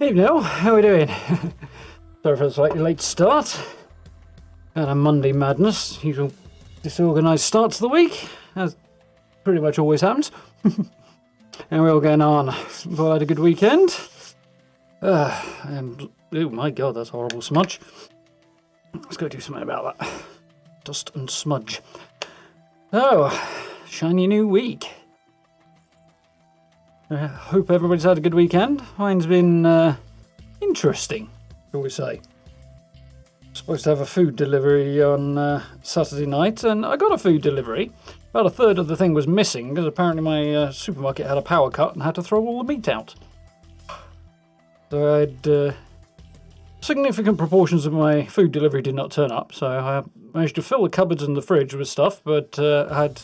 Hey Neil, how are we doing? Sorry for the slightly late start. Had a Monday madness, usual disorganised start to the week, as pretty much always happens. And we're all going on. We've all had a good weekend. And oh my god, that's a horrible smudge. Let's go do something about that. Dust and smudge. Oh, shiny new week. I hope everybody's had a good weekend. Mine's been interesting, shall we say. Supposed to have a food delivery on Saturday night, and I got a food delivery. About a third of the thing was missing because apparently my supermarket had a power cut and had to throw all the meat out. So I had significant proportions of my food delivery did not turn up, so I managed to fill the cupboards and the fridge with stuff, but I had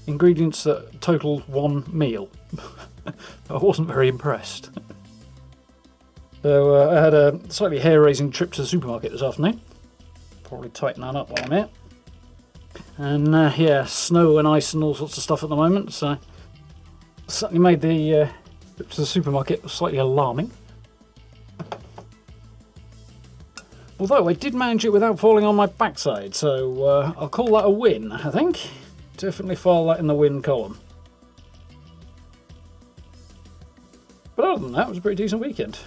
ingredients that totaled one meal. I wasn't very impressed. So I had a slightly hair-raising trip to the supermarket this afternoon. Probably tighten that up while I'm here. And yeah, snow and ice and all sorts of stuff at the moment, so certainly made the trip to the supermarket slightly alarming. Although I did manage it without falling on my backside, so I'll call that a win, I think. Definitely file that in the win column. But other than that, it was a pretty decent weekend.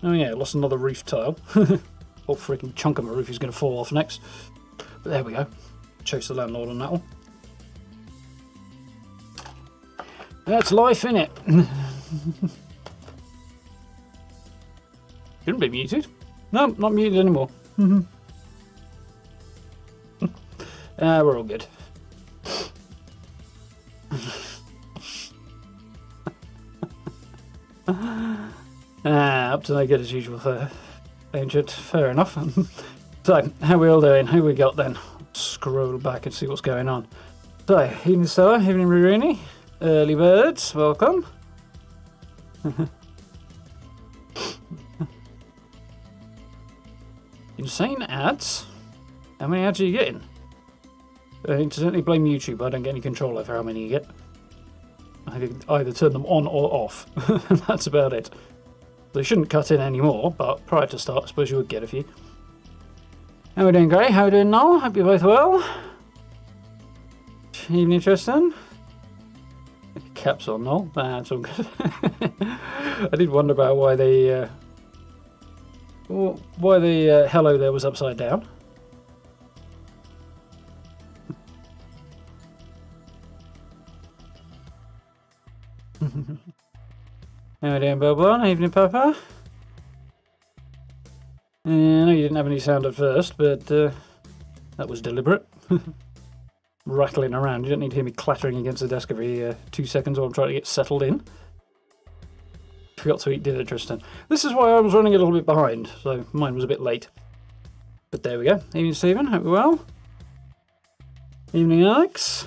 Oh yeah, lost another roof tile. Whole freaking chunk of my roof is going to fall off next. But there we go. Chase the landlord on that one. That's life, innit? Shouldn't be muted. No, not muted anymore. We're all good. Up to no good as usual for Ancient. Fair enough. So, how we all doing? Who we got then? Scroll back and see what's going on. So, evening Stella, evening Rurini, early birds, welcome. Insane ads? How many ads are you getting? I incidentally blame YouTube, I don't get any control over how many you get. I can either turn them on or off. That's about it. They shouldn't cut in anymore, but prior to start, I suppose you would get a few. How are we doing, Gray? How are we doing, Noel? Hope you're both well. Evening, Tristan. Caps on, Noel. That's all good. I did wonder about why the hello there was upside down. How are we doing, Bob? Evening, Papa. I know you didn't have any sound at first, but that was deliberate. Rattling around. You don't need to hear me clattering against the desk every 2 seconds while I'm trying to get settled in. Forgot to eat dinner, Tristan. This is why I was running a little bit behind, so mine was a bit late. But there we go. Evening, Stephen. Hope you're well. Evening, Alex.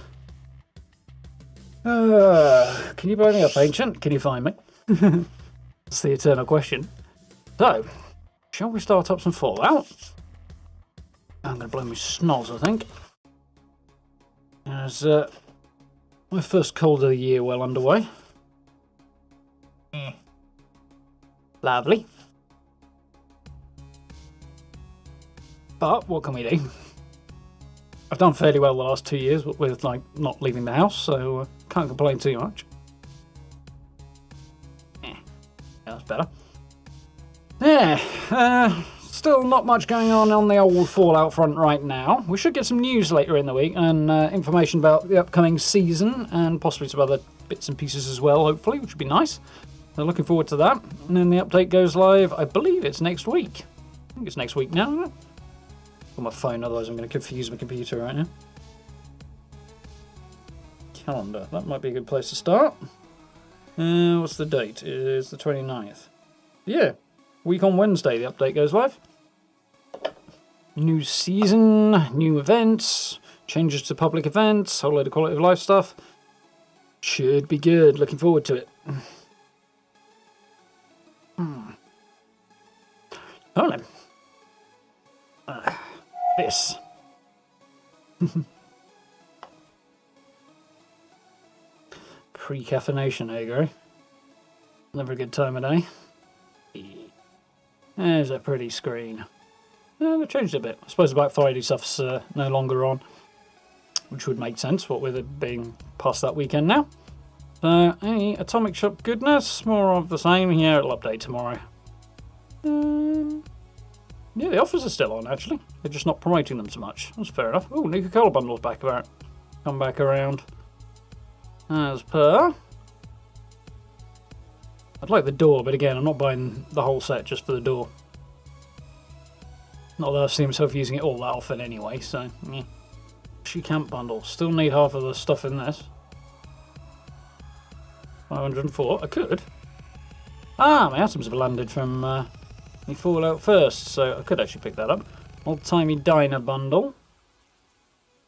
Can you buy me up, Ancient? Can you find me? That's the eternal question. So, shall we start up some Fallout? I'm going to blow my snoz, I think. As my first cold of the year well underway. Lovely. But what can we do? I've done fairly well the last 2 years with like not leaving the house, so can't complain too much. That's better. Yeah, still not much going on the old Fallout front right now. We should get some news later in the week and information about the upcoming season and possibly some other bits and pieces as well, hopefully, which would be nice. So looking forward to that. And then the update goes live, I believe it's next week. I think it's next week now, isn't it? On my phone, otherwise I'm going to confuse my computer right now. Calendar, that might be a good place to start. What's the date? It is the 29th. Yeah, week on Wednesday the update goes live. New season, new events, changes to public events, whole load of quality of life stuff. Should be good, looking forward to it. Oh no. This. Pre-caffeination, eh, Gary? Never a good time of day. There's a pretty screen. They've changed it a bit. I suppose the Black Friday stuff's no longer on, which would make sense, what with it being past that weekend now. So, any Atomic Shop goodness? More of the same. Yeah, it'll update tomorrow. Yeah, the offers are still on, actually. They're just not promoting them so much. That's fair enough. Oh, Nuka-Cola bundle's back about. Come back around. As per. I'd like the door, but again, I'm not buying the whole set just for the door. Not that I've seen myself using it all that often anyway, so yeah. She Camp bundle. Still need half of the stuff in this. 504. I could. Ah, my atoms have landed from the Fallout first, so I could actually pick that up. Old-timey diner bundle.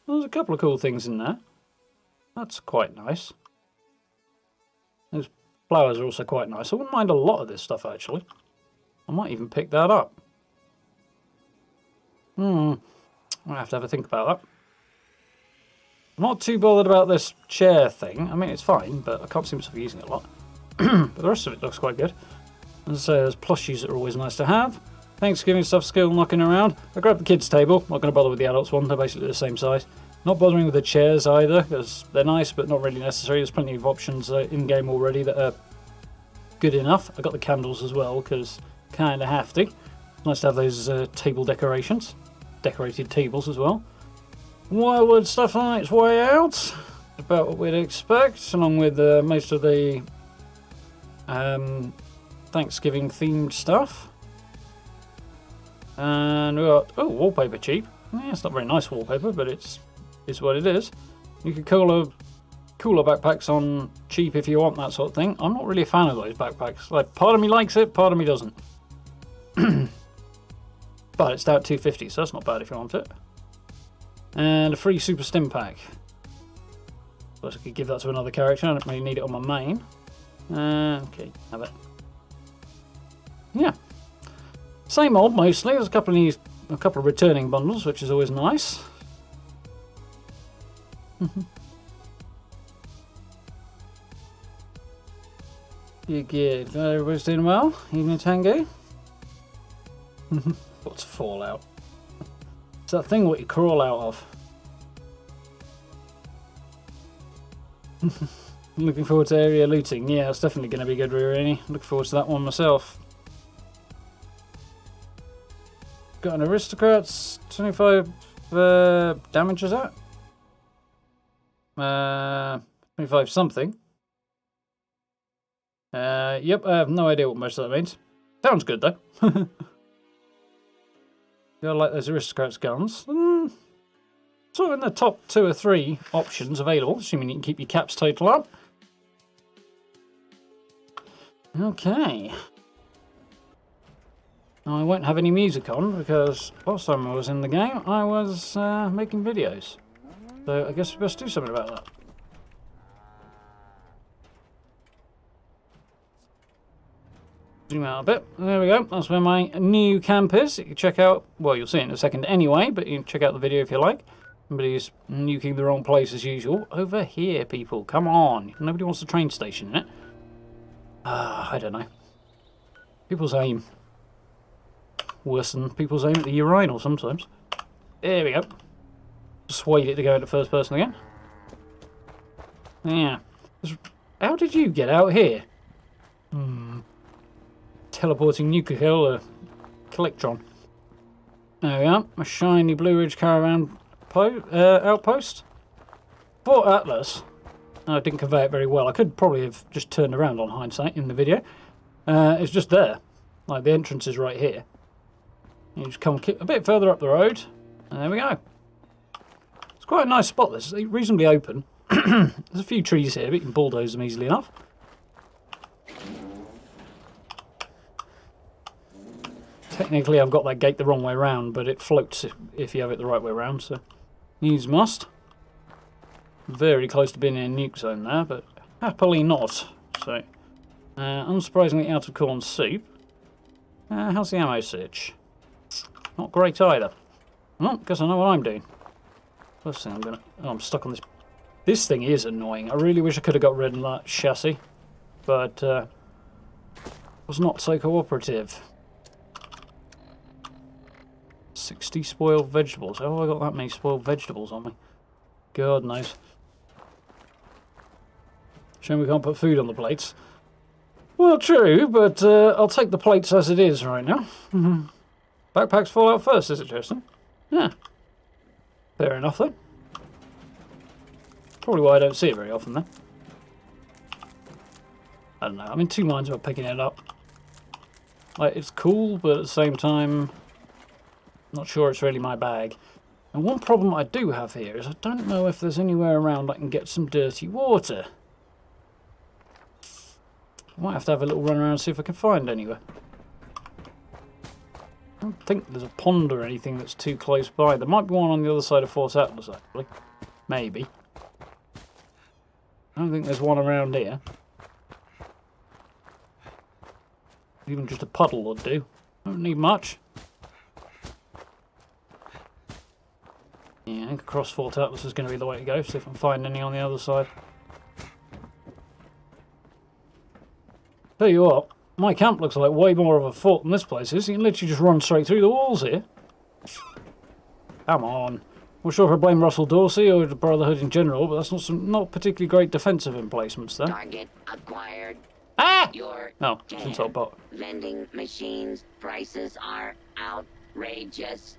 There's a couple of cool things in there. That's quite nice. Those flowers are also quite nice. I wouldn't mind a lot of this stuff, actually. I might even pick that up. I have to have a think about that. I'm not too bothered about this chair thing. I mean, it's fine, but I can't see myself using it a lot. But the rest of it looks quite good. As I say, there's plushies that are always nice to have. Thanksgiving stuff still knocking around. I grabbed the kids' table. Not going to bother with the adults one. They're basically the same size. Not bothering with the chairs either, because they're nice, but not really necessary. There's plenty of options in-game already that are good enough. I got the candles as well, because kind of hefty. Nice to have those table decorations. Decorated tables as well. Wildwood stuff on its way out. About what we'd expect, along with most of the Thanksgiving themed stuff. And we got wallpaper cheap. Yeah, it's not very nice wallpaper, but it's what it is. You could cooler backpacks on cheap if you want that sort of thing. I'm not really a fan of those backpacks. Like, part of me likes it, part of me doesn't. But it's down 250, so that's not bad if you want it. And a free Super Stim pack. Suppose I could give that to another character. I don't really need it on my main. Okay, have it. Yeah. Same old mostly. There's a couple of returning bundles, which is always nice. You good? Everybody's doing well? Evening Tango? What's Fallout? It's that thing what you crawl out of. Looking forward to area looting. Yeah, it's definitely going to be good, really. Looking forward to that one myself. Got an Aristocrats, 25 damage, is that? 25 something. Yep, I have no idea what most of that means. Sounds good, though. You like those Aristocrats guns. So in the top 2 or 3 options available, assuming you can keep your caps total up. Okay. Now, I won't have any music on because last time I was in the game I was making videos. So I guess we best do something about that. Zoom out a bit. There we go. That's where my new camp is. You can check out, well, you'll see it in a second anyway, but you can check out the video if you like. Somebody's nuking the wrong place as usual. Over here, people. Come on. Nobody wants the train station in it. I don't know. People's aim. Worse than people's aim at the urinal sometimes. There we go. Swayed it to go into first person again. Yeah. How did you get out here? Teleporting nuclear Collectron. There we are. A shiny Blue Ridge caravan outpost. Fort Atlas. I didn't convey it very well. I could probably have just turned around on hindsight in the video. It's just there. Like, the entrance is right here. You just come a bit further up the road, and there we go. It's quite a nice spot. This is reasonably open. There's a few trees here, but you can bulldoze them easily enough. Technically, I've got that gate the wrong way around, but it floats if you have it the right way around, so needs must. Very close to being in a nuke zone there, but happily not. So, unsurprisingly, out of corn soup. How's the ammo search? Not great either. Well, guess I know what I'm doing. First thing I'm stuck on this. This thing is annoying. I really wish I could have got rid of that chassis, but was not so cooperative. 60 spoiled vegetables. How have I got that many spoiled vegetables on me? God knows. Shame we can't put food on the plates. Well, true, but I'll take the plates as it is right now. Backpacks fall out first, is it, Justin? Yeah. Fair enough, then. Probably why I don't see it very often, then. I don't know. I'm in two minds about picking it up. Like, it's cool, but at the same time, not sure it's really my bag. And one problem I do have here is I don't know if there's anywhere around I can get some dirty water. I might have to have a little run around and see if I can find anywhere. I don't think there's a pond or anything that's too close by. There might be one on the other side of Fort Atlas, actually. Maybe. I don't think there's one around here. Even just a puddle would do. Don't need much. Yeah, I think across Fort Atlas is going to be the way to go. See if I can find any on the other side. Tell you what, my camp looks like way more of a fort than this place is. You can literally just run straight through the walls here. Come on. Not sure if I blame Russell Dorsey or the Brotherhood in general, but that's not particularly great defensive emplacements there. Target acquired. Ah! Your No, it's not bot. vending machines prices are outrageous.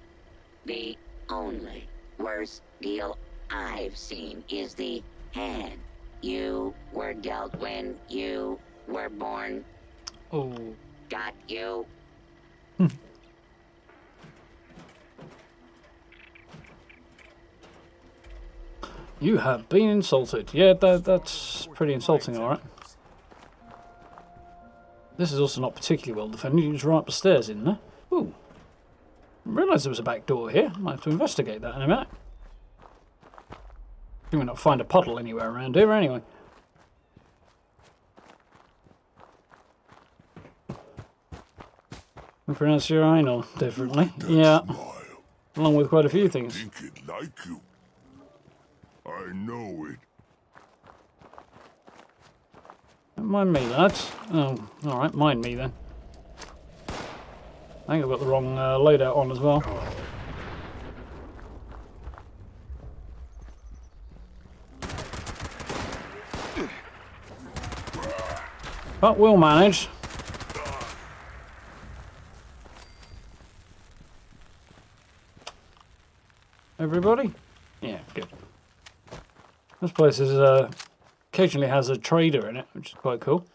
The only worst deal I've seen is the hand you were dealt when you were born. Oh. Got you. You have been insulted. Yeah, that's pretty insulting, alright. This is also not particularly well defended. You just run up the stairs in there. Ooh. I realised there was a back door here. Might have to investigate that in a minute. You may not find a puddle anywhere around here anyway. We pronounce your anal differently. Yeah. Smile. Along with quite a few things. Think it like you. I know it. Don't mind me, lads. Oh, alright, mind me then. I think I've got the wrong loadout on as well. But we'll manage. Everybody? Yeah, good. This place is occasionally has a trader in it, which is quite cool.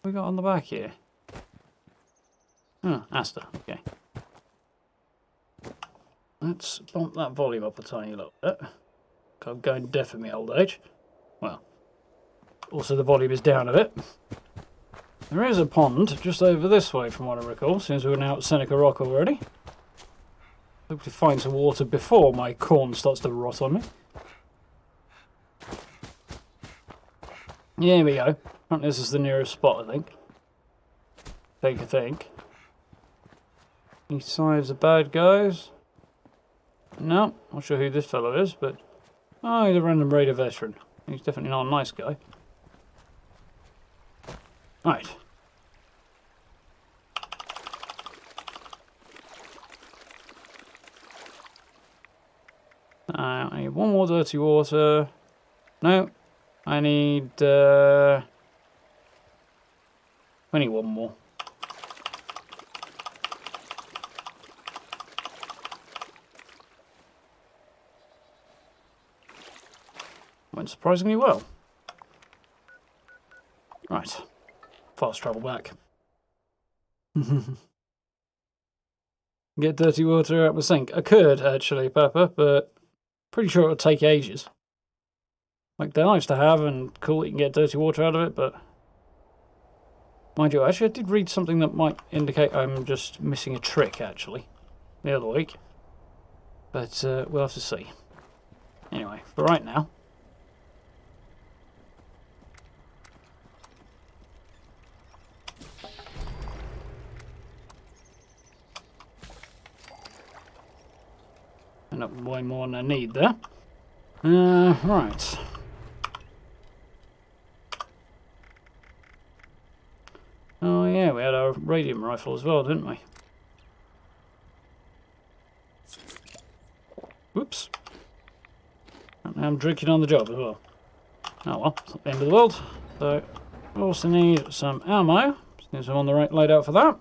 What we got on the back here? Oh, Asta, okay. Let's bump that volume up a tiny little bit. I'm going deaf in my old age. Well, also the volume is down a bit. There is a pond just over this way from what I recall, since we're now at Seneca Rock already. Hope to find some water before my corn starts to rot on me. Yeah, here we go. Apparently this is the nearest spot, I think. I think. Any signs of bad guys? No, not sure who this fellow is, but... Oh, he's a random raider veteran. He's definitely not a nice guy. Right. I need one more dirty water. No. I need... I need one more. Went surprisingly well. Right. Fast travel back. Get dirty water out of the sink. I could, actually, Pepper, but pretty sure it'll take ages. Like, they're nice to have and cool that you can get dirty water out of it, but... Mind you, actually I did read something that might indicate I'm just missing a trick, actually, the other week. But we'll have to see. Anyway, for right now... End up way more than I need there. Right. Oh yeah, we had our radium rifle as well, didn't we? Whoops. And now I'm drinking on the job as well. Oh well, it's not the end of the world. So, we also need some ammo. Just need some on the right loadout for that.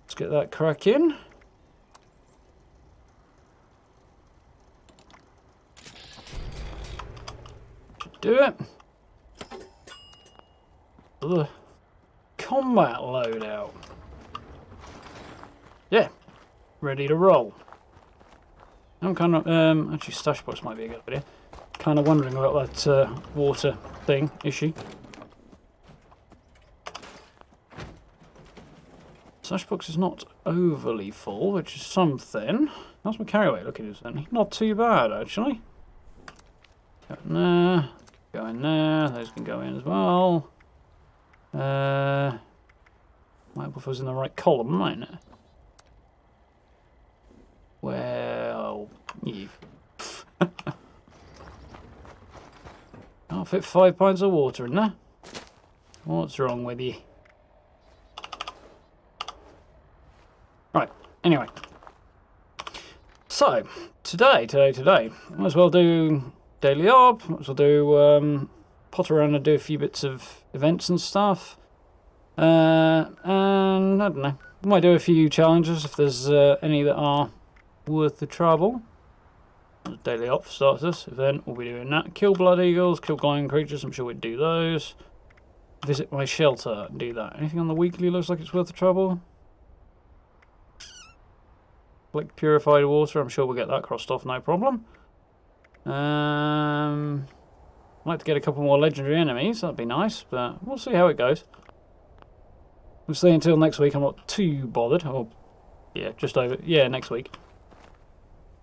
Let's get that cracking. Should do it. The combat loadout. Yeah, ready to roll. I'm kind of actually stash box might be a good idea. Kind of wondering about that water thing issue. Stash box is not overly full, which is something. How's my carry weight looking? Not too bad actually. Go in there. Go in there. Those can go in as well. Might help if I was in the right column, mightn't it? Well, you. I'll fit 5 pints of water in there. What's wrong with you? Right, anyway. So, today, might as well do daily op, might as well do, potter around and do a few bits of events and stuff. And, I don't know, might do a few challenges if there's any that are worth the trouble. Daily op for starters, event, we'll be doing that. Kill blood eagles, kill glowing creatures, I'm sure we'd do those. Visit my shelter and do that. Anything on the weekly looks like it's worth the trouble? Collect purified water, I'm sure we'll get that crossed off, no problem. I'd like to get a couple more legendary enemies, that'd be nice, but we'll see how it goes. We'll see until next week, I'm not too bothered. Oh, yeah, just over, yeah, next week.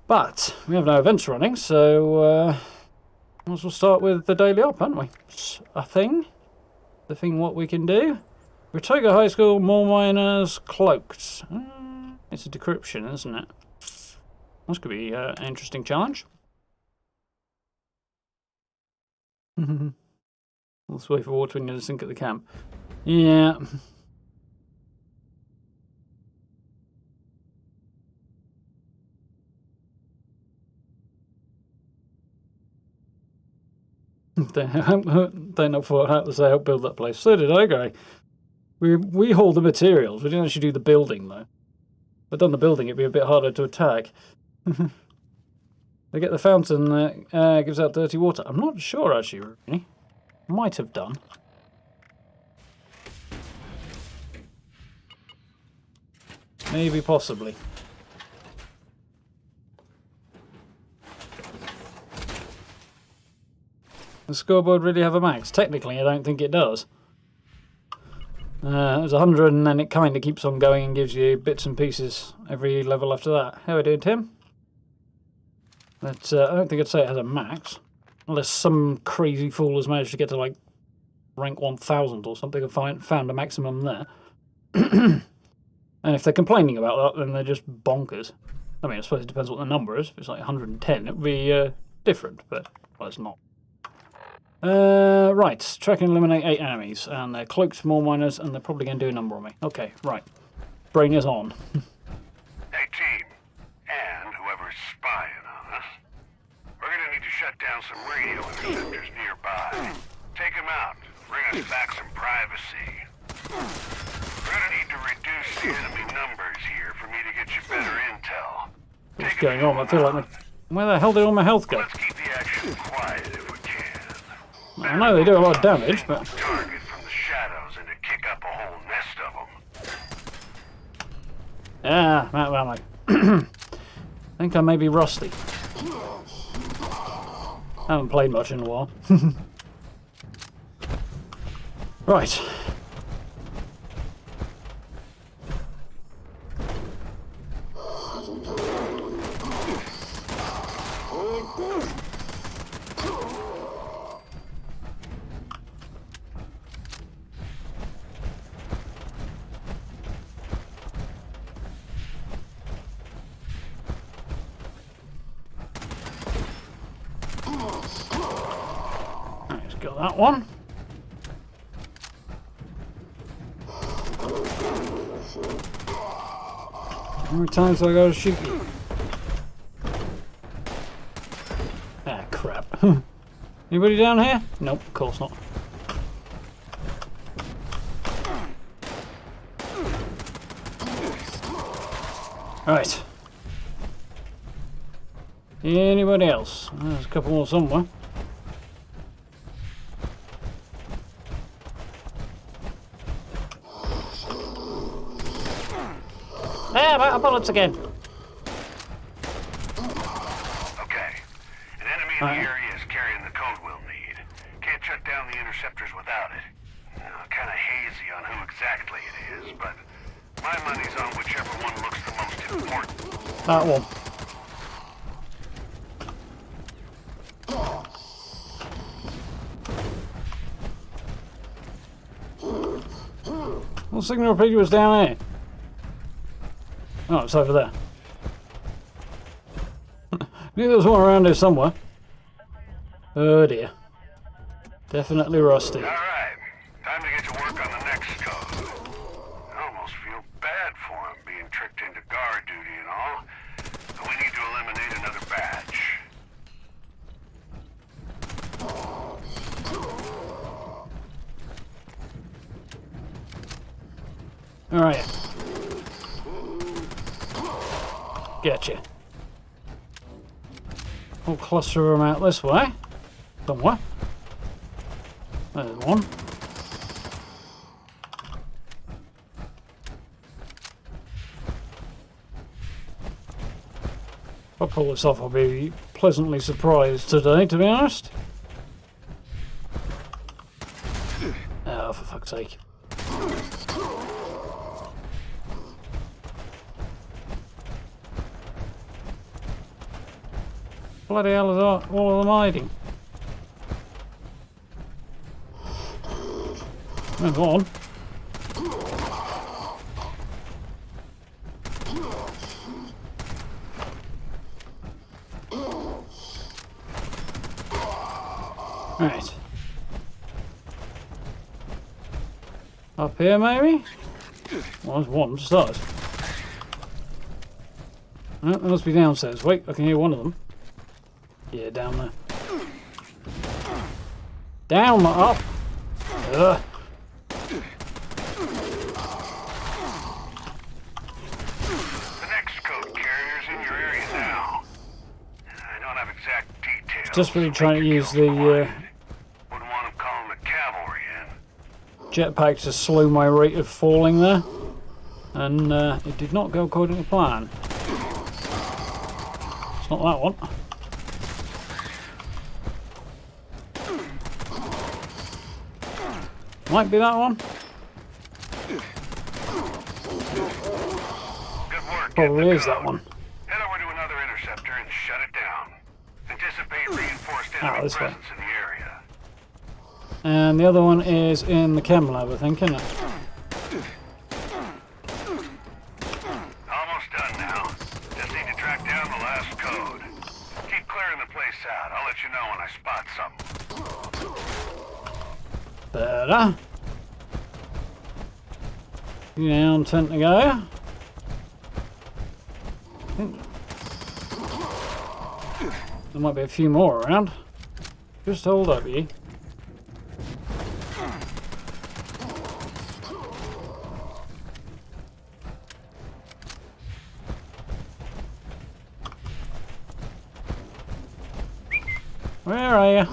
But we have no events running, so might as well start with the daily op, haven't we? It's a thing. The thing what we can do. Retoga High School, more miners, cloaked. It's a decryption, isn't it? This could be an interesting challenge. Let's wait for water in the sink at the camp. Yeah. Don't know what I had to say. Help build that place. So did I, Gray. We haul the materials. We didn't actually do the building though. If I'd done the building, it'd be a bit harder to attack. They get the fountain that gives out dirty water. I'm not sure actually. Really. Might have done. Maybe, possibly. Does the scoreboard really have a max? Technically, I don't think it does. It was 100 and then it kind of keeps on going and gives you bits and pieces every level after that. How are we doing, Tim? But I don't think I'd say it has a max. Unless some crazy fool has managed to get to like rank 1000 or something and found a maximum there. And if they're complaining about that, then they're just bonkers. I mean, I suppose it depends what the number is. If it's like 110, it would be different, but well, it's not. Right, track and eliminate 8 enemies, and they're cloaked small miners, and they're probably going to do a number on me. Okay, right. Brain is on. Hey team, and whoever's spying on us, we're going to need to shut down some radio interceptors nearby. Take them out, bring us back some privacy. We're going to need to reduce the enemy numbers here for me to get you better intel. What's going on? I feel like where the hell did all my health go? Let's keep the action quiet if we can. I know they do a lot of damage, but... Target from the shadows and to kick up a whole nest of them. Ah, well, I think I may be rusty. I haven't played much in a while. Right. Got that one. How many times do I gotta shoot you? Anybody down here? Nope, of course not. Right. Anybody else? There's a couple more somewhere. Ah, bullets again. Okay. An enemy in the area is carrying the code we'll need. Can't shut down the interceptors without it. Kind of hazy on who exactly it is, but my money's on whichever one looks the most important. That one. What signal repeater was down here? Oh, it's over there. Knew there was one around here somewhere. Oh dear. Definitely rusty. Alright, time to get to work on the next code. I almost feel bad for him being tricked into guard duty and all. But we need to eliminate another batch. Alright. Gotcha. We'll cluster them out this way. Somewhere. There's one. If I pull this off, I'll be pleasantly surprised today, to be honest. Oh, for fuck's sake. Bloody hell is all of them hiding? There's one. Right. Up here, maybe? Well, there's one to start. No, there must be downstairs. Wait, I can hear one of them. Yeah, down there. Down, not up. Ugh. The next code carrier's in your area now. I don't have exact details. Just really trying to use the Wouldn't want them calling the cavalry in. jetpack to slow my rate of falling there. And it did not go according to plan. It's not that one. Might be that one. Good work. Probably is that one. Head over to another interceptor and shut it down. Anticipate reinforced enemy this way. presence in the area. And the other one is in the chem lab, I think, isn't it? Almost done now. Just need to track down the last code. Keep clearing the place out. I'll let you know when I spot something. Better. Down, 10 to go. I think there might be a few more around. Just hold up, ye. Where are you?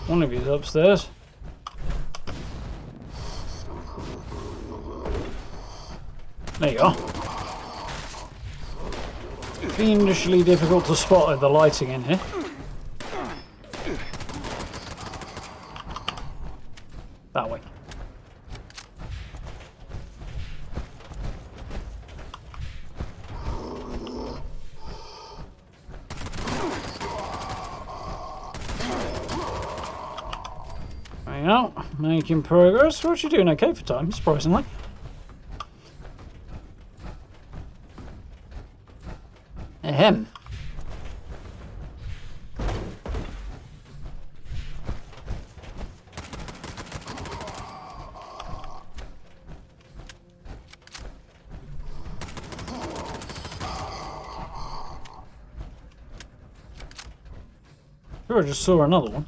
One of you's upstairs. There you are. Fiendishly difficult to spot with the lighting in here. That way. There you go. Making progress. What you doing okay for time, surprisingly. Ahem. Sure, I just saw another one.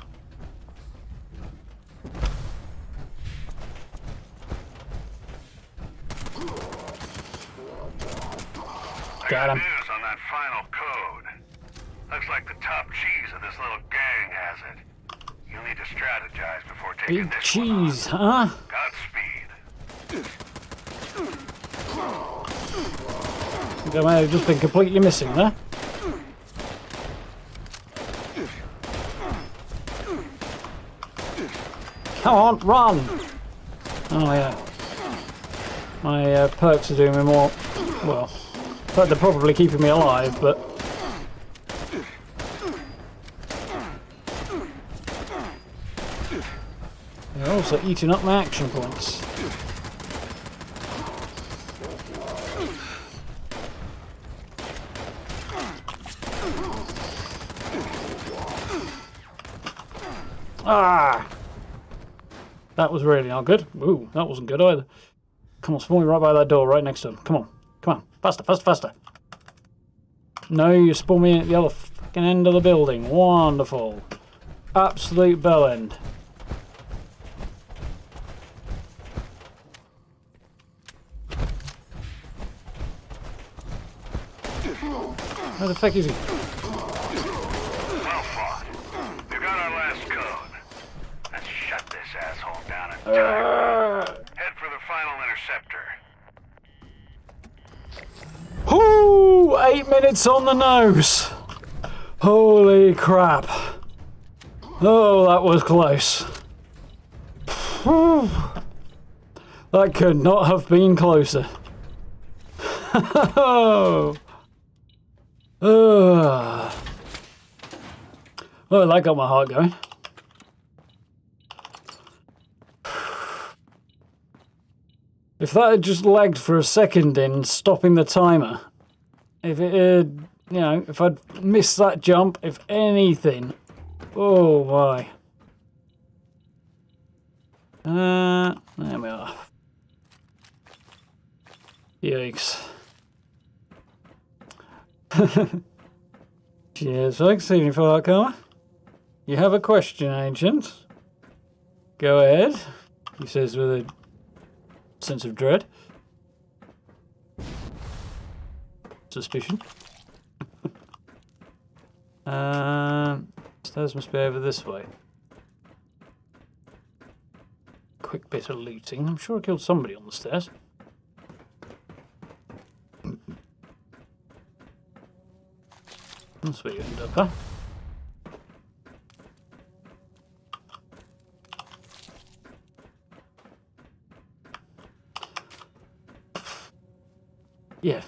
Got him. News on that final code. Looks like the top cheese of this little gang has it. You'll need to strategize before taking Big this cheese, one on. huh? Godspeed. I think I may have just been completely missing there. Come on, run! Oh yeah. My perks are doing me more... Well, they're probably keeping me alive, but... They're also eating up my action points. Ah! That was really not good. Ooh, that wasn't good either. Come on, spawn me right by that door, right next to him. Come on, come on. Faster, faster, faster. No, you spawn me at the other fucking end of the building. Wonderful. Absolute bell end. Where the fuck is he? Well fought. You got our last code. Let's shut this asshole down and head for the final interceptor. Ooh, 8 minutes on the nose. Holy crap. Oh, that was close. Whew. That could not have been closer. Oh, that got my heart going. If that had just lagged for a second in stopping the timer, if it had, you know, if I'd missed that jump, if anything, oh my. There we are. Yikes. Cheers, folks. See you for that, Karma. You have a question, Ancient? Go ahead, he says with a sense of dread. Suspicion. Stairs must be over this way. Quick bit of looting. I'm sure I killed somebody on the stairs. That's where you end up, huh? Yeah.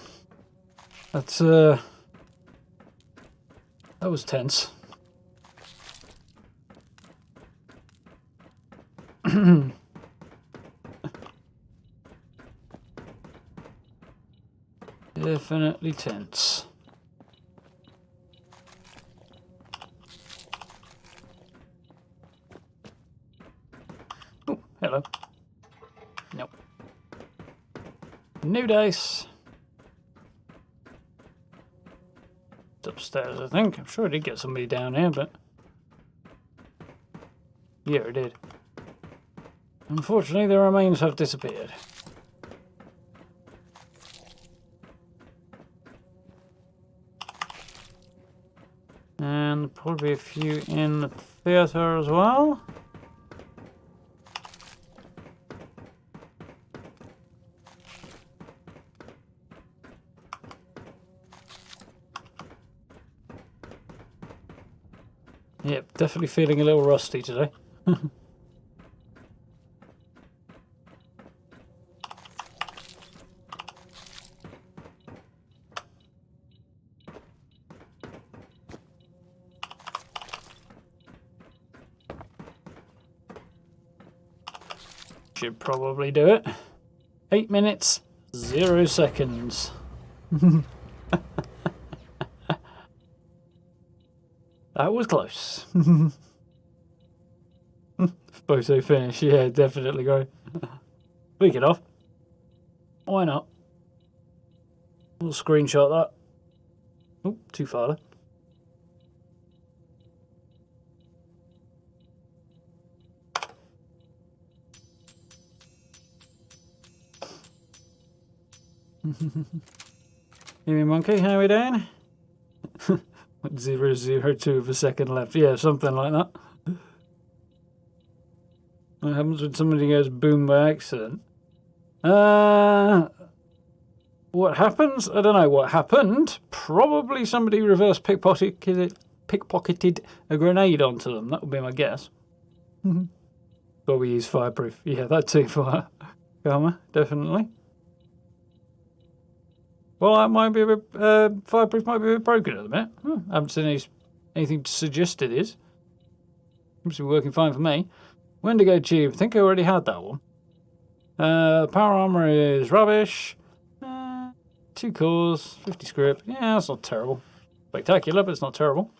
That's, that was tense. Definitely tense. Oh, hello. Nope. New dice. It's upstairs, I think. I'm sure I did get somebody down here, but... yeah, I did. Unfortunately, the remains have disappeared. And probably a few in the theatre as well. Yep, definitely feeling a little rusty today. Should probably do it. 8 minutes, 0 seconds. That was close. Photo finish, yeah, definitely great. Speaking of, why not? We'll screenshot that. Oh, too far there. Hey, monkey, how we doing? 0.002 of a second left. Yeah, something like that. What happens when somebody goes boom by accident? What happens? I don't know what happened. Probably somebody reverse pickpocketed a grenade onto them. That would be my guess. But we use fireproof. Yeah, that too for karma, definitely. Well, that might be a bit, fireproof might be a bit broken at the minute. I haven't seen anything to suggest it is. Seems to be working fine for me. Wendigo tube. I think I already had that one. Power armor is rubbish. 2 cores, 50 script. Yeah, that's not terrible. Spectacular, but it's not terrible.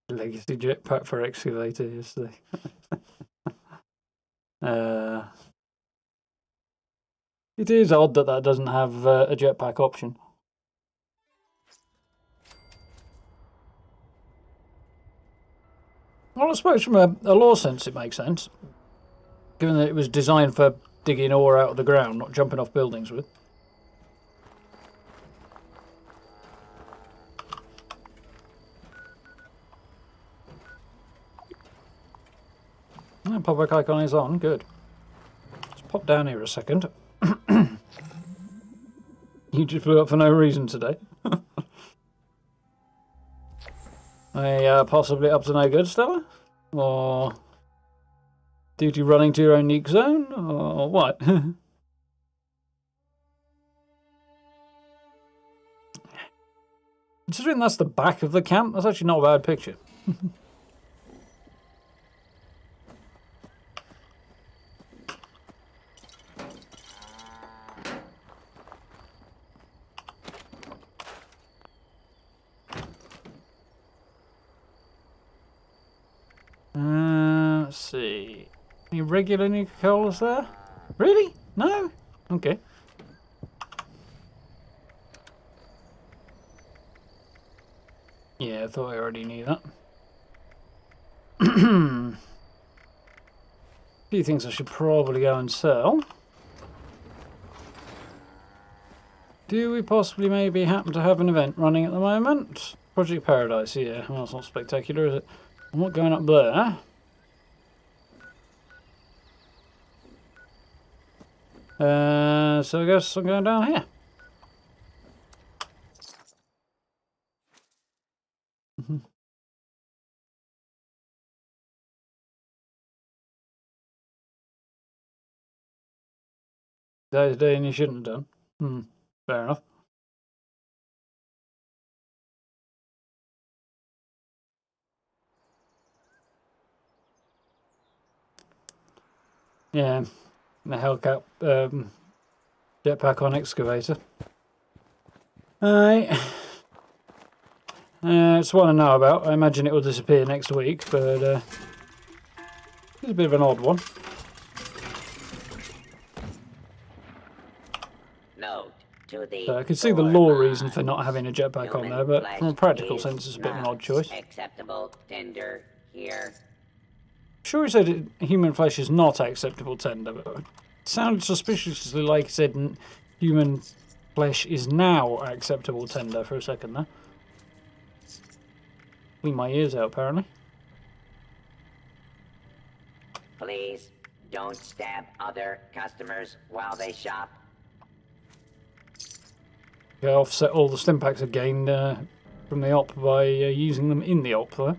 Legacy jetpack for excavator yesterday. It is odd that doesn't have a jetpack option. Well, I suppose from a lore sense it makes sense, given that it was designed for digging ore out of the ground, not jumping off buildings with. Oh, pop-back icon is on, good. Let's pop down here a second. You just blew up for no reason today. Possibly up to no good, Stella? Or due to running to your own nuke zone? Or what? Considering that's the back of the camp, that's actually not a bad picture. Let's see. Any regular Nuka-Colas there? Really? No? Okay. Yeah, I thought I already knew that. A few things I should probably go and sell. Do we possibly maybe happen to have an event running at the moment? Project Paradise, yeah. Well, it's not spectacular, is it? I'm not going up there. So I guess I'm going down here. Today's day and you shouldn't have done. Fair enough. Yeah, the Hellcat jetpack on excavator. Alright. It's one I know about. I imagine it will disappear next week, but it's a bit of an odd one. Note to the I can see the lore reason for not having a jetpack on there, but from a practical sense, it's a bit of an odd choice. Acceptable tender here. Sure, he said human flesh is not acceptable tender, but it sounded suspiciously like he said human flesh is now acceptable tender for a second there. Clean my ears out, apparently. Please don't stab other customers while they shop. Okay, offset all the stim packs I gained from the op by using them in the op there.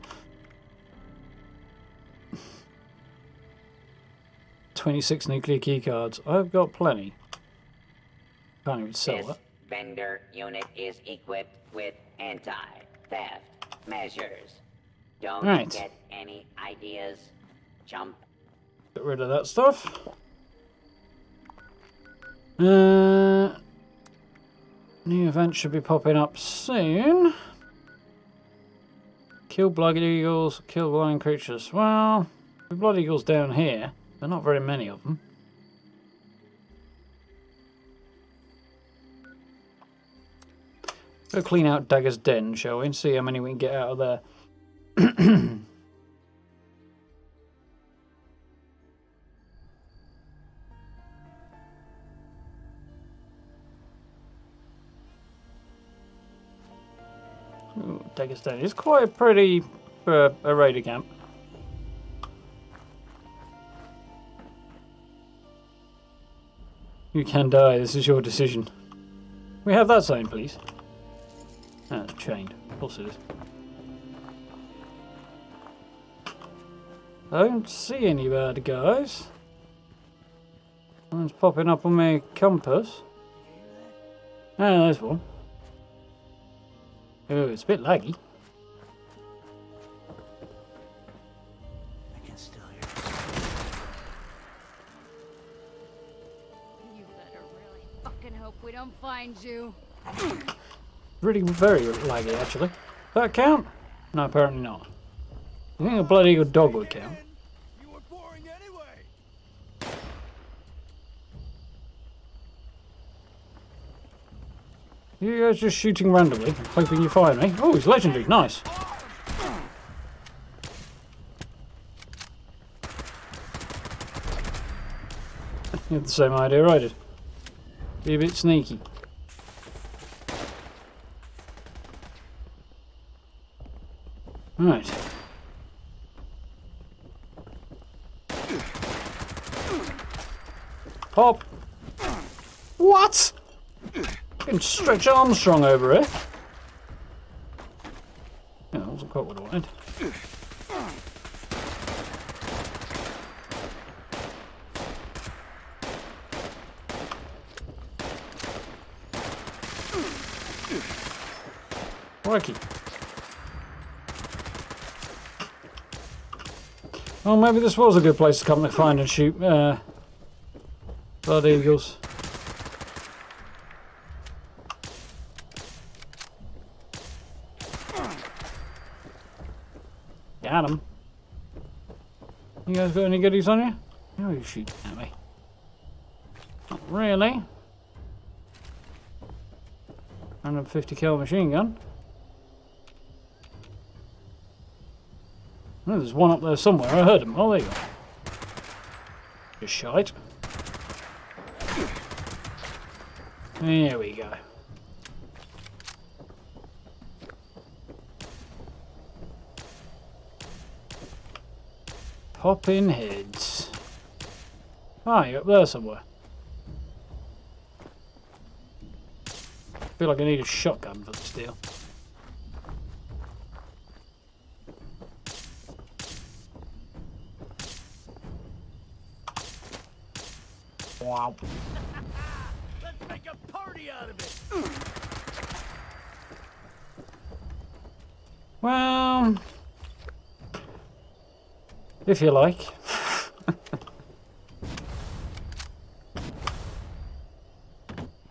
26 nuclear keycards. I've got plenty. Can't even sell This that. vendor unit is equipped with anti-theft measures. Don't Right. get any ideas, chump. Get rid of that stuff. New event should be popping up soon. Kill blood eagles, kill blind creatures. Well, the blood eagles down here. There are not very many of them. Go clean out Dagger's Den, shall we, and see how many we can get out of there. Dagestan. It's quite a pretty a raider camp. You can die. This is your decision. We have that sign, please. Ah, it's chained. Of course it is. I don't see any bad guys. One's popping up on my compass. Ah, there's one. Oh, it's a bit laggy. I can still hear You better really fucking hope we don't find you. Really very laggy, actually. Does that count? No, apparently not. You think a bloody good dog would count? you were boring anyway. You guys just shooting randomly, hoping you find me. Oh, he's legendary. Nice. You had the same idea I did. Be a bit sneaky. Right. Pop. What? Can stretch Armstrong over it. Yeah, that wasn't quite what I wanted. Worky. Well, maybe this was a good place to come and find and shoot blood eagles. Got him. You guys got any goodies on you? Oh, you shooting at me. Not really. 150 cal machine gun. Oh, there's one up there somewhere. I heard him. Oh, there you go. Just shite. There we go. Popping heads. Ah, you're up there somewhere. I feel like I need a shotgun for this deal. Wow. Let's make a party out of it. Well, if you like.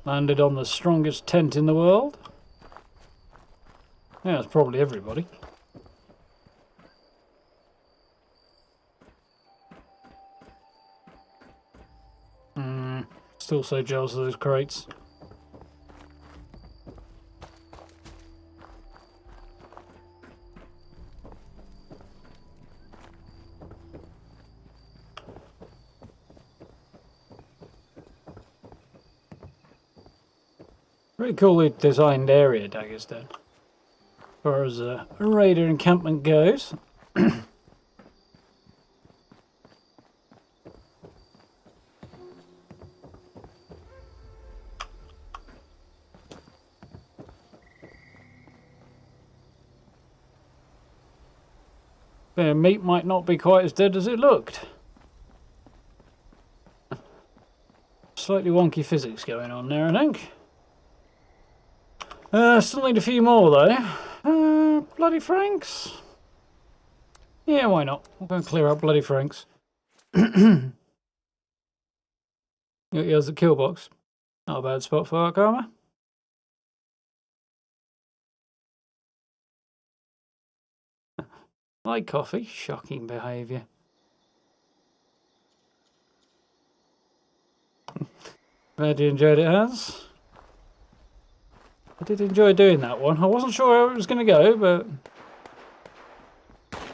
Landed on the strongest tent in the world. Yeah, it's probably everybody. Still so jealous of those crates. Very coolly designed area, Dagestan. As far as a raider encampment goes. Their meat might not be quite as dead as it looked. Slightly wonky physics going on there, I think. Still need a few more though. Bloody Franks? Yeah, why not? We'll go and clear up Bloody Franks. Here's the kill box. Not a bad spot for arc armor. Like coffee, shocking behaviour. Glad you enjoyed it, Hans. I did enjoy doing that one. I wasn't sure how it was going to go, but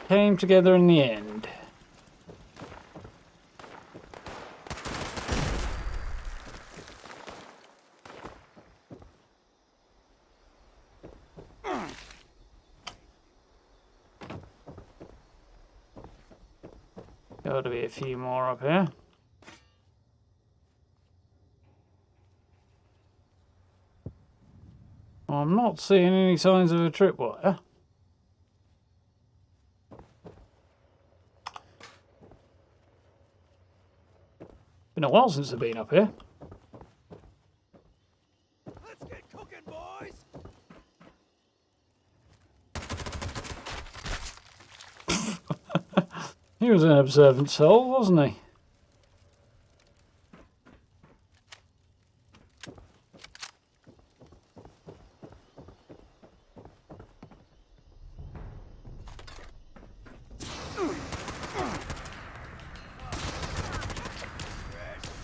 came together in the end. Got to be a few more up here. I'm not seeing any signs of a tripwire. Been a while since I've been up here. Let's get cooking, boys. He was an observant soul, wasn't he?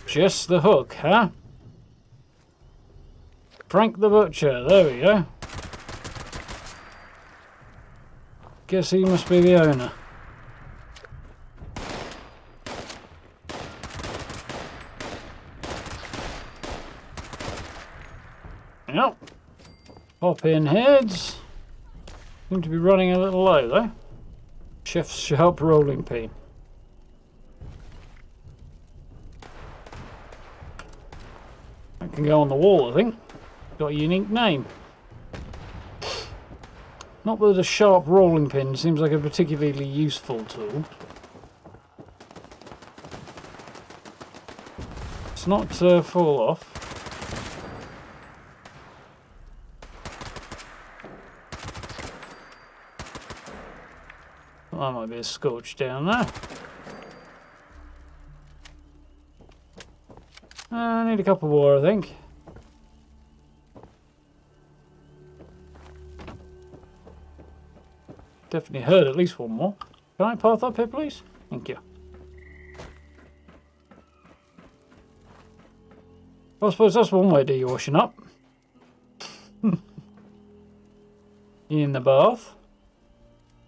Just the hook, huh? Frank the Butcher, there we go. Guess he must be the owner. Yep. Pop in heads. Seem to be running a little low though. Chef's sharp rolling pin. That can go on the wall, I think. Got a unique name. Not that a sharp rolling pin seems like a particularly useful tool. It's not fall off. Well, that might be a scorch down there. I need a couple more, I think. Definitely heard at least one more. Can I path up here, please? Thank you. I suppose that's one way to do your washing up. In the bath.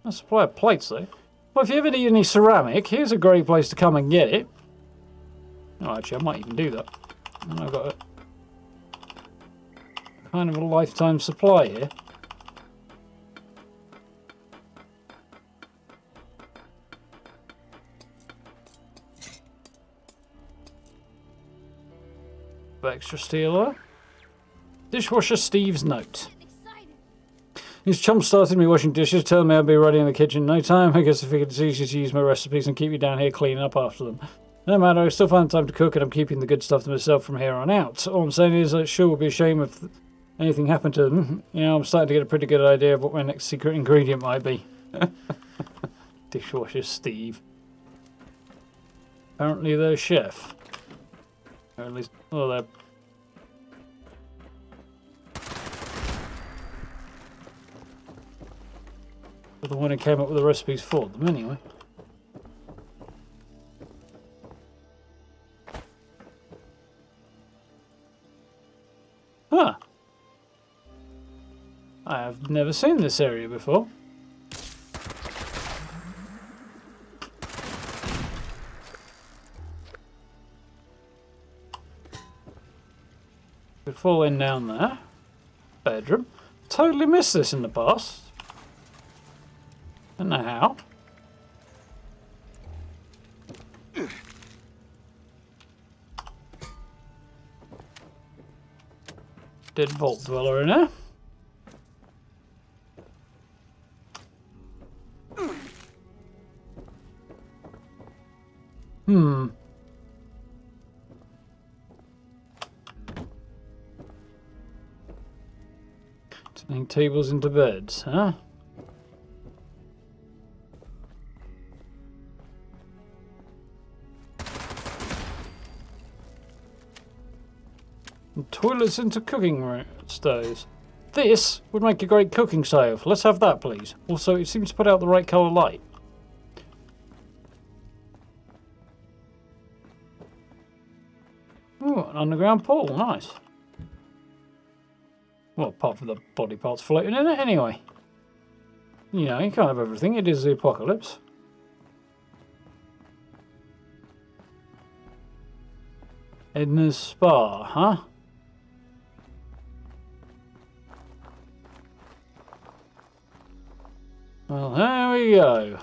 A supply of plates, though. Well, if you ever need any ceramic, here's a great place to come and get it. Oh, actually, I might even do that. I've got a kind of a lifetime supply here. Extra steel there. Dishwasher Steve's note. His chum started me washing dishes, telling me I'd be ready in the kitchen in no time. I guess I figured it's easier to use my recipes and keep you down here cleaning up after them. No matter, I still find time to cook and I'm keeping the good stuff to myself from here on out. All I'm saying is that it sure would be a shame if anything happened to them. You know, I'm starting to get a pretty good idea of what my next secret ingredient might be. Dishwasher Steve. Apparently they're chef. Or at least, well, they're... the one who came up with the recipes for them, anyway. Huh. I have never seen this area before. Could fall in down there. Bedroom. Totally missed this in the past. Don't know how. Dead vault dweller in there. Turning tables into beds, huh? And toilets into cooking stoves. This would make a great cooking stove. Let's have that, please. Also, it seems to put out the right colour light. Ooh, an underground pool. Nice. Well, apart from the body parts floating in it, anyway. You know, you can't have everything. It is the apocalypse. Edna's Spa, huh? Well, there we go.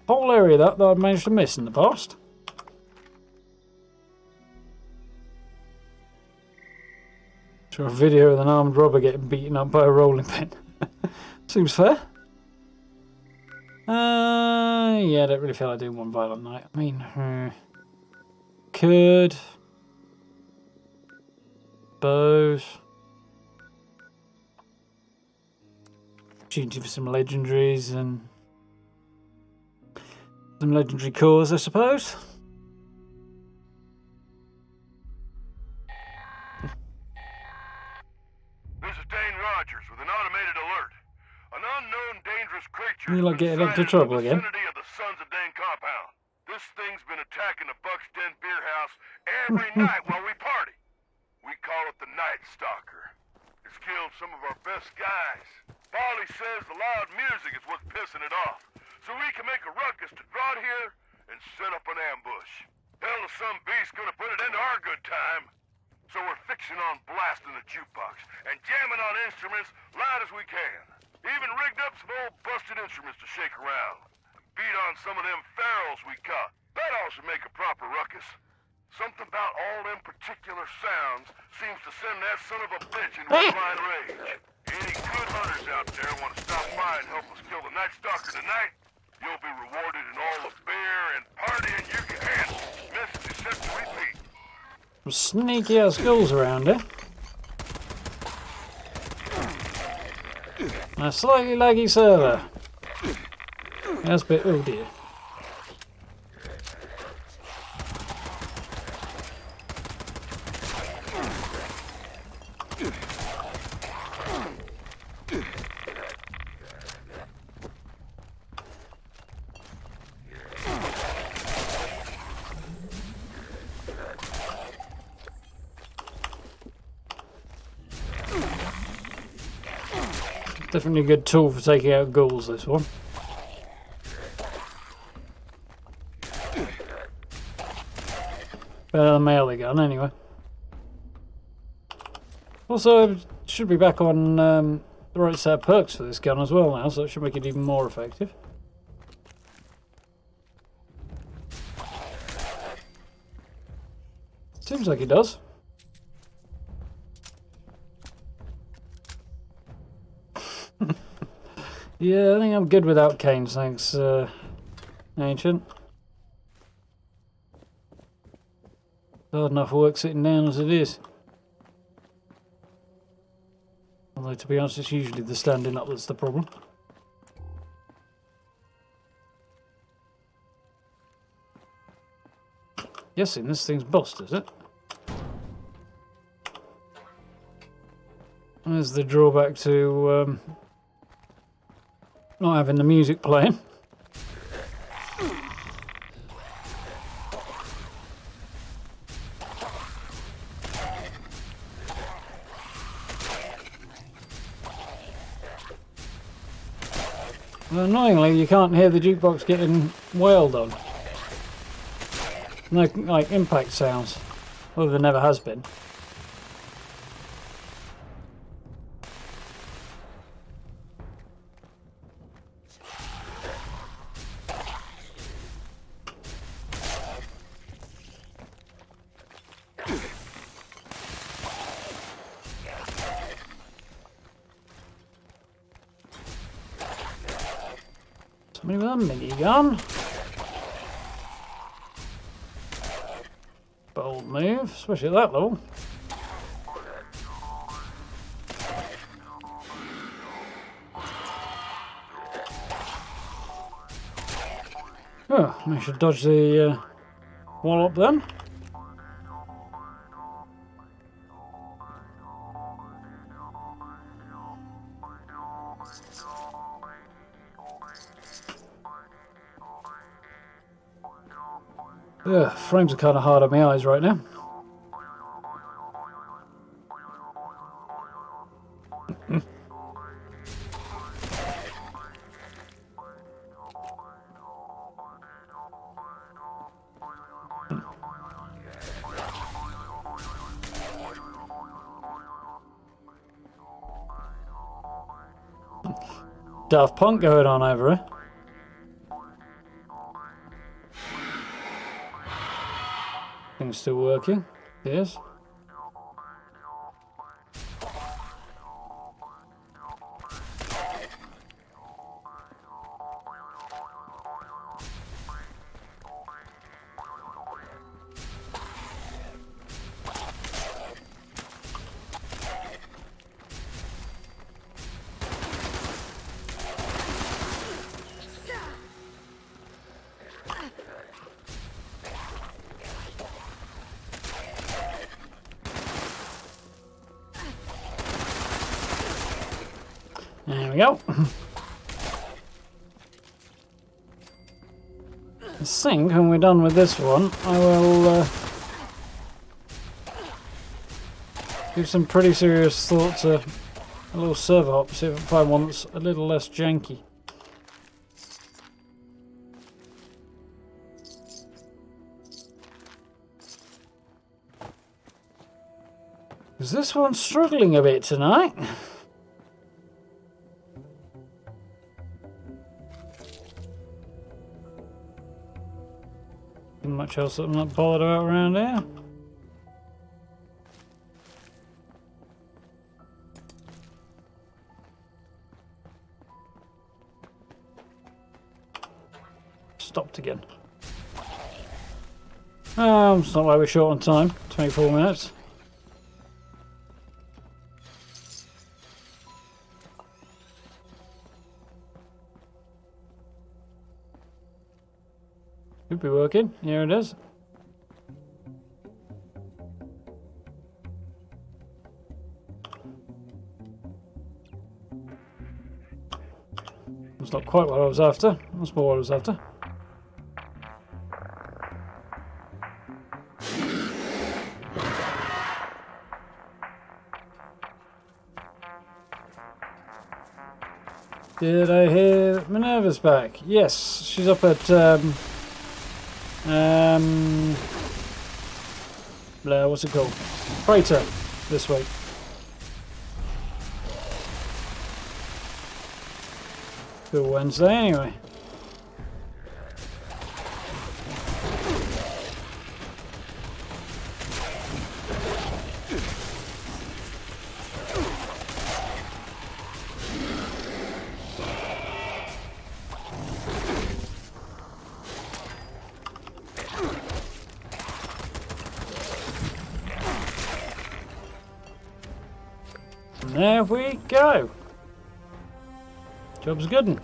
whole area that I've managed to miss in the past. So a video of an armed robber getting beaten up by a rolling pin. Seems fair. Yeah, I don't really feel like doing one violent night. I mean, could... Bows. Opportunity for some legendaries and... some legendary cores, I suppose. This is Dane Rogers with an automated alert. An unknown dangerous creature You like has been getting up to sighted trouble in the again? vicinity of the Sons of Dane compound. This thing's been attacking the Buck's Den beer house every night while we party. We call it the Night Stalker. It's killed some of our best guys. Polly says the loud music is what's pissing it off, so we can make a ruckus to draw it here and set up an ambush. Hell, if some beast's gonna put it into our good time. So we're fixing on blasting the jukebox and jamming on instruments loud as we can. Even rigged up some old busted instruments to shake around. Beat on some of them ferals we caught. That all should make a proper ruckus. Something about all them particular sounds seems to send that son of a bitch into a blind rage. Any good hunters out there want to stop by and help us kill the Night Stalker tonight? You'll be rewarded in all the beer and partying you can handle. Message is set to repeat. Some sneaky ass ghouls around here. A slightly laggy server. That's a bit... oh dear. Definitely a good tool for taking out ghouls, this one. Better than my other gun, anyway. Also, should be back on the right set of perks for this gun as well now, so it should make it even more effective. Seems like it does. Yeah, I think I'm good without canes, thanks, Ancient. Hard enough work sitting down as it is. Although, to be honest, it's usually the standing up that's the problem. Guessing this thing's bossed, is it? There's the drawback to not having the music playing. Well, annoyingly, you can't hear the jukebox getting wailed on. No, like, impact sounds. Well, there never has been. Somebody with a minigun. Bold move, especially at that level. Oh, I should dodge the wall up then. Ugh, frames are kind of hard on my eyes right now. Daft Punk going on over here. Thing's still working. Yes. There we go. I think when we're done with this one, I will give some pretty serious thought to a little server hop, see if I can find one that's a little less janky. Because this one's struggling a bit tonight. Much else that I'm not bothered about around here. Stopped again. It's not like we're short on time. 24 minutes. Should be working. Here it is. That's not quite what I was after. That's more what I was after. Did I hear Minerva's back? Yes, she's up at what's it called? Freighter this week. Till Wednesday anyway. There we go. Job's good 'un.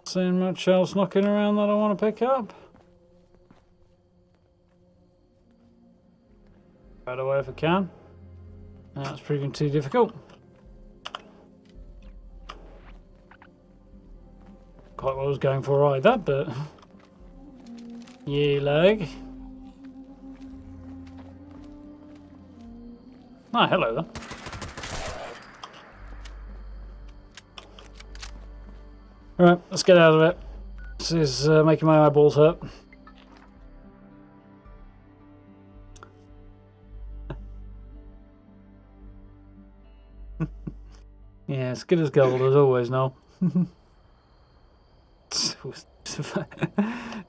Seeing much else knocking around that I want to pick up? Right away if I can. That's proving too difficult. Quite what I was going for either, but yeah, leg. Ah, hello there. Alright, let's get out of it. This is making my eyeballs hurt. Yeah, as good as gold as always, Noel. How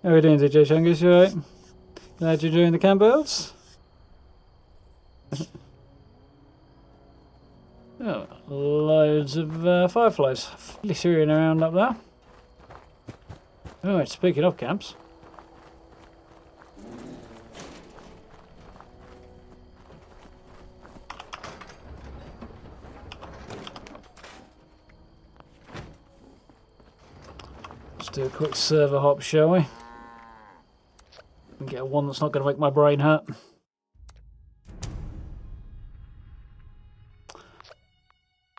are we doing, DJ Shungus? You alright? Glad you're doing the campbells? Oh, loads of fireflies flittering around up there. Oh, speaking of camps. Let's do a quick server hop, shall we? And get one that's not going to make my brain hurt.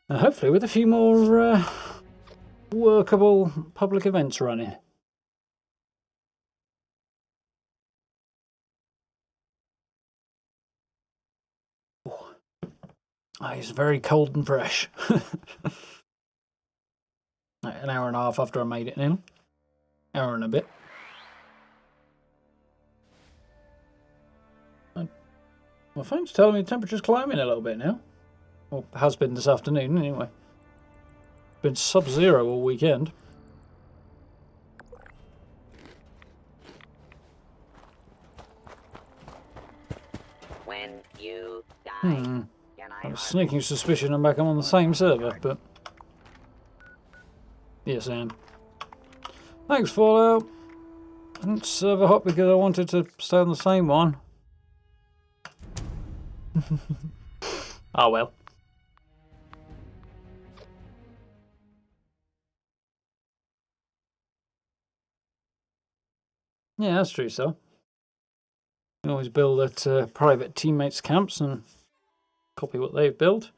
Hopefully with a few more workable public events running. Oh, it's very cold and fresh. An hour and a half after I made it in. Hour and a bit. My phone's telling me the temperature's climbing a little bit now. Or has been this afternoon, anyway. It's been sub-zero all weekend. When you die, I can have a sneaking suspicion I'm back on the same server, but... Yes, I am. Thanks, Fallout. I didn't server hop because I wanted to stay on the same one. Oh well. Yeah, that's true, so. You can always build at private teammates' camps and copy what they've built.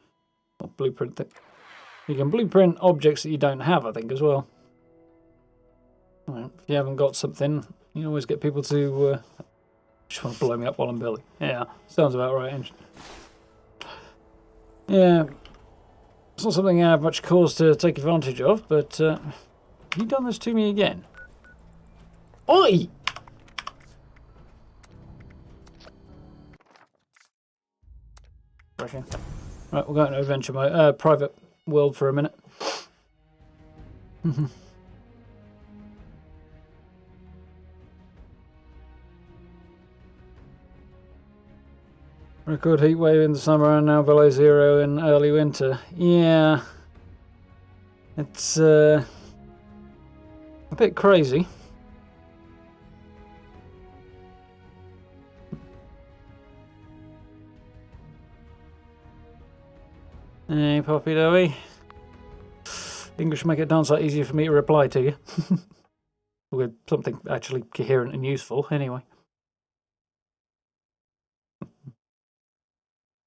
Or blueprint that. You can blueprint objects that you don't have, I think, as well. Right, if you haven't got something, you can always get people to just want to blow me up while I'm building. Yeah, sounds about right. Yeah, it's not something I have much cause to take advantage of, but have you done this to me again? Oi! Right, we're going to adventure mode, private world for a minute. Record heat wave in the summer and now below zero in early winter. Yeah, it's a bit crazy. Hey, Poppy Doey. English make it dance like easier for me to reply to you. With something actually coherent and useful, anyway.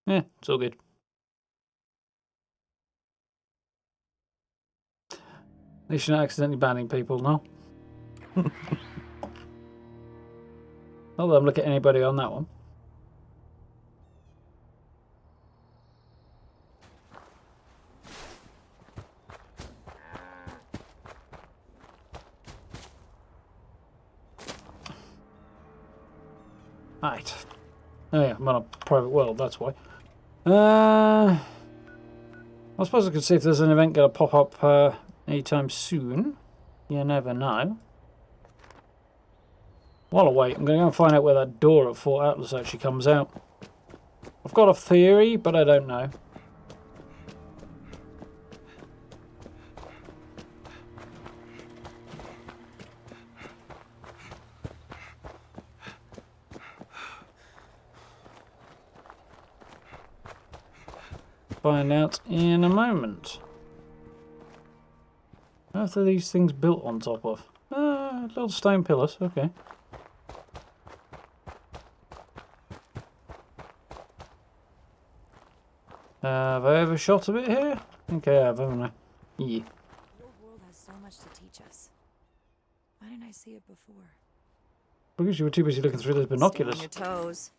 Yeah, it's all good. At least you're not accidentally banning people, no? Not that I'm looking at anybody on that one. Right. Oh yeah, I'm on a private world, that's why. I suppose I could see if there's an event going to pop up anytime soon. You never know. While I wait, I'm going to go and find out where that door at Fort Atlas actually comes out. I've got a theory, but I don't know. Find out in a moment. What are these things built on top of? Little stone pillars, okay. Have I overshot a bit here? I think I have, haven't I? Yeah. The old world has so much to teach us. Why didn't I see it before? Because you were too busy looking through those binoculars. Stay on your toes.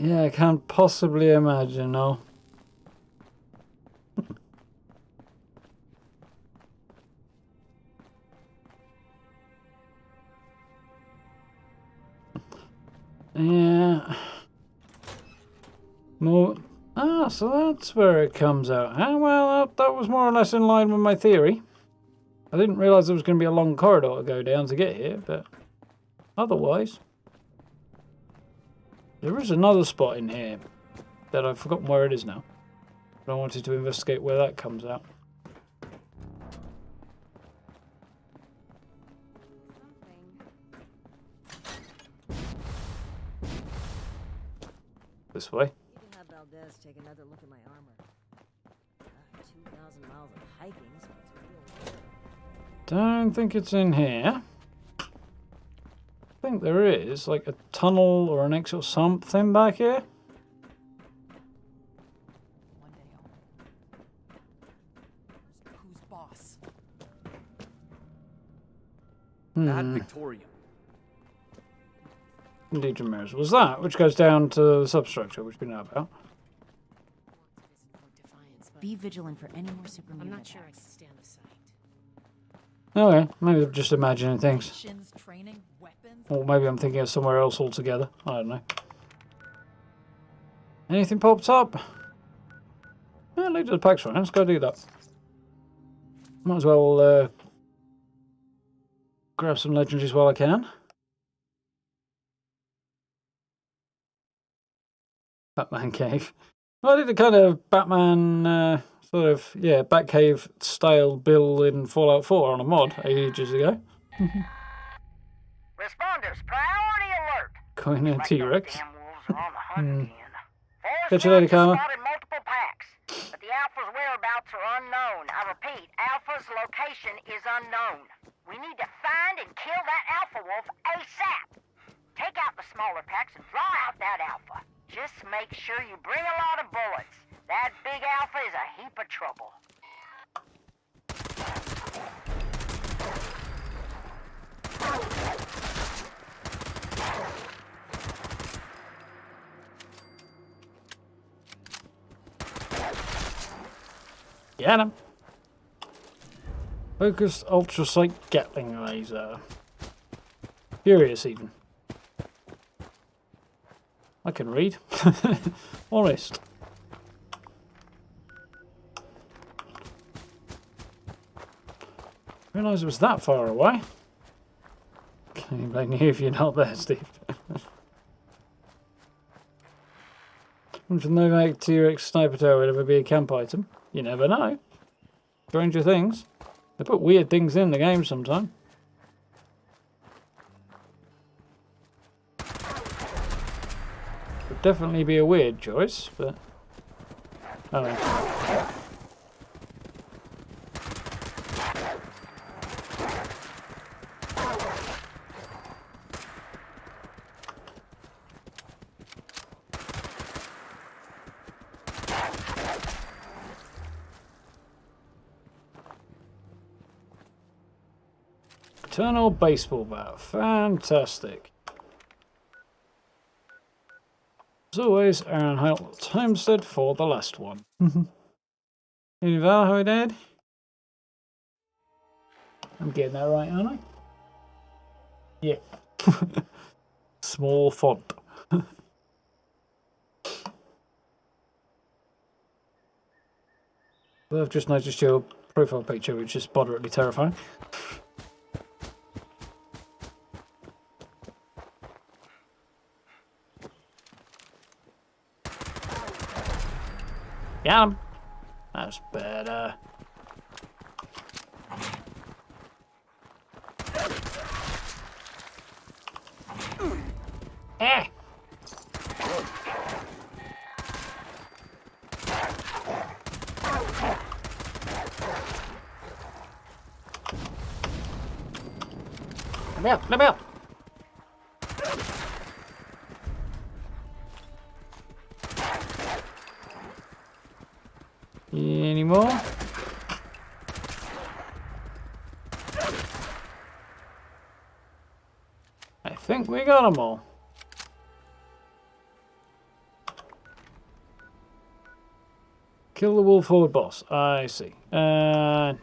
Yeah, I can't possibly imagine, no. Yeah. More. Ah, so that's where it comes out. Ah, well, that was more or less in line with my theory. I didn't realise there was going to be a long corridor to go down to get here, but otherwise... There is another spot in here that I've forgotten where it is now. But I wanted to investigate where that comes out. This way. You can have Valdez take another look at my armor. 2,000 miles of hiking, so it's real. Don't think it's in here. I think there is, like a tunnel or an exit or something back here. One day who's boss? Ad Victorium. Indeed, Ramirez. Was that, which goes down to the substructure, which we know about. Defiance, Be vigilant for any more super I'm mutant not sure I attacks. can stand the sight. Okay, maybe I'm just imagining things. Shin's training, weapons. Or maybe I'm thinking of somewhere else altogether. I don't know. Anything popped up? Yeah, look at the packs right. Let's go do that. Might as well grab some legendaries while I can. Batman cave. Well, I did a kind of Batman sort of, yeah, Batcave style build in Fallout 4 on a mod ages ago. Responders, priority alert. Going in T-Rex. Damn wolves are on the hunt again. Catch you later, Karma. Spotted multiple packs, but the Alpha's whereabouts are unknown. I repeat, Alpha's location is unknown. We need to find and kill that Alpha wolf ASAP. Take out the smaller packs and draw out that Alpha. Just make sure you bring a lot of bullets. That big Alpha is a heap of trouble. Get him. Focused ultrasight Gatling laser. Furious even. I can read. Honest. Realised it was that far away. Can you blame you if you're not there, Steve? If the Novak T-Rex sniper tower would ever be a camp item, you never know. Stranger things. They put weird things in the game sometimes. Would definitely be a weird choice, but I don't know. Eternal baseball bat. Fantastic. As always, Aaron Hilt's homestead for the last one. Any Val, how did? I'm getting that right, aren't I? Yeah. Small font. Well, I've just noticed your profile picture, which is moderately terrifying. Got him. That's better. Eh. Let me out. Any more? I think we got them all. Kill the wolf horde boss. I see. Nah.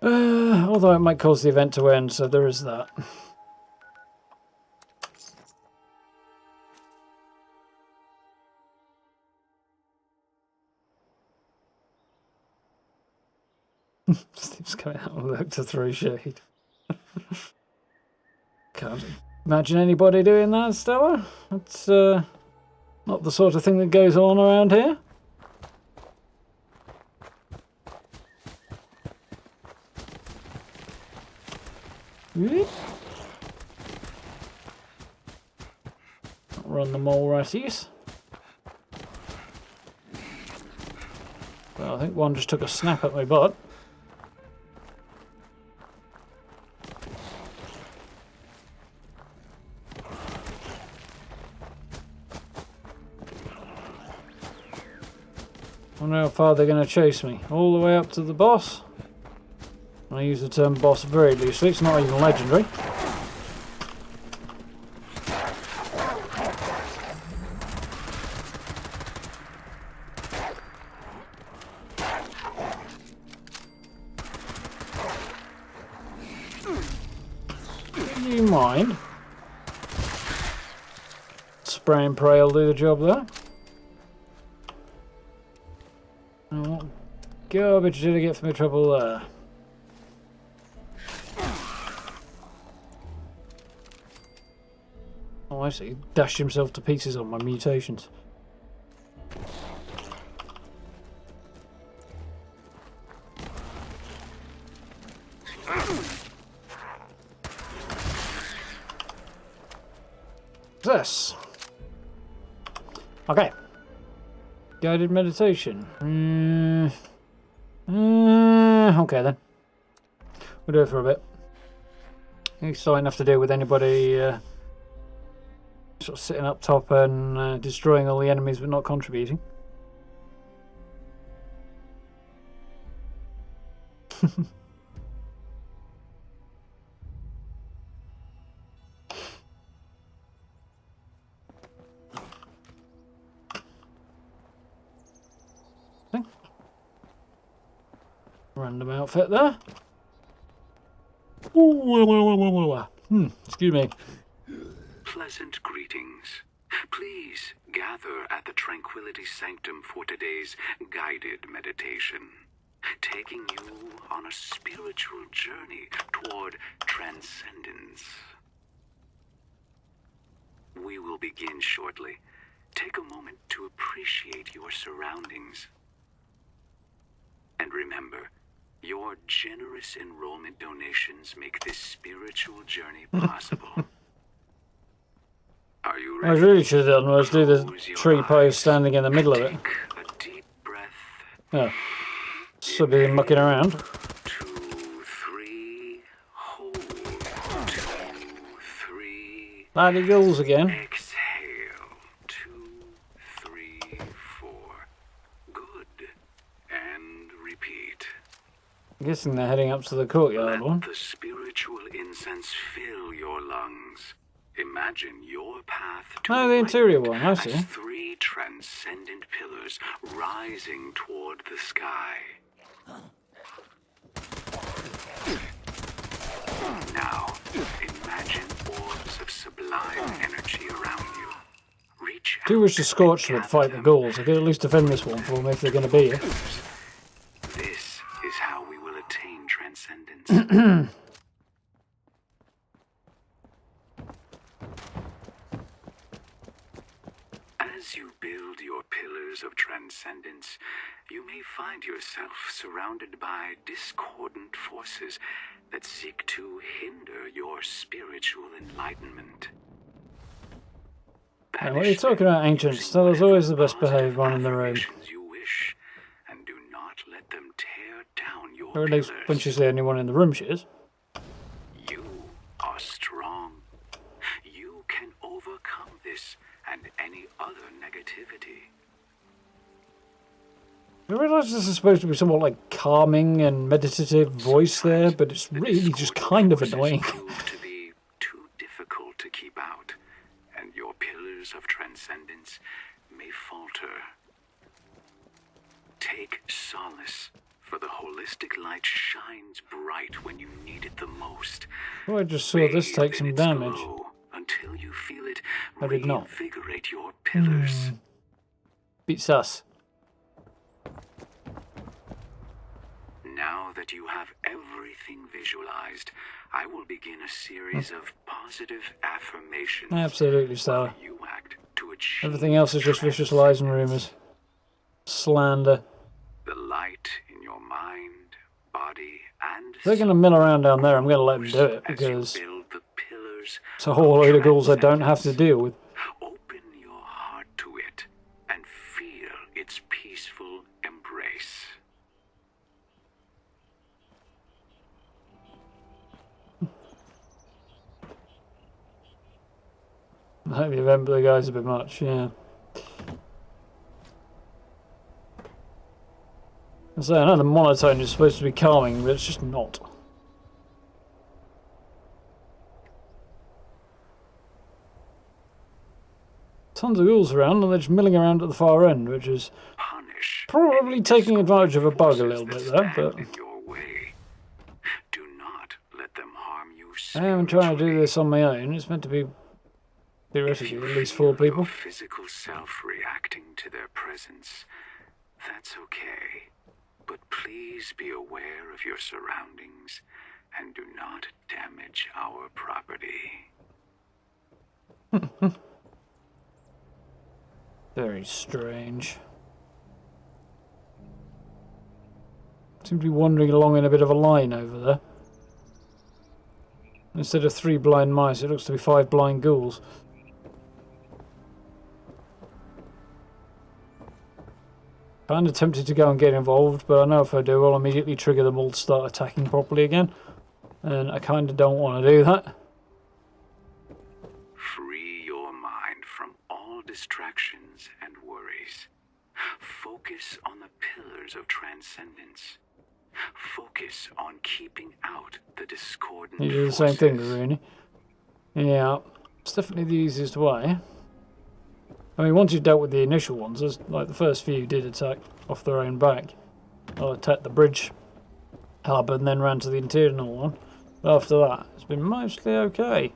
Although it might cause the event to end, so there is that. Steve's coming out and look to throw shade. Can't imagine anybody doing that, Stella. It's not the sort of thing that goes on around here. Run the mole ratties. Well, I think one just took a snap at my butt. I wonder how far they're going to chase me. All the way up to the boss. I use the term boss very loosely, it's not even legendary. you mind? Spray and pray will do the job there. And what garbage did I get for my trouble there? Oh, I see. Dashed himself to pieces on my mutations. This. Okay. Guided meditation. Okay then. We'll do it for a bit. It's not enough to deal with anybody sort of sitting up top and destroying all the enemies but not contributing. Random outfit there. Excuse me. Pleasant greetings. Please gather at the Tranquility Sanctum for today's guided meditation, taking you on a spiritual journey toward transcendence. We will begin shortly. Take a moment to appreciate your surroundings. And remember, your generous enrollment donations make this spiritual journey possible. Are you ready? I really should have done was do the tree pose standing in the middle of it. Take a deep breath. Oh. So be mucking around. 2, 3, hold. 2, 3. Bloody goals again. Exhale. 2, 3, 4. Good. And repeat. I'm guessing they're heading up to the courtyard one. Let the spiritual incense fill your lungs. Imagine your path to the interior one, I see. as 3 transcendent pillars rising toward the sky. Now, imagine orbs of sublime energy around you. Reach Do wish to scorch would fight the ghouls. I could at least defend this one for me if they're going to be here. This is how we will attain transcendence. As you build your pillars of transcendence, you may find yourself surrounded by discordant forces that seek to hinder your spiritual enlightenment. Now, what are you talking about, Ancient? Stella's always the best behaved one in the room. You wish, and do not let them tear down your Or at least pillars. when she's the only one in the room, she is. You are strong. You can overcome this and any other negativity. I realise this is supposed to be somewhat like calming and meditative voice there, but it's really just kind of annoying. Prove to be too difficult to keep out, and your pillars of transcendence may falter. Take solace, for the holistic light shines bright when you need it the most. Oh, I just saw this take some damage. Until you feel it I did not. reinvigorate your pillars. Beat sus. Now that you have everything visualized, I will begin a series of positive affirmations. Absolutely, Stella. You act to achieve Everything else is just vicious lies and rumours. Slander. the light in your mind, body, and If they're going to mill around down there, I'm going to let them do it, as because you build the pillars it's a whole load of ghouls I don't have to deal with. Open your heart to it and feel its peaceful embrace. I think the event blue guy's a bit much, yeah. I say, I know the monotone is supposed to be calming, but it's just not. Tons of ghouls around, and they're just milling around at the far end, which is probably taking advantage of a bug a little bit there, but... In your way. Do not let them harm you use. I am trying to do this on my own. It's meant to be theoretically at least 4 people. Your physical self reacting to their presence, that's okay. But please be aware of your surroundings and do not damage our property. Very strange. Seem to be wandering along in a bit of a line over there. Instead of 3 blind mice, it looks to be 5 blind ghouls. Kinda tempted to go and get involved, but I know if I do, I'll immediately trigger them all to start attacking properly again. And I kinda don't want to do that. Free your mind from all distractions and worries. Focus on the pillars of transcendence. Focus on keeping out the discordant You do the same thing, Rooney. Yeah, it's definitely the easiest way. I mean, once you've dealt with the initial ones, there's, like the first few did attack off their own back. I'll attack the bridge hub and then ran to the internal one. But after that, it's been mostly okay.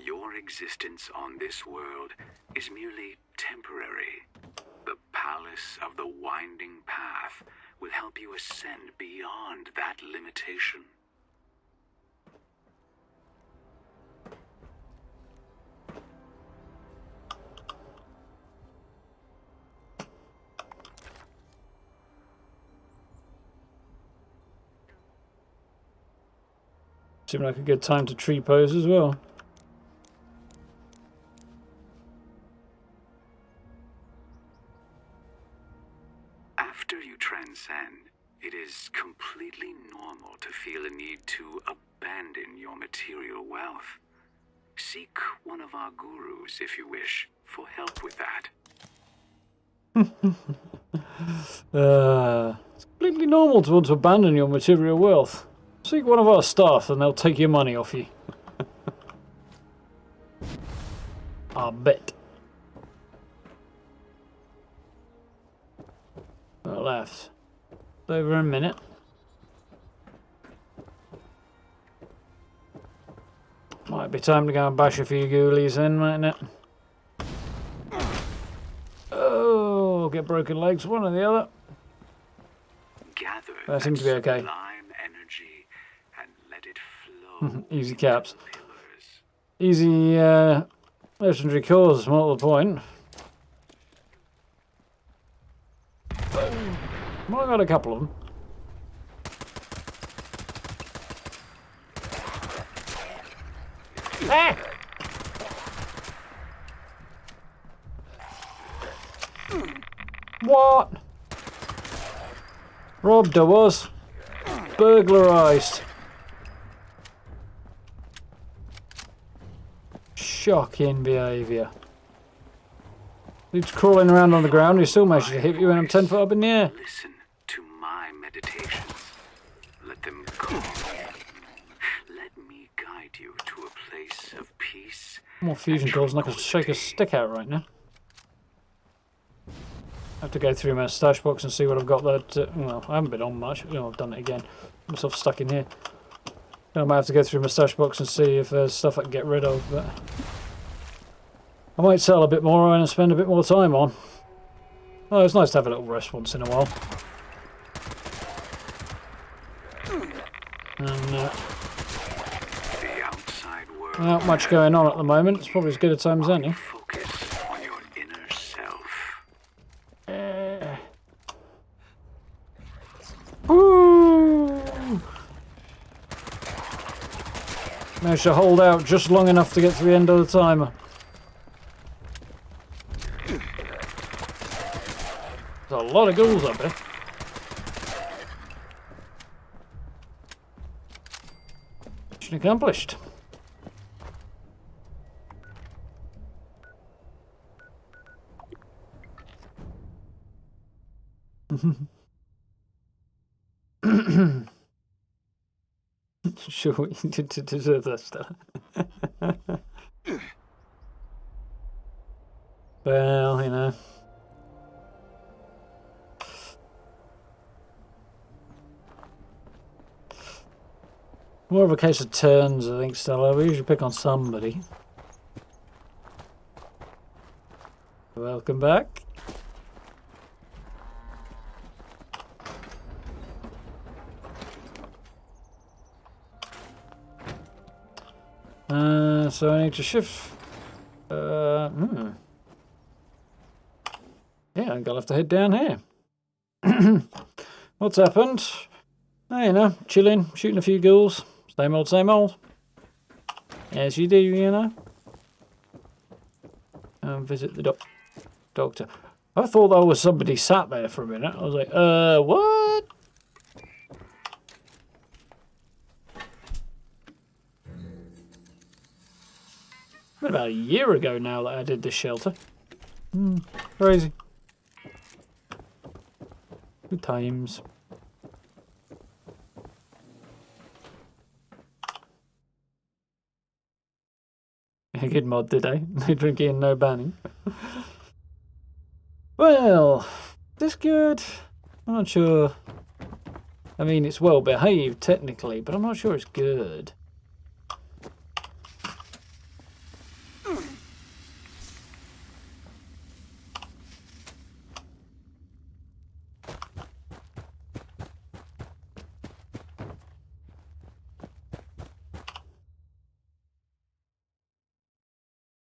Your existence on this world is merely temporary. The palace of the winding path will help you ascend beyond that limitation. Seemed like a good time to tree pose as well. After you transcend, it is completely normal to feel a need to abandon your material wealth. Seek one of our gurus, if you wish, for help with that. It's completely normal to want to abandon your material wealth. Seek one of our staff and they'll take your money off you. I bet. Well, left. Over a minute. Might be time to go and bash a few ghoulies then, mightn't it? Oh, get broken legs, one or the other. Gather That seems to be okay. sublime energy and let it flow. Easy caps. into the pillars. Easy legendary cores, more to the point. Well, I got a couple of them. Ah! What? Robbed I was. Burglarized. Shocking behaviour. He's crawling around on the ground, he still manages to hit you when I'm 10 foot up in the air. Listen to my meditations. Let them calm you. Let me guide you to a place of peace. More fusion calls and I can shake a stick out right now. I have to go through my stash box and see what I've got that... well, I haven't been on much. Oh, I've done it again. I'm myself stuck in here. I might have to go through my stash box and see if there's stuff I can get rid of, but... I might sell a bit more and spend a bit more time on. Oh, it's nice to have a little rest once in a while. And, The outside world not much going on at the moment. It's probably as good a time as any. focus on your inner self. Woo! Managed to hold out just long enough to get to the end of the timer. There's a lot of ghouls up there. Mission accomplished. Sure what you did to deserve that stuff. Well, you know. More of a case of turns, I think, Stella. We usually pick on somebody. Welcome back. So I need to shift. Yeah, I'm gonna have to head down here. What's happened? Oh, you know, chilling, shooting a few ghouls. Same old, same old. As you do, you know. Visit the doctor. I thought there was somebody sat there for a minute. I was like, what? It's been about a year ago now that I did this shelter. Crazy. Good times. A good mod today. No drinking, no banning. Well, this good. I'm not sure. I mean, it's well behaved technically, but I'm not sure it's good.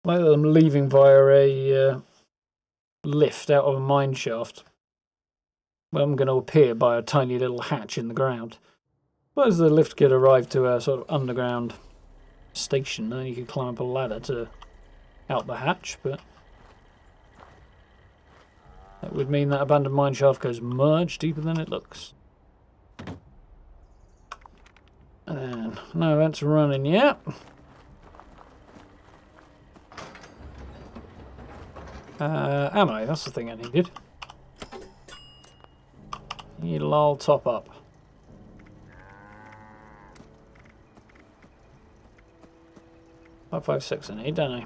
Like them leaving via a lift out of a mine shaft. Well, I'm going to appear by a tiny little hatch in the ground. Suppose the lift could arrive to a sort of underground station, then you could climb up a ladder to out the hatch, but that would mean that abandoned mine shaft goes much deeper than it looks. And no events running yet. Ammo, that's the thing I needed. Need a lol top up. .556 I need, don't I?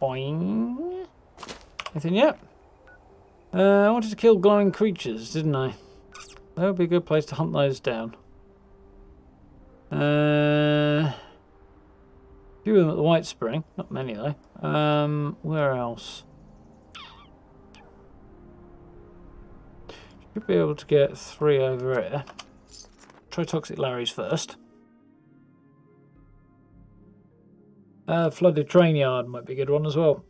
Boing. Anything yet? I wanted to kill glowing creatures, didn't I? That would be a good place to hunt those down. Few of them at the White Spring, not many though. Where else? Should be able to get 3 over here. Try Toxic Larry's first. Flooded Train Yard might be a good one as well.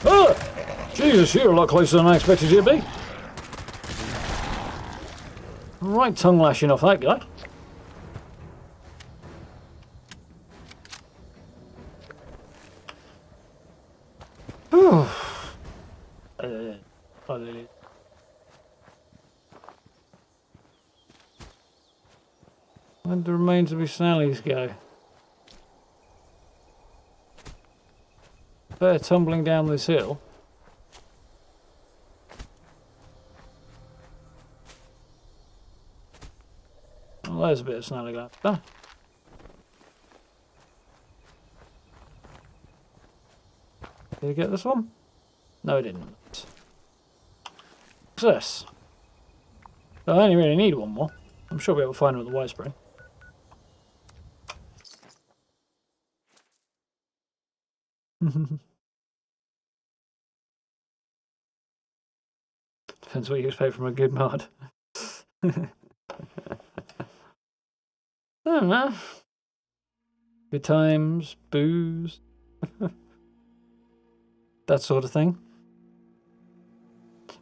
Oh! Jesus, you're a lot closer than I expected you to be. Right tongue lashing off that guy. Where'd the remains of his Sallies go? They're tumbling down this hill. Well, there's a bit of Snally left. Ah. Did you get this one? No, I didn't. Success. I only really need one more. I'm sure we'll be able to find him at the White Spring. Depends what you expect from a good mod. I don't know. Good times, booze, that sort of thing.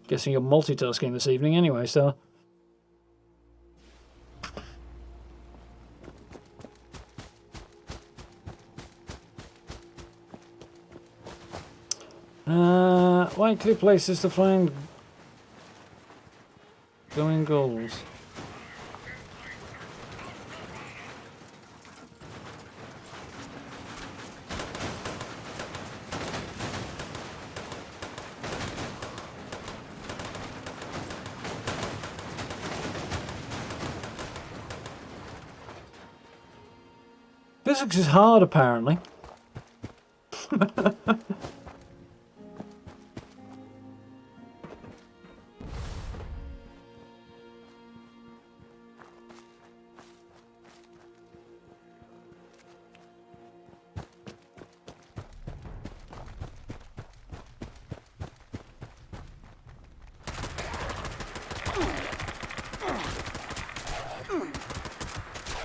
Guessing you're multitasking this evening anyway, so. Likely places to find going goals. Physics is hard, apparently.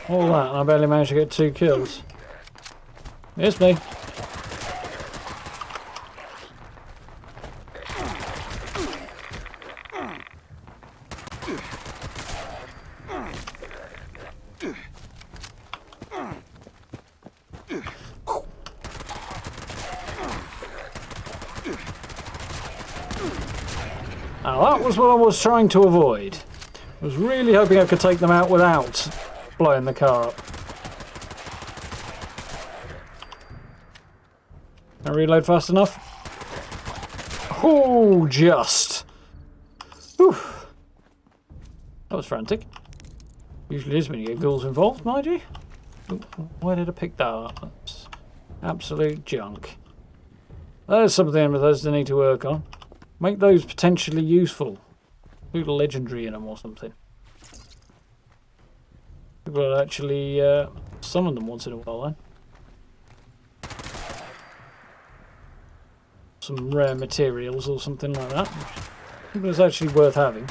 All that, and I barely managed to get 2 kills. It's me. Now that was what I was trying to avoid. I was really hoping I could take them out without blowing the car up. Can I reload fast enough? Oh, just. Whew. That was frantic. Usually is when you get ghouls involved, mind you. Ooh, why did I pick that up? That's absolute junk. There's something with those they need to work on. Make those potentially useful. Put a legendary in them or something. People will actually summon them once in a while then. Some rare materials or something like that. I think it's actually worth having.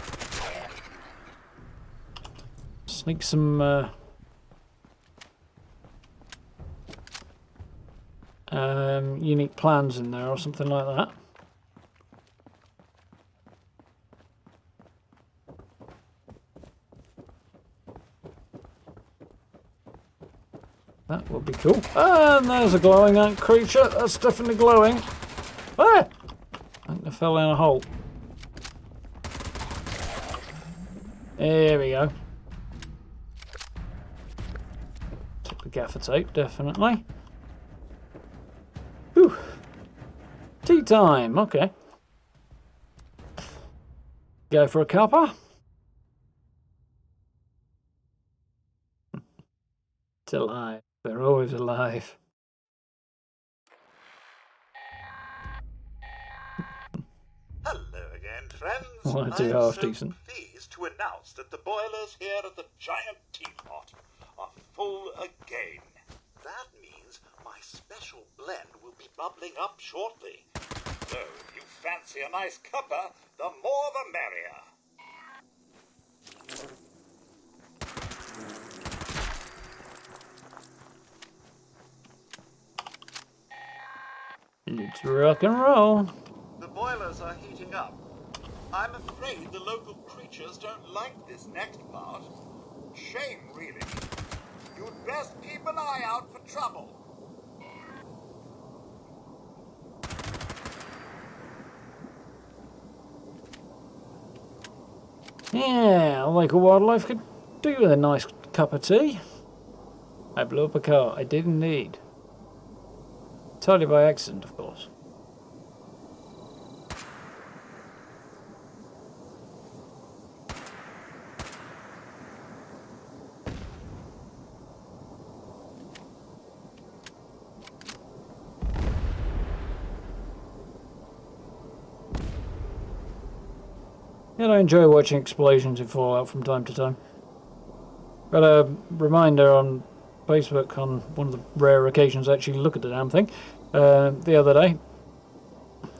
Sneak some unique plans in there or something like that. That would be cool. And there's a glowing ant creature. That's definitely glowing. Ah! I think I fell in a hole. There we go. Took the gaffer tape, definitely. Whew. Tea time, okay. Go for a cuppa. It's alive. They're always alive. Hello again, friends. Want to do half decent. Pleased to announce that the boilers here at the giant teapot are full again. That means my special blend will be bubbling up shortly. So if you fancy a nice cuppa, the more the merrier. Let's rock and roll. The boilers are heating up. I'm afraid the local creatures don't like this next part. Shame, really. You'd best keep an eye out for trouble. Yeah, like a wildlife could do with a nice cup of tea. I blew up a car. I did indeed. Entirely by accident, of course. Yet I enjoy watching explosions in Fallout from time to time. Got a reminder on Facebook on one of the rare occasions I actually look at the damn thing the other day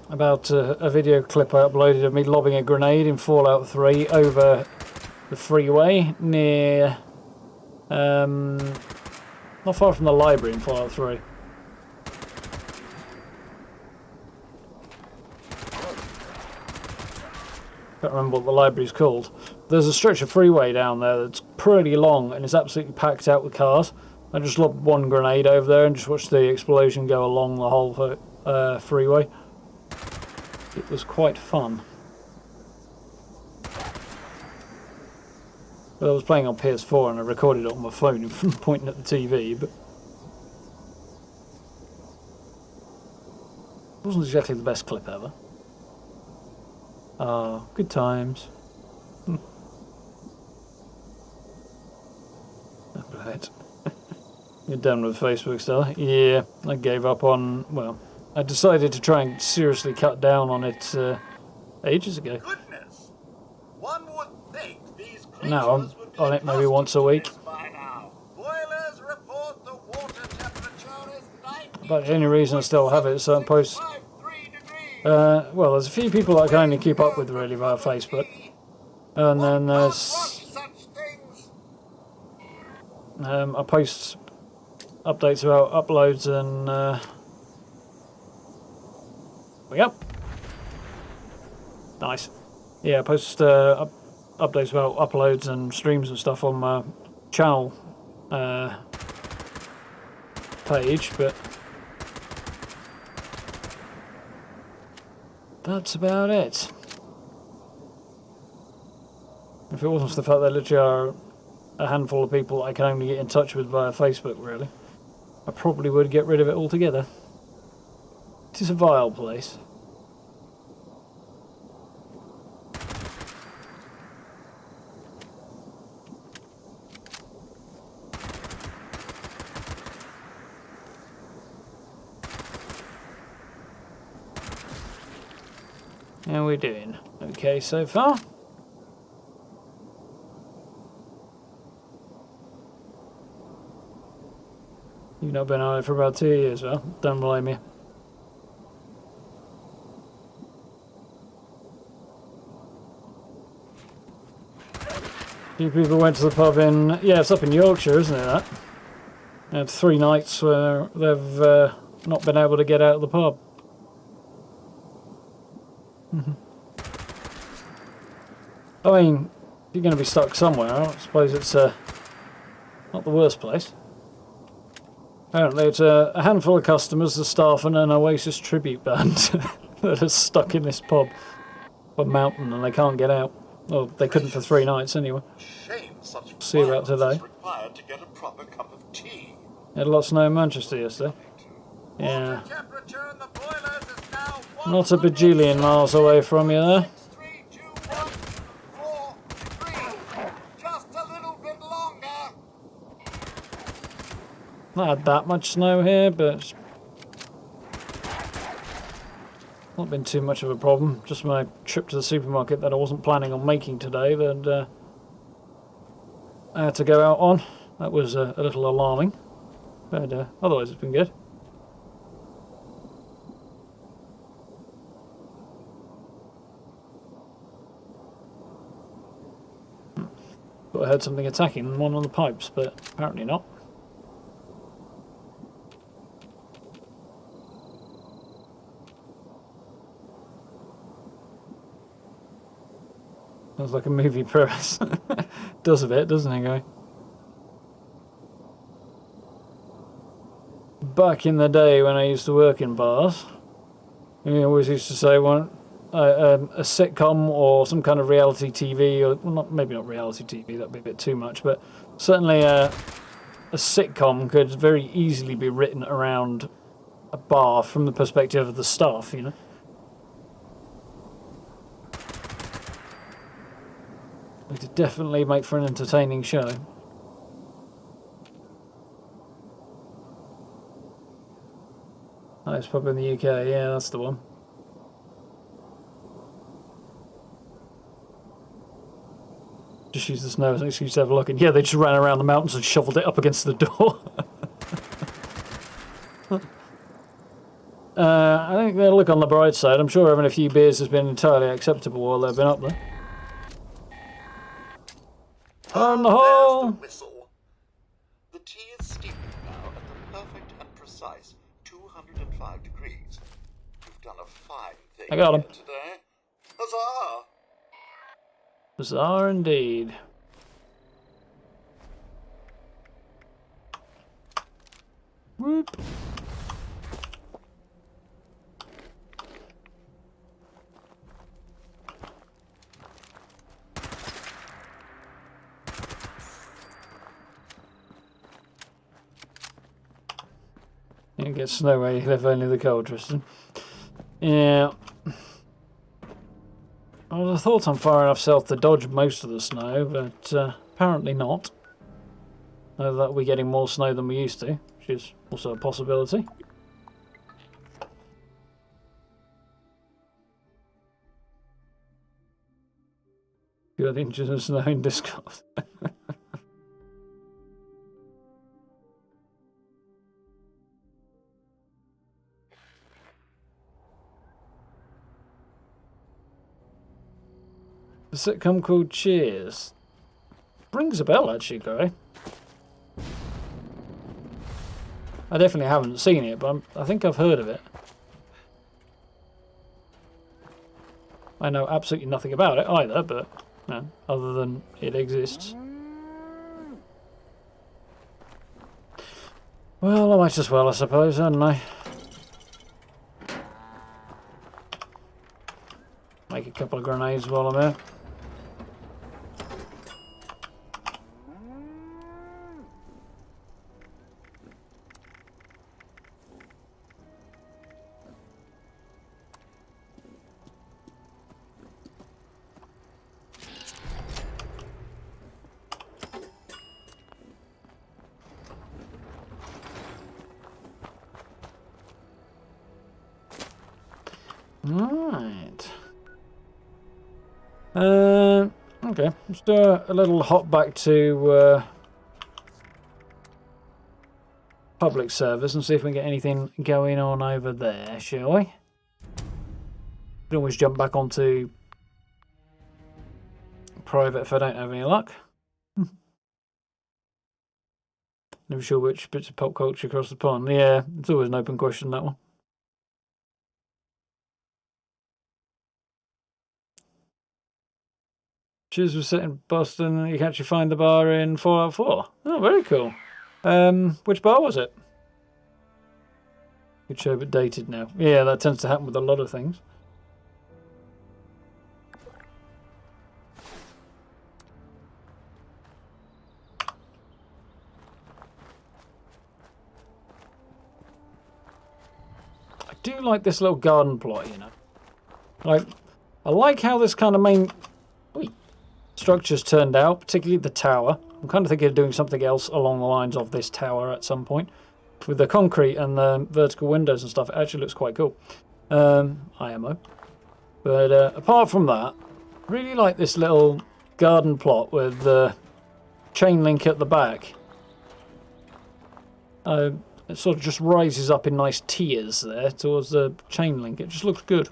about a video clip I uploaded of me lobbing a grenade in Fallout 3 over the freeway near not far from the library in Fallout 3. Can't remember what the library's called. There's a stretch of freeway down there that's pretty long and it's absolutely packed out with cars. I just lobbed one grenade over there and just watched the explosion go along the whole freeway. It was quite fun. But I was playing on PS4 and I recorded it on my phone pointing at the TV, but it wasn't exactly the best clip ever. Ah, good times. Right. You're done with Facebook still? Yeah, I gave up on... Well, I decided to try and seriously cut down on it ages ago. Goodness! One would think these Now I'm creatures would be on it maybe accustomed once a to week. this by now. Boilers report the water temperature is 90. But the only reason I still have it is certain posts. Well, there's a few people that I can only keep up with really via Facebook. And then there's... I post updates about uploads and... Yep. Nice. Yeah, I post updates about uploads and streams and stuff on my channel page, but that's about it. If it wasn't for the fact that literally are a handful of people I can only get in touch with via Facebook, really, I probably would get rid of it altogether. It is a vile place. How are we doing? Okay so far. You've not been on it for about 2 years, well, don't blame me. Few people went to the pub in... Yeah, it's up in Yorkshire, isn't it, that? They had 3 nights where they've not been able to get out of the pub. I mean, if you're going to be stuck somewhere, I suppose it's not the worst place. Apparently it's a handful of customers, the staff and an Oasis tribute band that are stuck in this pub or mountain and they can't get out. Well, they couldn't for 3 nights anyway. See about today. Had lots of snow in Manchester yesterday. Yeah. Not a bajillion miles away from you there. Not had that much snow here, but it's not been too much of a problem. Just my trip to the supermarket that I wasn't planning on making today that I had to go out on. That was a little alarming, but otherwise it's been good. Thought I heard something attacking one of the pipes, but apparently not. Sounds like a movie premise. Does a bit, doesn't it, guy? Back in the day when I used to work in bars, we always used to say a sitcom or some kind of reality TV, or well, maybe not reality TV, that'd be a bit too much, but certainly a sitcom could very easily be written around a bar from the perspective of the staff, you know. It would definitely make for an entertaining show. Nice pub in the UK, yeah, that's the one. Just use the snow as an excuse to have a look. And yeah, they just ran around the mountains and shoveled it up against the door. I think they'll look on the bright side. I'm sure having a few beers has been entirely acceptable while they've been up there. On the hole! The tea is steeping now at the perfect and precise 205 degrees. You've done a fine thing I got him. today. Huzzah! Bizarre indeed. Whoop. You get snow where you live, only the cold, Tristan. Yeah. I would have thought I'm far enough south to dodge most of the snow, but apparently not. Either that we're getting more snow than we used to, which is also a possibility. 2 inches of snow in Discord. A sitcom called Cheers. Rings a bell, actually, Gary. I definitely haven't seen it, but I think I've heard of it. I know absolutely nothing about it either, but no, other than it exists. Well, I might as well, I suppose, hadn't I? Make a couple of grenades while I'm here. Right. Okay, let's do a little hop back to public service and see if we can get anything going on over there, shall we? Can always jump back onto private if I don't have any luck. Never sure which bits of pop culture across the pond. Yeah, it's always an open question, that one. Cheers was set in Boston, and you can actually find the bar in Fallout 4. Oh, very cool. Which bar was it? Good show, but dated now. Yeah, that tends to happen with a lot of things. I do like this little garden plot, you know. I like how this kind of main structure's turned out, particularly the tower. I'm kind of thinking of doing something else along the lines of this tower at some point. With the concrete and the vertical windows and stuff, it actually looks quite cool. IMO. But apart from that, I really like this little garden plot with the chain link at the back. It sort of just rises up in nice tiers there towards the chain link. It just looks good.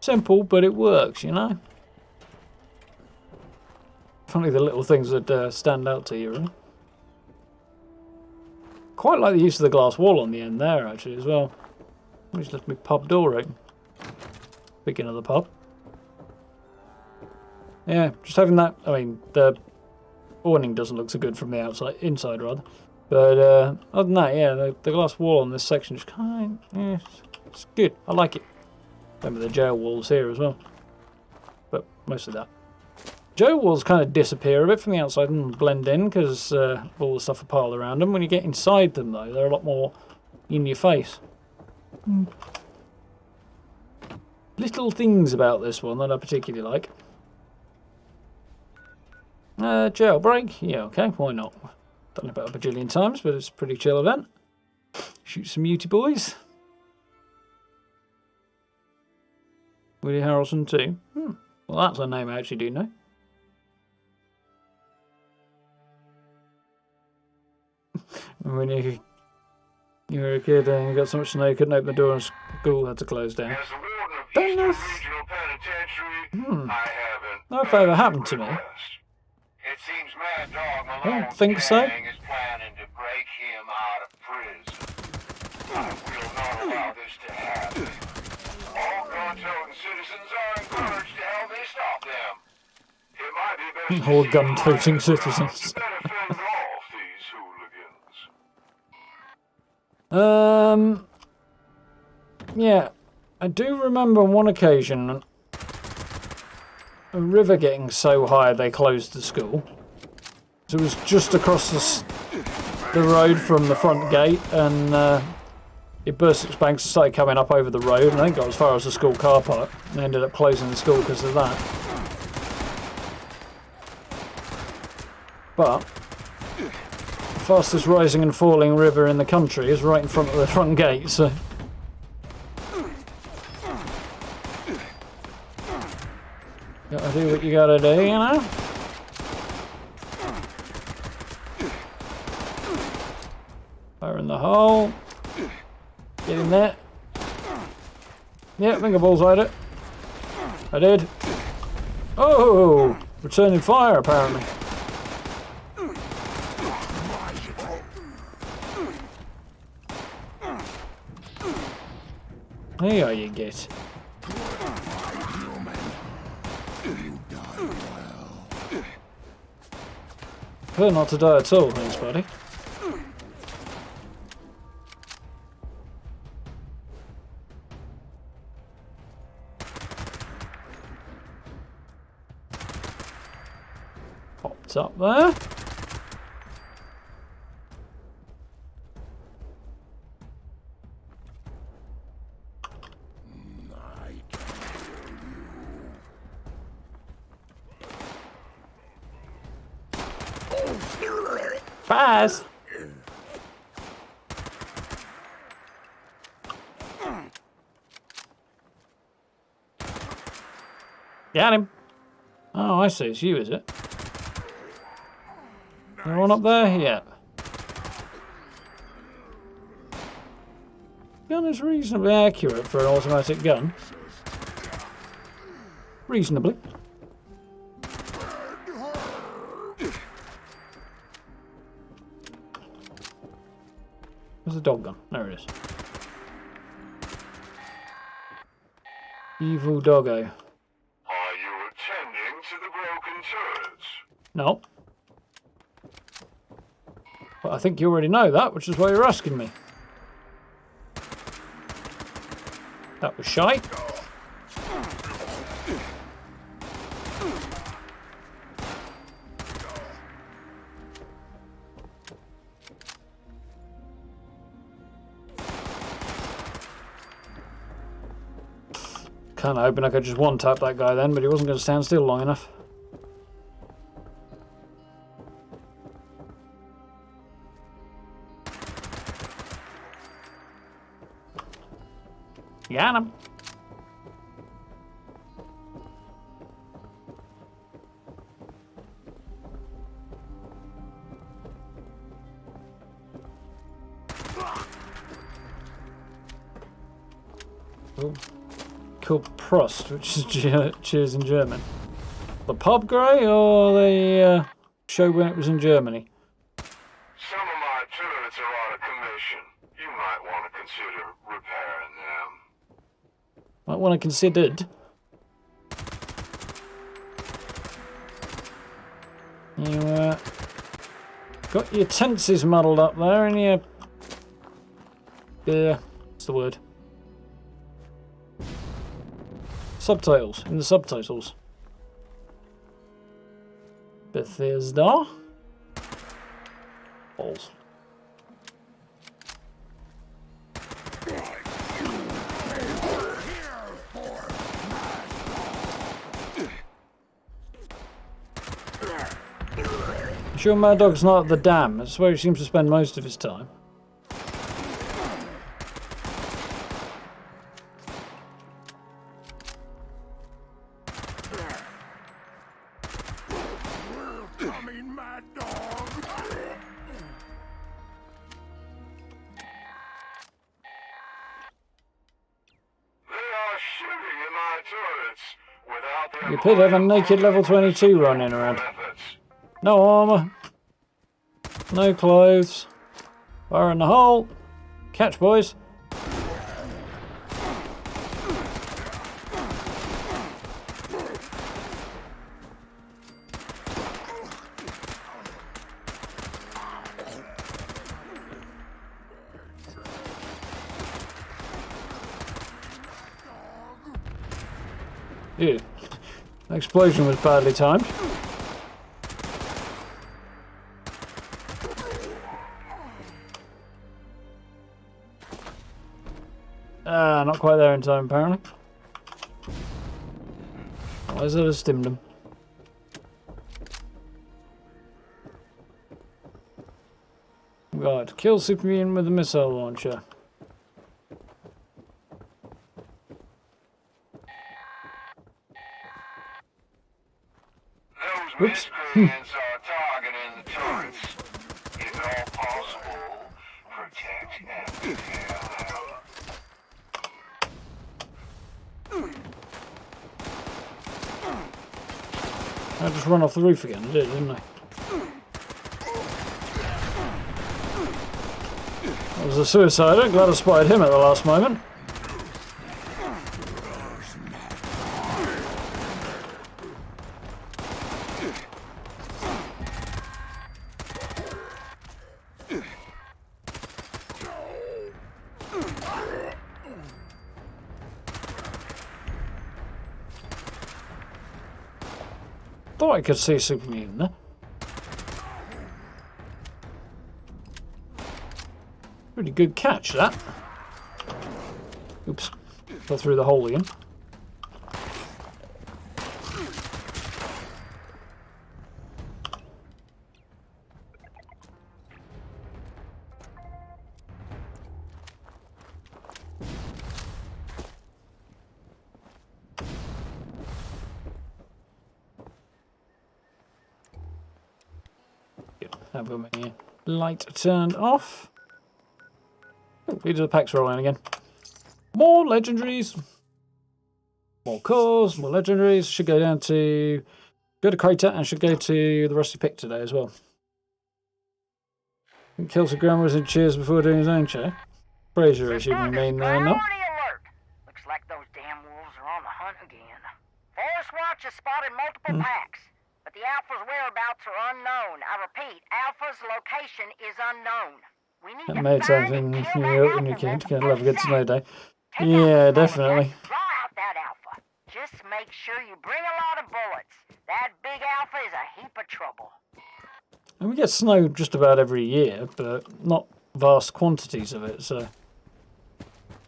Simple, but it works, you know? Funny the little things that stand out to you, really. Quite like the use of the glass wall on the end there, actually, as well. Just left me pub door open. Speaking of the pub. Yeah, just having that. I mean, the awning doesn't look so good from the outside, inside rather. But other than that, yeah, the glass wall on this section is kind of, yeah, it's good. I like it. Remember the jail walls here as well. But mostly that. Jail walls kind of disappear a bit from the outside and blend in because all the stuff are piled around them. When you get inside them, though, they're a lot more in your face. Little things about this one that I particularly like. Jailbreak? Yeah, okay, why not? Done it about a bajillion times, but it's a pretty chill event. Shoot some muty boys. Woody Harrelson too. Well, that's a name I actually do know. When you were a kid and you got so much snow you couldn't open the door and school had to close down. Don't know if... know if that ever happened to me. I don't think so. Or gun-toting citizens. Yeah, I do remember on one occasion a river getting so high they closed the school. So it was just across the road from the front gate, and it burst its banks and started coming up over the road, and I think got as far as the school car park, and they ended up closing the school because of that. But fastest rising and falling river in the country is right in front of the front gate, so... Gotta do what you gotta do, you know? Fire in the hole. Get in there. Yeah, finger bullseyed it. I did. Oh! Returning fire, apparently. There you get. Prefer not to die at all, thanks, buddy. Popped up there. Pass. Got him. Oh, I see. It's you, is it? Anyone up there? Yeah. Gun is reasonably accurate for an automatic gun. Reasonably. Where's the dog gun? There it is. Evil doggo. Are you attending to the broken turrets? No. But I think you already know that, which is why you're asking me. That was shite. Kind of hoping I could just one-tap that guy then, but he wasn't going to stand still long enough. Got him. Oh. Called Prost, which is cheers in German. The pub grey or the show when it was in Germany? Some of my turrets are out of commission. You might want to consider repairing them. Might want to considered. You got your tenses muddled up there and your... what's the word? Subtitles, in the subtitles. Bethesda. Balls. Sure Mad Dog's not at the dam. That's where he seems to spend most of his time. You could have a naked level 22 running around. No armour. No clothes. Fire in the hole. Catch, boys. Ew. The explosion was badly timed. Not quite there in time, apparently. Otherwise I'd have stimmed him. Right, kill Superman with a missile launcher. Those Whoops. miscreants are targeting the turrets. If at all possible, protect and kill them. I just run off the roof again, didn't I? That was a suicide. I'm glad I spotted him at the last moment. Thought I could see Superman there. Pretty good catch, that. Oops. Fell through the hole again. Have my light turned off. Oh, these are the packs rolling again. More legendaries. More cores, more legendaries. Should go down to... Go to Crater and should go to the Rusty Pick today as well. Kills the grandmas and cheers before doing his own show. Fraser, as you mean there, no? Alert! Looks like those damn wolves are on the hunt again. Forest Watch has spotted multiple packs, but the Alpha's whereabouts are unknown. I repeat, Alpha's location is unknown. We need That made sense in New Kid. Gonna love a good snow day. Yeah, definitely. Draw out that Alpha. Just make sure you bring a lot of bullets. That big Alpha is a heap of trouble. And we get snow just about every year, but not vast quantities of it, so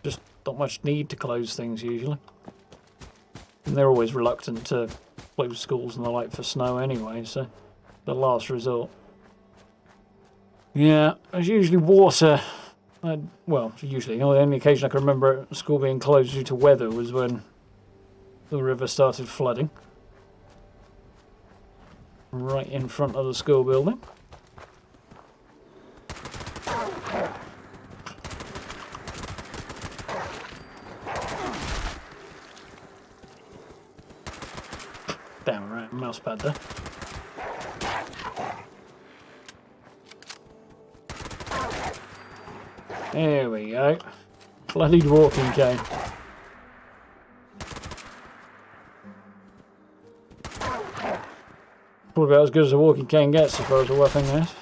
just not much need to close things usually. And they're always reluctant to close schools and the like for snow anyway, so the last resort. Yeah, there's usually water. Well, usually. The only occasion I can remember a school being closed due to weather was when the river started flooding. Right in front of the school building. Damn right, mouse pad there. There we go. Bloodied walking cane. Probably about as good as a walking cane gets as far as a weapon goes.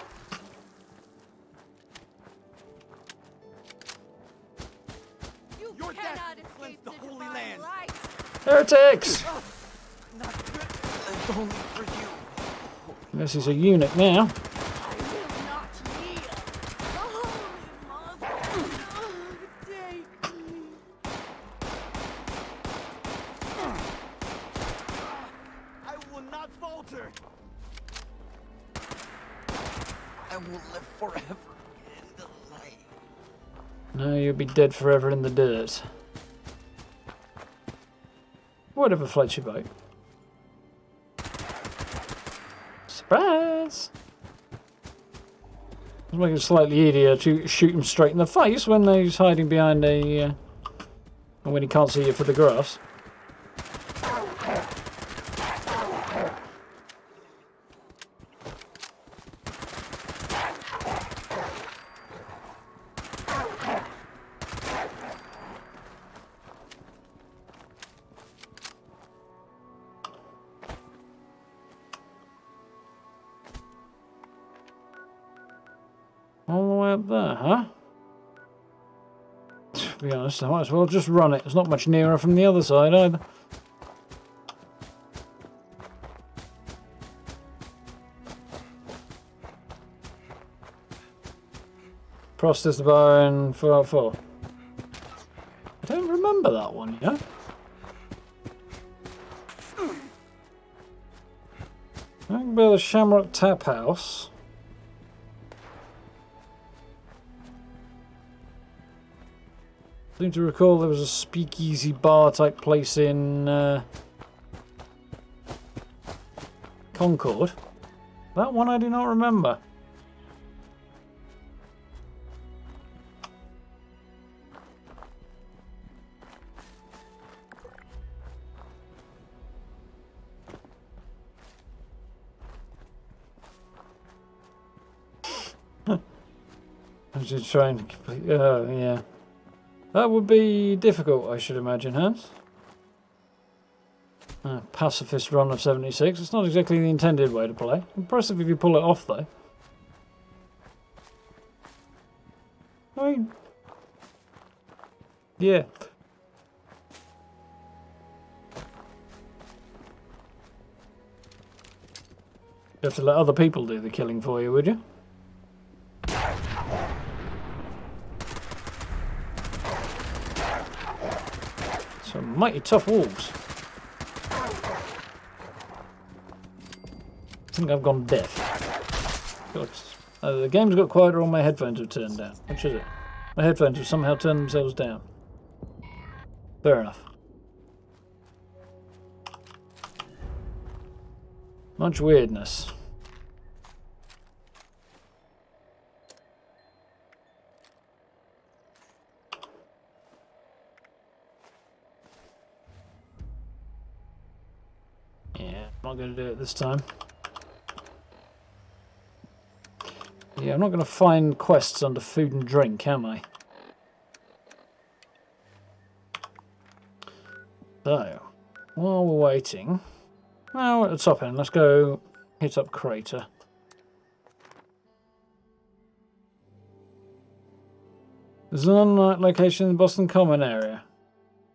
Your death cleansed the Holy Land. Heretics! Not good. It's only for you. This is a eunuch now. Not here. The Holy Mother. Take me. I will not falter. I will live forever in the light. No, you'll be dead forever in the dirt. Whatever floats your boat. Surprise! It's making it slightly easier to shoot him straight in the face when he's hiding behind a... and when he can't see you for the grass. All the way up there, huh? To be honest, I might as well just run it. It's not much nearer from the other side either. Frost is the bar in 404. I don't remember that one, you know? I can build a Shamrock Tap House. seem to recall there was a speakeasy bar type place in Concord. That one I do not remember. I'm just trying to complete. Oh, yeah. That would be difficult, I should imagine, Hans. Pacifist run of 76. It's not exactly the intended way to play. Impressive if you pull it off, though. I mean... yeah. You have to let other people do the killing for you, would you? Some mighty tough wolves. I think I've gone deaf. The game's got quieter or my headphones have turned down. Which is it? My headphones have somehow turned themselves down. Fair enough. Much weirdness. Yeah, I'm not going to do it this time. Yeah, I'm not going to find quests under food and drink, am I? So, while we're waiting... well, we're at the top end. Let's go hit up Crater. There's an unlocked location in the Boston Common area.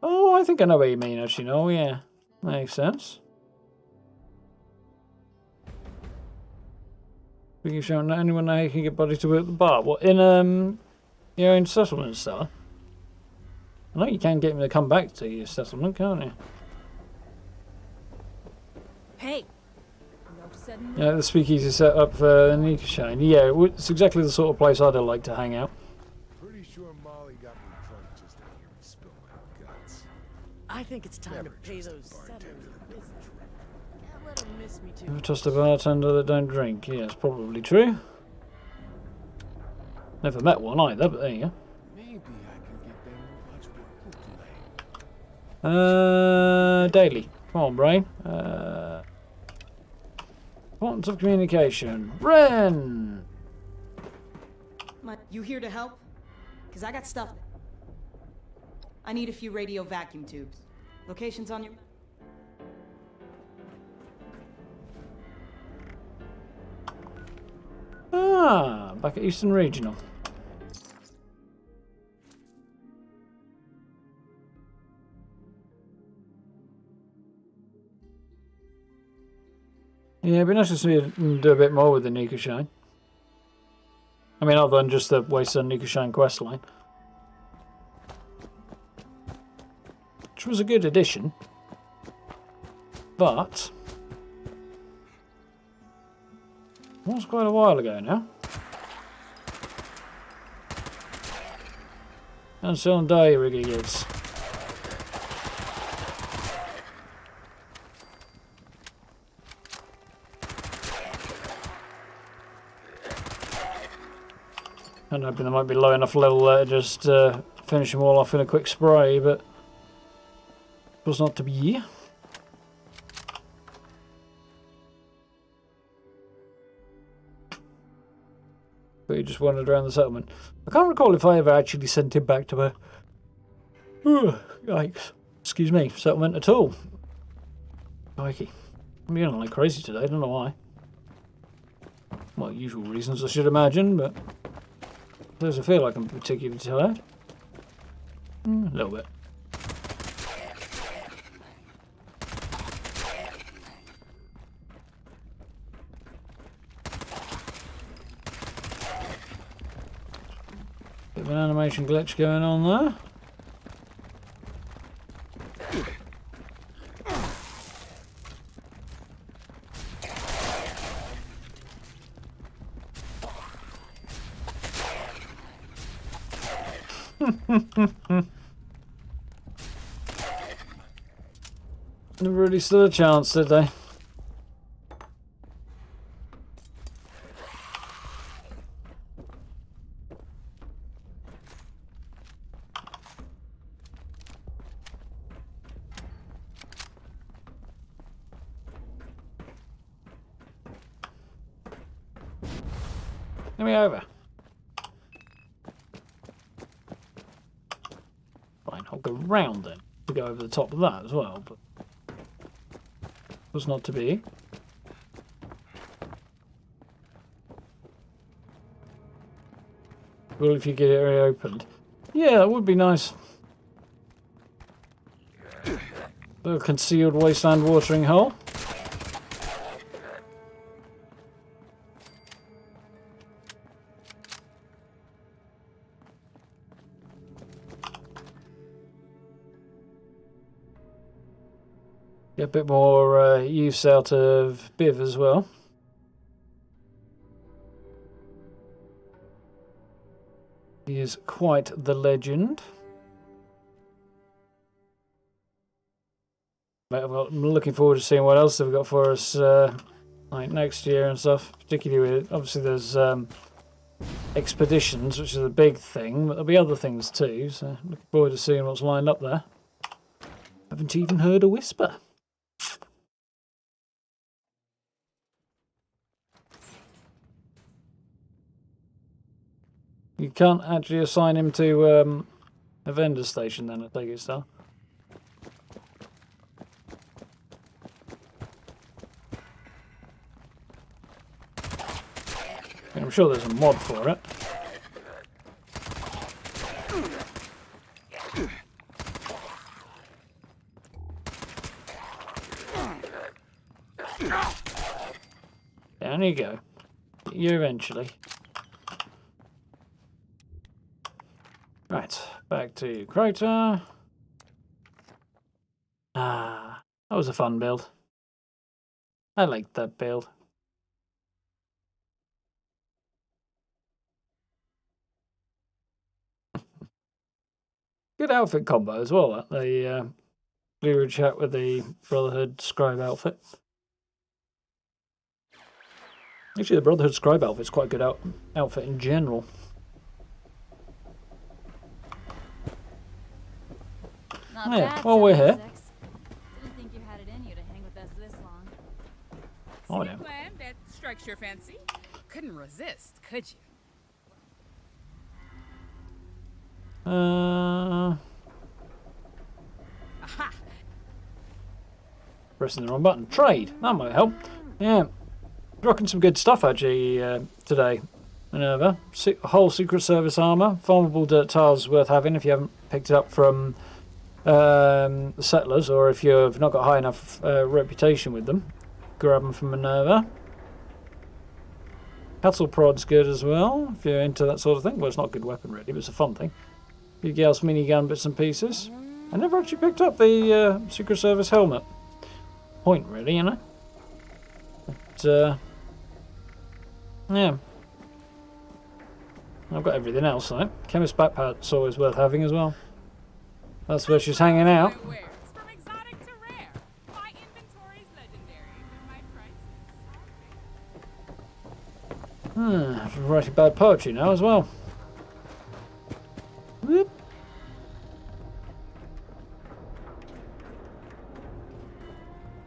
Oh, I think I know what you mean, actually. Oh, yeah. Makes sense. We can show anyone how you can get bodies to work at the bar. What, in your own settlement, Stella? I know you can get them to come back to your settlement, can't you? Hey. Yeah, the speakeasy set up for Xion. Yeah, it's exactly the sort of place I'd like to hang out. Pretty sure Molly got me drunk just to hear me spill my guts. I think it's time to pay those settlers a visit. Yeah, let 'em miss me too. Never trust a bartender that don't drink. Yeah, it's probably true. Never met one either, but there you go. Maybe I can get them much work to play. Daily. Come on, brain. Importance of communication. Ren! You here to help? Because I got stuff. I need a few radio vacuum tubes. Locations on your... Ah, back at Eastern Regional. Yeah, it'd be nice to see it do a bit more with the Xion. I mean, other than just the Wasteland Xion questline. Which was a good addition. But... it was quite a while ago now. And still on day rig he is. I'm hoping there might be low enough level there to just finish them all off in a quick spray, but it was not to be. But he just wandered around the settlement. I can't recall if I ever actually sent him back to a yikes, excuse me, settlement at all. Crikey. I'm getting like crazy today, I don't know why. Well, usual reasons I should imagine, but does it feel like I'm particularly tired? A little bit. Bit of an animation glitch going on there. Never really stood a chance, did they? Get me over. Fine, I'll go round then to go over the top of that as well, but was not to be. Well, if you get it reopened. Yeah, that would be nice. A concealed wasteland watering hole. Get a bit more use out of Biv as well. He is quite the legend. I'm looking forward to seeing what else they've got for us like next year and stuff. Particularly with, obviously there's expeditions, which is a big thing, but there'll be other things too. So looking forward to seeing what's lined up there. Haven't even heard a whisper. You can't actually assign him to a vendor station then, I take it, Star. I'm sure there's a mod for it. Down you go. Get you eventually. Right, back to Crota. Ah, that was a fun build. I liked that build. Good outfit combo as well, that the Blue Ridge hat with the Brotherhood Scribe outfit. Actually, the Brotherhood Scribe outfit's quite a good outfit in general. Not yeah, bad, well, we're here. Didn't think you had it in you to hang with us this long. Oh, See yeah. a plan that strikes your fancy? Couldn't resist, could you? Aha. Pressing the wrong button. Trade. That might help. Yeah. Rocking some good stuff actually today. Minerva. Whole Secret Service armor. Farmable dirt tiles worth having if you haven't picked it up from the settlers, or if you've not got high enough reputation with them. Grab them from Minerva. Cattle prod's good as well if you're into that sort of thing. Well, it's not a good weapon really, but it's a fun thing. Big Gals minigun bits and pieces. I never actually picked up the Secret Service helmet. Point really, you know. But, yeah. I've got everything else though. Chemist backpack's always worth having as well. That's where she's hanging out. From exotic to rare. My inventory's legendary, but my prices. I'm writing bad poetry now as well. Whoop.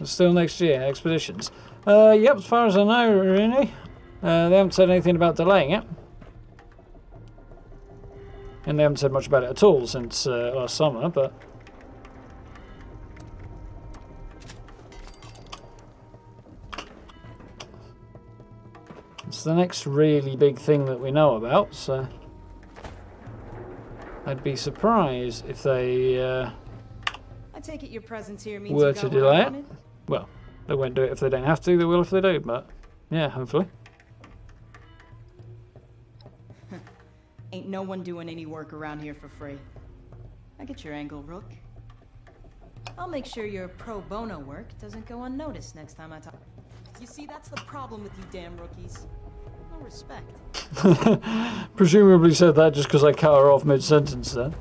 Still next year, expeditions. Yep, as far as I know, really. They haven't said anything about delaying it. And they haven't said much about it at all since last summer, but... it's the next really big thing that we know about, so... I'd be surprised if they I take it your presence here means were you to got what I delay it. wanted? Well, they won't do it if they don't have to, they will if they do, but... yeah, hopefully. Ain't no one doing any work around here for free. I get your angle, Rook. I'll make sure your pro bono work doesn't go unnoticed next time I talk. You see, that's the problem with you damn rookies. No respect. Presumably said that just because I cut her off mid-sentence then.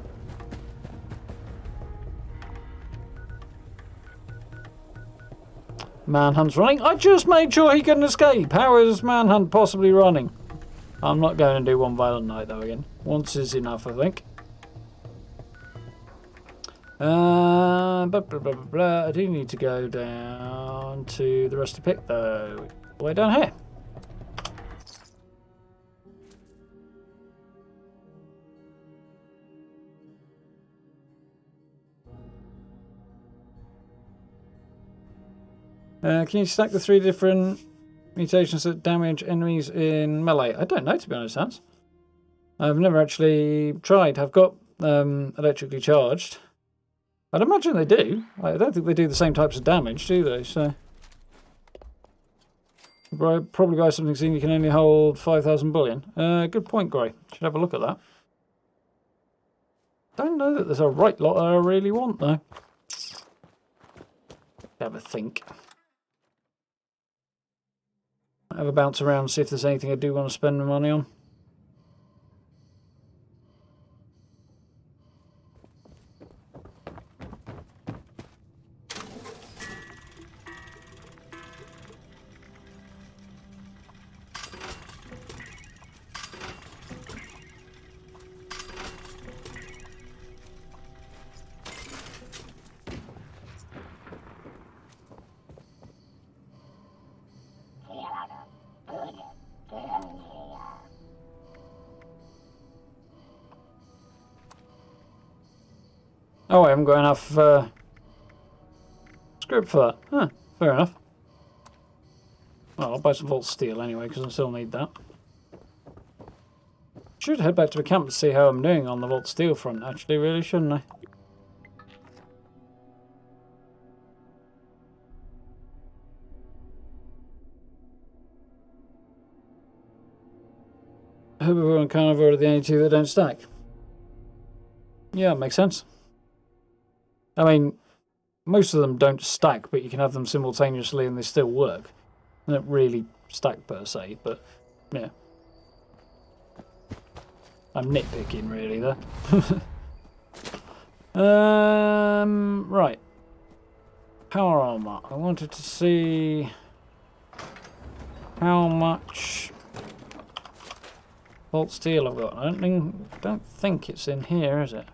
Manhunt's running. I just made sure he couldn't escape. How is Manhunt possibly running? I'm not going to do one violent night though again. Once is enough, I think. Blah, blah, blah, blah, blah. I do need to go down to the rusty pit though. Way down here. Can you stack the 3 different mutations that damage enemies in melee? I don't know, to be honest, Hans. I've never actually tried. I've got electrically charged. I'd imagine they do. I don't think they do the same types of damage, do they? So probably buy something saying you can only hold 5,000 bullion. Good point, Gray. Should have a look at that. Don't know that there's a right lot that I really want, though. Have a think. Have a bounce around, see if there's anything I do want to spend my money on. Oh, I haven't got enough script for that. Huh, fair enough. Well, I'll buy some Vault Steel anyway, because I still need that. Should head back to the camp to see how I'm doing on the Vault Steel front, actually, really, shouldn't I? Herbivore and Carnivore are the only 2 that don't stack. Yeah, makes sense. I mean, most of them don't stack, but you can have them simultaneously and they still work. They don't really stack per se, but yeah. I'm nitpicking really there. Right. Power armor. I wanted to see how much Vault Steel I've got. I don't think it's in here, is it?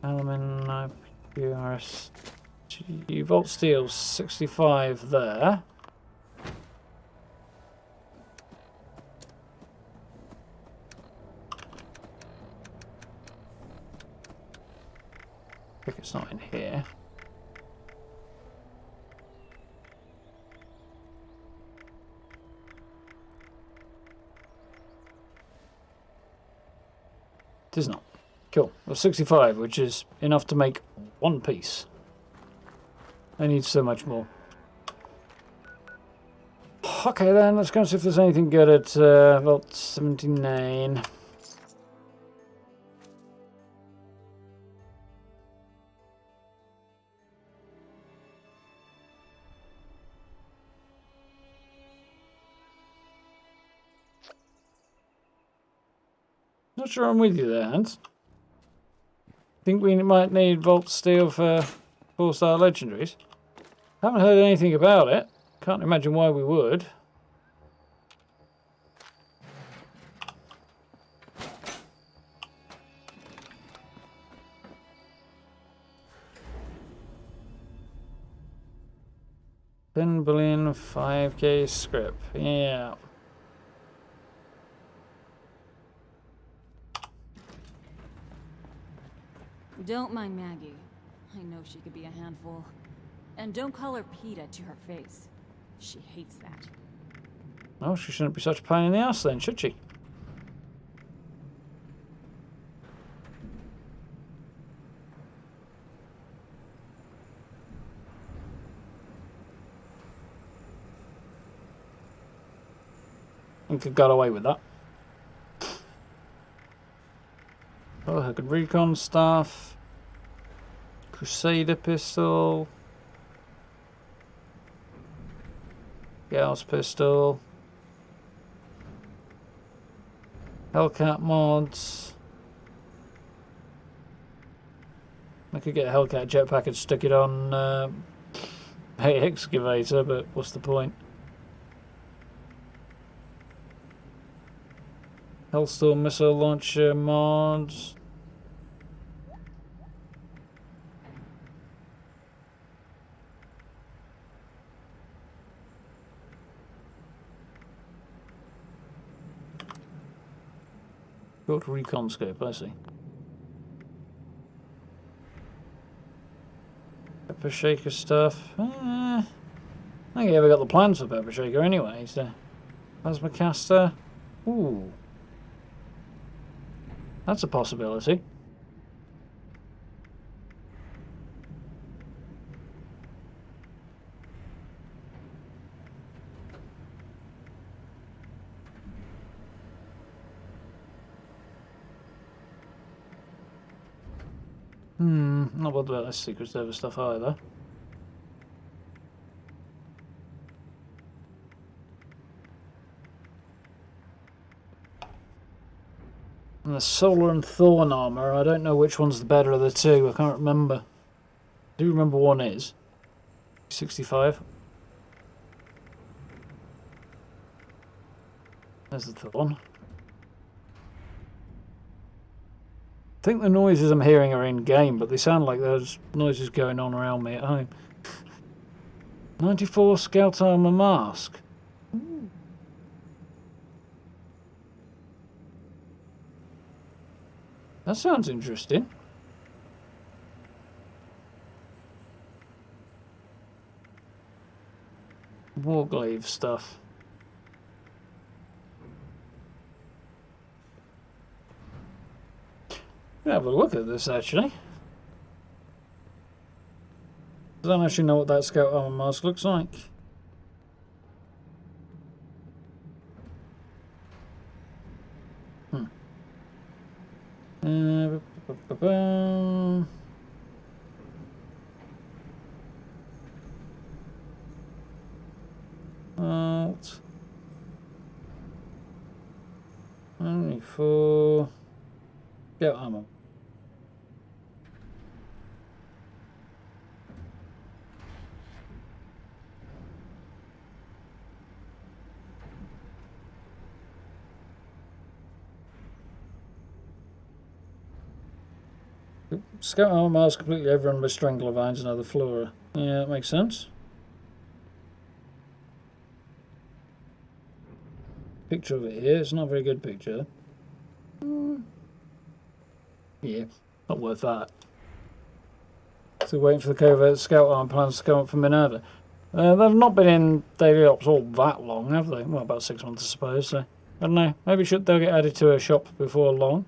Element QRS. Vault Steel 65 there. I think it's not in here. It is not. Cool. Well, 65, which is enough to make 1 piece. I need so much more. Okay then, let's go and see if there's anything good at Vault 79. Not sure I'm with you there, Hans. Think we might need Vault Steel for 4-star legendaries. Haven't heard anything about it. Can't imagine why we would. $10 billion, 5k script. Yeah. Don't mind Maggie. I know she could be a handful. And don't call her PETA to her face. She hates that. Oh, she shouldn't be such a pain in the ass then, should she? I think I got away with that. Oh, I could recon stuff. Crusader pistol. Gauss pistol. Hellcat mods. I could get a Hellcat jetpack and stick it on Hey, excavator, but what's the point? Hellstorm missile launcher mods. Got recon scope, I see. Pepper shaker stuff. I think you ever got the plans for pepper shaker anyway, so. Plasma caster. Ooh. That's a possibility. Not bothered about this Secret Service stuff either. And the Solar and Thorn armor, I don't know which one's the better of the two, I can't remember. I do remember one is 65. There's the Thorn. I think the noises I'm hearing are in game, but they sound like there's noises going on around me at home. 94 Scout Armor Mask. That sounds interesting. Warglaive stuff. Have a look at this actually. I don't actually know what that Scout Armor Mask looks like. Alt. Only for Scout Armor. Scout Armor Mask completely overrun by Strangler Vines and other flora. Yeah, that makes sense. Picture of it here, it's not a very good picture. Yeah, not worth that. Still waiting for the covert Scout Armor plans to come up from Minerva. They've not been in daily ops all that long, have they? Well, about 6 months I suppose, so I don't know. Maybe they'll get added to a shop before long.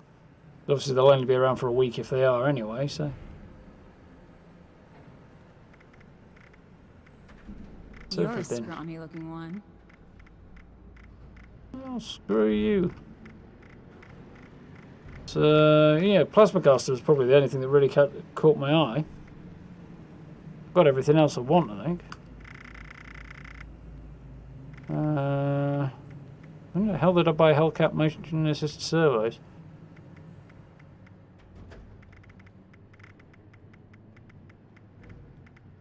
Obviously they'll only be around for a week if they are anyway, so. You're a scrawny looking one. Oh, screw you. So, yeah, Plasma Caster was probably the only thing that really caught my eye. Got everything else I want, I think. When the hell did I buy Hellcat motion assisted servos?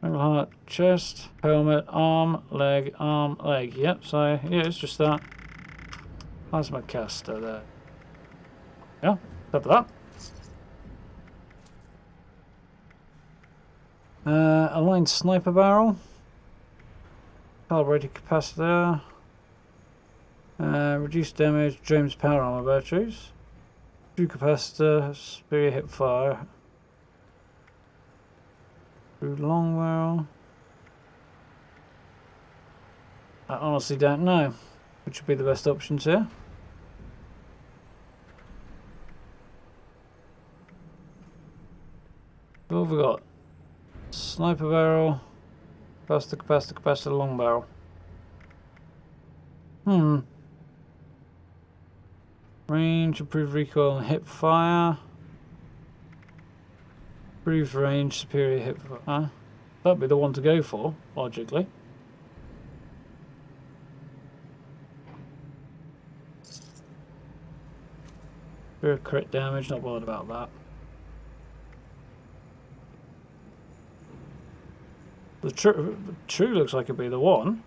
Heart, chest, helmet, arm, leg. Yep, so yeah, it's just that. Plasma caster there. Yeah, stop that. Aligned sniper barrel. Calibrated capacitor. Reduced damage, James power armor batteries. True capacitor, superior hip fire. Through long barrel. I honestly don't know which would be the best options here. What have we got? Sniper barrel, capacitor, long barrel. Range, improved recoil and hip fire. Improved range, superior hip fire. That'd be the one to go for, logically. Superior crit damage, not bothered about that. The true looks like it'd be the one.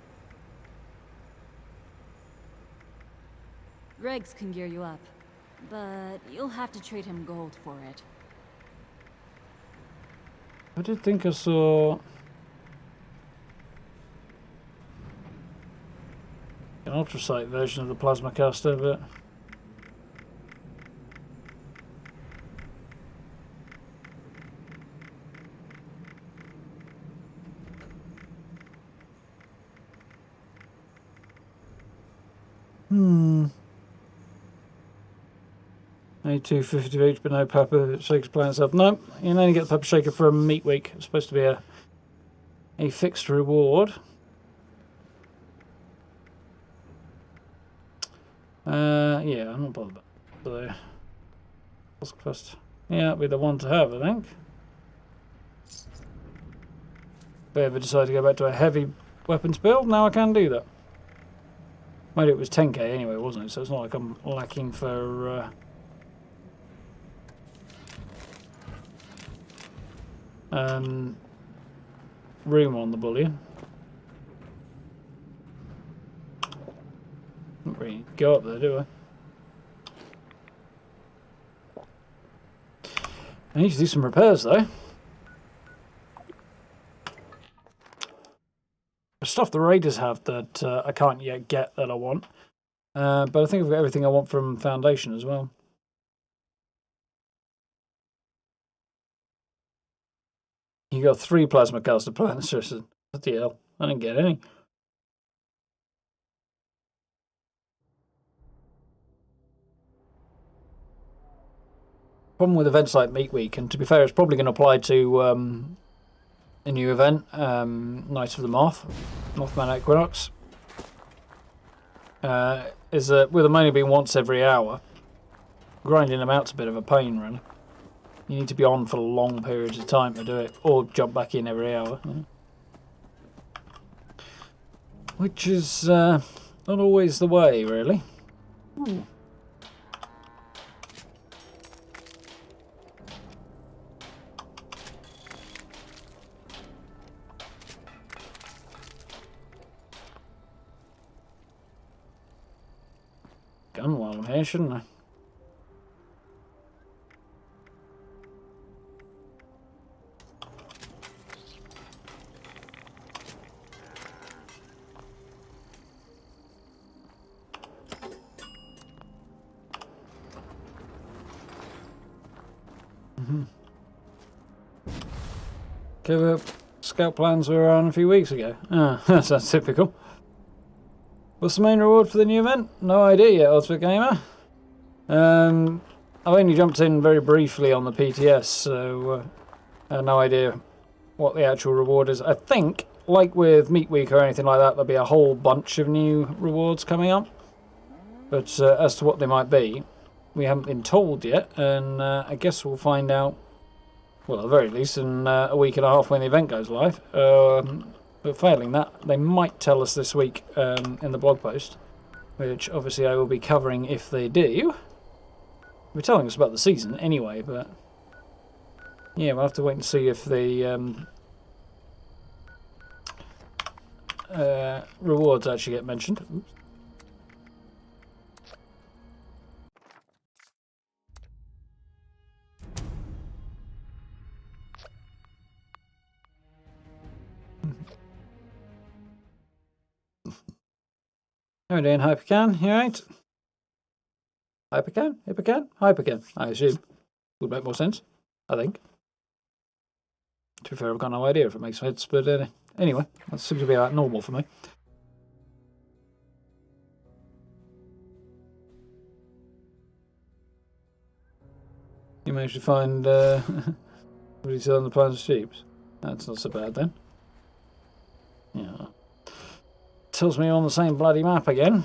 Regs can gear you up, but you'll have to trade him gold for it. I did think I saw an ultrasight version of the plasma caster, but only 250 of each, but no pepper shakers by itself. No, you can only get the pepper shaker from Meat Week. It's supposed to be a fixed reward. Yeah, I'm not bothered about that. So, first, yeah, that'd be the one to have, I think. If I ever decide to go back to a heavy weapons build, now I can do that. Mind you, it was 10k anyway, wasn't it? So it's not like I'm lacking for room on the bullion. Don't really go up there, do I? I need to do some repairs though. There's stuff the raiders have that I can't yet get that I want. But I think I've got everything I want from Foundation as well. You got 3 plasma caster plants. What the hell? I didn't get any. Problem with events like Meat Week, and to be fair, it's probably going to apply to a new event, Night of the Mothman Equinox, is that with them only being once every hour, grinding them out's a bit of a pain, really. You need to be on for long periods of time to do it, or jump back in every hour. You know? Which is not always the way, really. Ooh. Gun while I'm here, shouldn't I? Okay, the scout plans were on a few weeks ago. Ah, that's typical. What's the main reward for the new event? No idea yet, Ultimate Gamer. I've only jumped in very briefly on the PTS, so I have no idea what the actual reward is. I think, like with Meat Week or anything like that, there'll be a whole bunch of new rewards coming up. But as to what they might be, we haven't been told yet, and I guess we'll find out, well, at the very least, in a week and a half when the event goes live. But failing that, they might tell us this week in the blog post, which obviously I will be covering if they do. They're telling us about the season anyway, but yeah, we'll have to wait and see if the rewards actually get mentioned. Oops. How are we doing, Hypercan? You alright? Hypercan? Hypercan? Hypercan, I assume. Would make more sense, I think. To be fair, I've got no idea if it makes sense, but anyway, that seems to be about normal for me. You managed to find what is on the plans of sheep? That's not so bad then. Yeah. Tells me on the same bloody map again.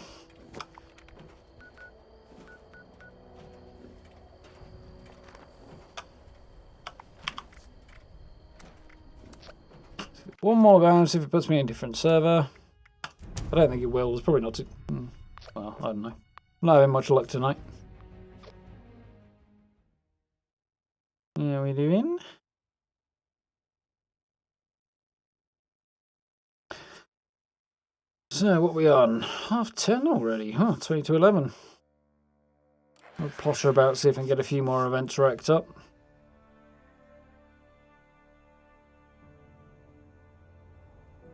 One more guy and see if it puts me in a different server. I don't think it will. It's probably not too... Well, I don't know. I'm not having much luck tonight. Yeah, we doing? So, what are we on? 10:30 already. Huh, 20 to 11. I'll potter about, see if I can get a few more events racked up.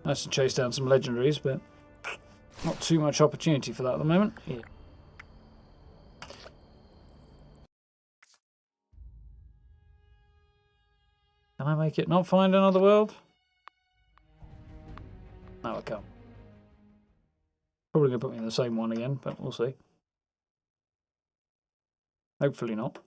Nice to chase down some legendaries, but not too much opportunity for that at the moment. Yeah. Can I make it not find another world? No, I can't. Probably going to put me in the same one again, but we'll see. Hopefully not.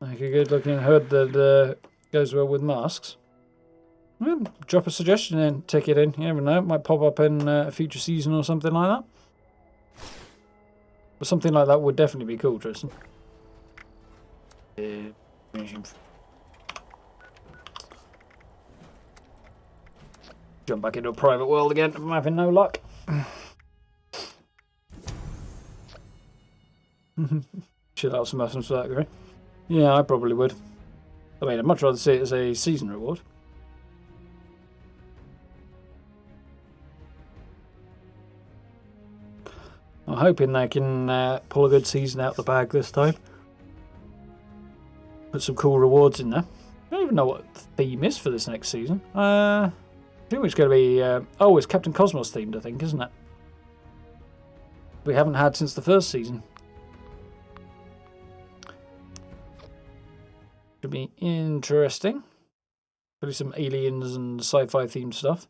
Like a good looking hood that goes well with masks. Well, drop a suggestion in, take it in. You never know, it might pop up in a future season or something like that. But something like that would definitely be cool, Tristan. Jump back into a private world again. I'm having no luck. Should have some lessons for that, Gary. Yeah, I probably would. I mean, I'd much rather see it as a season reward. I'm hoping they can pull a good season out the bag this time. Put some cool rewards in there. I don't even know what the theme is for this next season. I think it's going to be... oh, it's Captain Cosmos themed, I think, isn't it? We haven't had since the first season. Should be interesting. Probably some aliens and sci-fi themed stuff.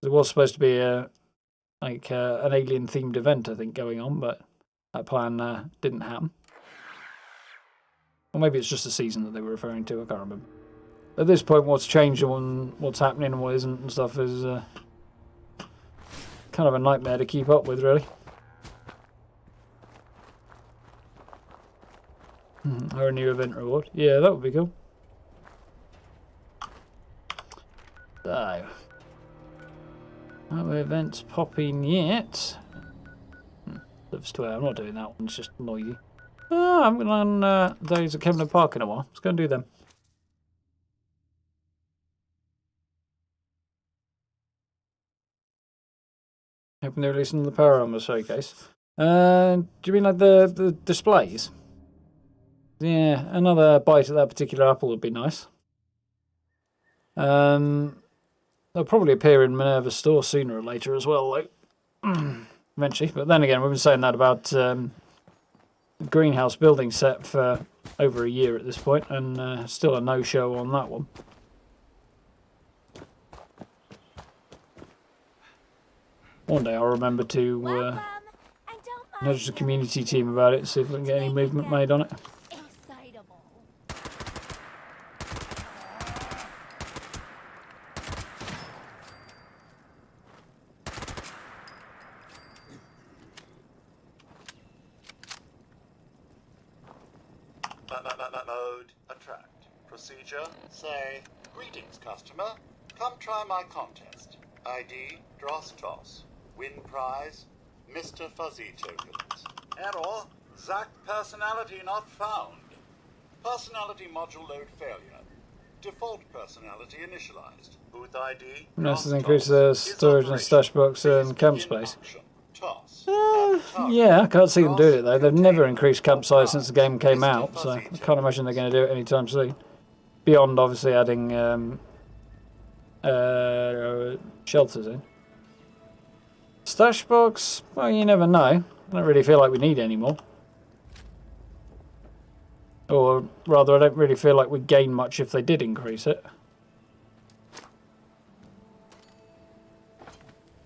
There was supposed to be an alien themed event, I think, going on, but that plan didn't happen. Or maybe it's just a season that they were referring to, I can't remember. At this point, what's changed and what's happening and what isn't and stuff is kind of a nightmare to keep up with, really. Or a new event reward. Yeah, that would be cool. So, no events popping yet. Lives 12. I'm not doing that one, it's just noisy. I haven't been on Days at Kevin Park in a while. Let's go and do them. Hoping they're releasing the Power Armor Showcase. Do you mean like the displays? Yeah, another bite at that particular apple would be nice. They'll probably appear in Minerva's store sooner or later as well, like eventually. But then again, we've been saying that about the greenhouse building set for over a year at this point, and still a no-show on that one. One day I'll remember to nudge the community team about it and see if we can get any movement made on it. Mode, attract. Procedure, say, greetings, customer. Come try my contest. ID, Dross. Win prize, Mr. Fuzzy tokens. Error, Zack personality not found. Personality module load failure. Default personality initialized. Booth ID, This has increased the storage and stash box and camp space. Yeah, I can't see them doing it though. They've never increased camp size since the game came out, so I can't imagine they're going to do it anytime soon. Beyond obviously adding shelters in. Stash box, well, you never know. I don't really feel like we need any more. Or rather, I don't really feel like we'd gain much if they did increase it.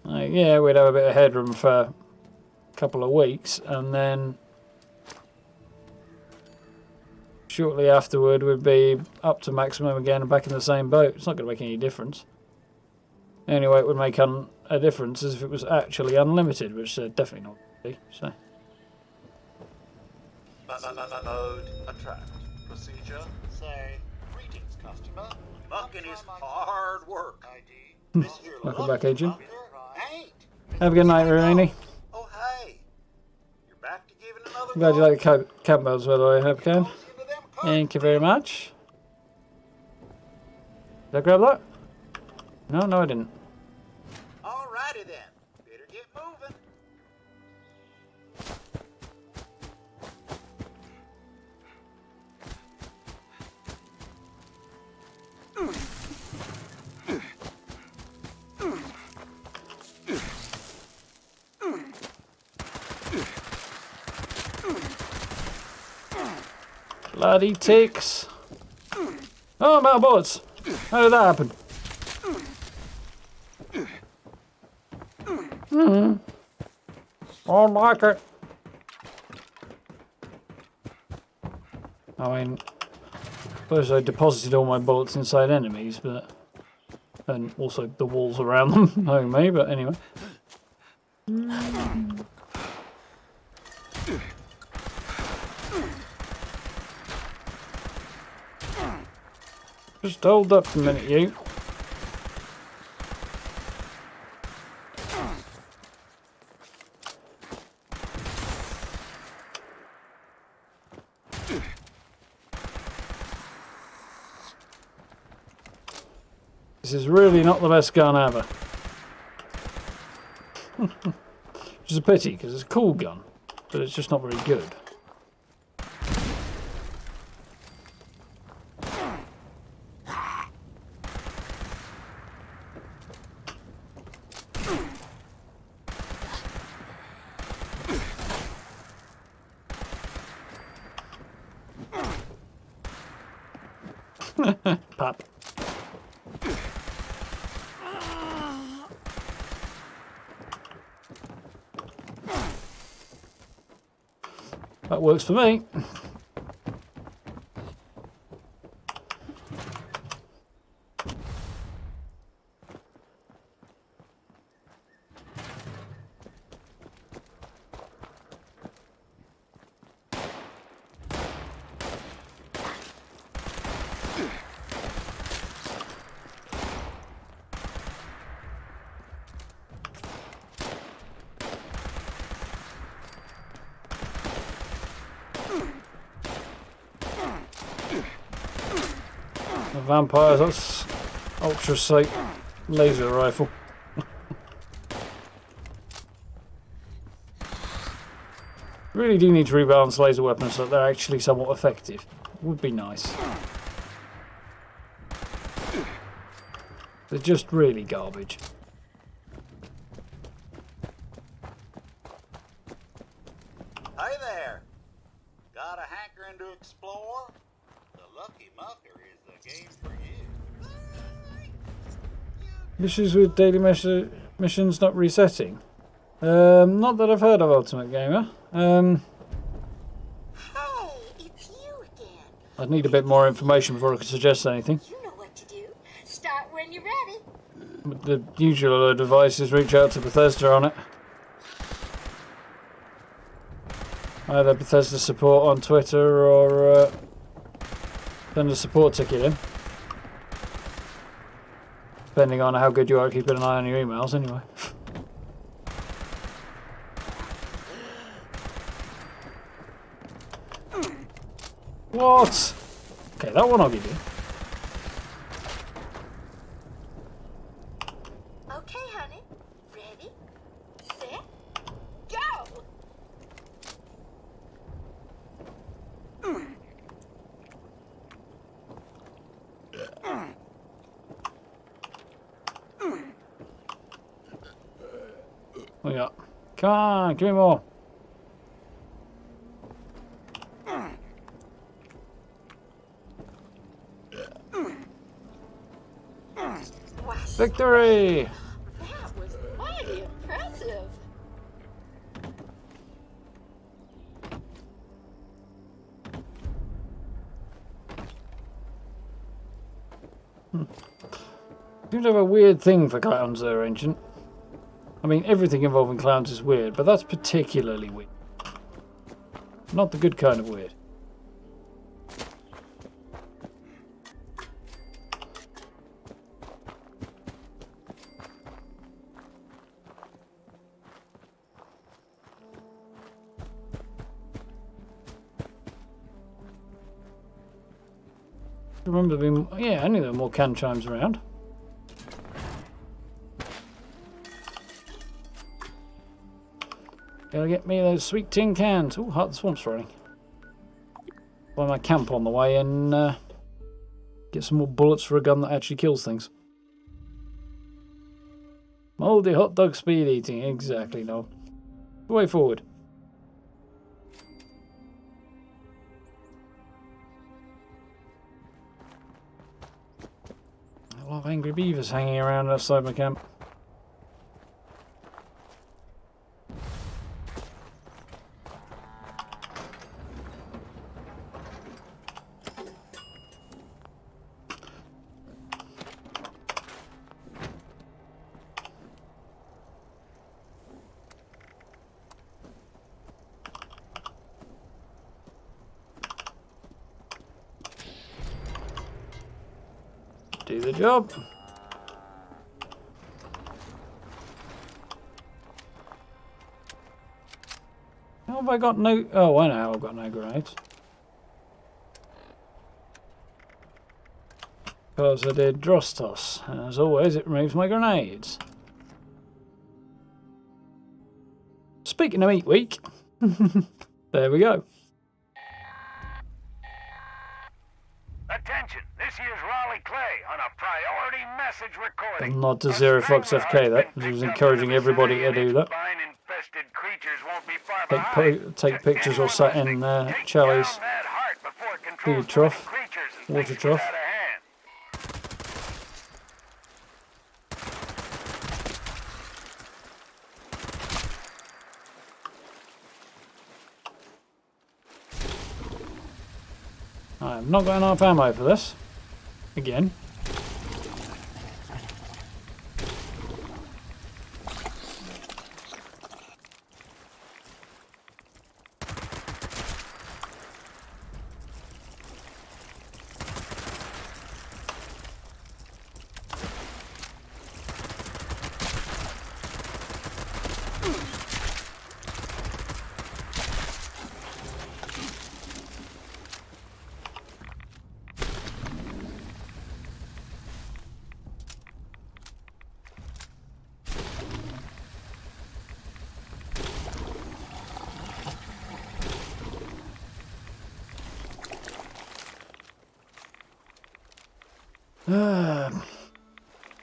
Yeah, we'd have a bit of headroom for a couple of weeks, and then shortly afterward we'd be up to maximum again and back in the same boat. It's not going to make any difference. The only way it would make a difference is if it was actually unlimited, which definitely not would be. So. Mode, attract. Procedure, say, greetings, customer. Mucking is hard work. ID. Welcome back, Agent. Have a good night, Rooney. Oh, hey. You're back to giving another I'm glad you like the camp builds, by the way, Hepcan. Thank you very much. I grab that? No, I didn't. Alrighty then. Better get moving. Bloody ticks. Oh, I'm out of bullets. How did that happen? I don't like it. I mean, I suppose I deposited all my bullets inside enemies, but... And also the walls around them, knowing me, but anyway. Just hold up a minute, you. This is really not the best gun ever. Which is a pity, because it's a cool gun, but it's just not very good. Pop. That works for me. Vampires, that's ultra sight laser rifle. Really do need to rebalance laser weapons so that they're actually somewhat effective. Would be nice. They're just really garbage. Hey there. Got a hankering to explore? The Lucky Mucker is the game for you. Issues with daily missions not resetting. Not that I've heard of, Ultimate Gamer. Hey, it's you again. I'd need a bit more information before I could suggest anything. You know what to do. Start when you're ready. The usual advice is reach out to Bethesda on it. Either Bethesda support on Twitter or send a support ticket in. Depending on how good you are at keeping an eye on your emails, anyway. What? Okay, that one I'll give you. Okay, honey. Ready, set, go! What we got? Come on, give me more. Victory! That was mighty impressive. Seems to have a weird thing for clowns there, Ancient. I mean, everything involving clowns is weird, but that's particularly weird. Not the good kind of weird. Remember there being... Yeah, I knew there were more can chimes around. Gotta get me those sweet tin cans. Ooh, Heart of the Swamp's running. Buy my camp on the way and get some more bullets for a gun that actually kills things. Mouldy hot dog speed eating. Exactly, no. The way forward. A lot of angry beavers hanging around outside my camp. Do the job. How have I got no... Oh, I know how I've got no grenades. Because I did Drostos. And as always, it removes my grenades. Speaking of Meat Week, there we go. Attention, this here's Raleigh Clay on a priority message recording. And nod to Zero Fox FK, that was encouraging everybody to do that. Take pictures or sat in Charlie's food trough, water trough. I've not got enough ammo for this. Again.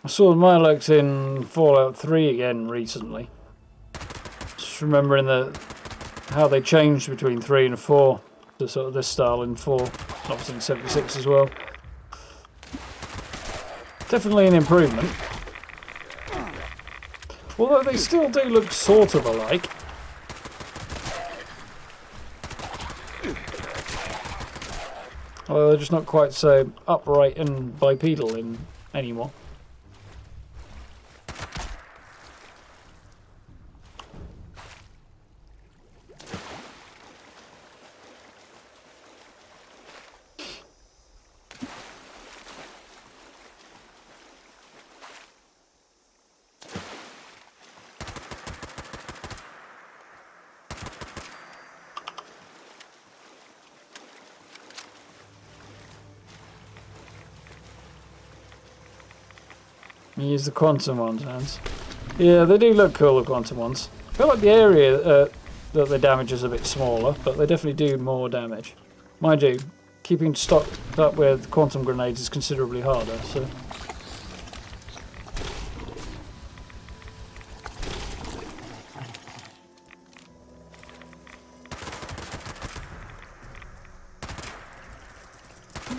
I saw the Milox in Fallout 3 again recently. Just remembering how they changed between 3 and 4 to sort of this style in 4, obviously in 76 as well. Definitely an improvement. Although they still do look sort of alike. Although they're just not quite so upright and bipedal anymore. Use the quantum ones, Hans. Yeah, they do look cool, the quantum ones. I feel like the area that they damage is a bit smaller, but they definitely do more damage. Mind you, keeping stocked up with quantum grenades is considerably harder, so...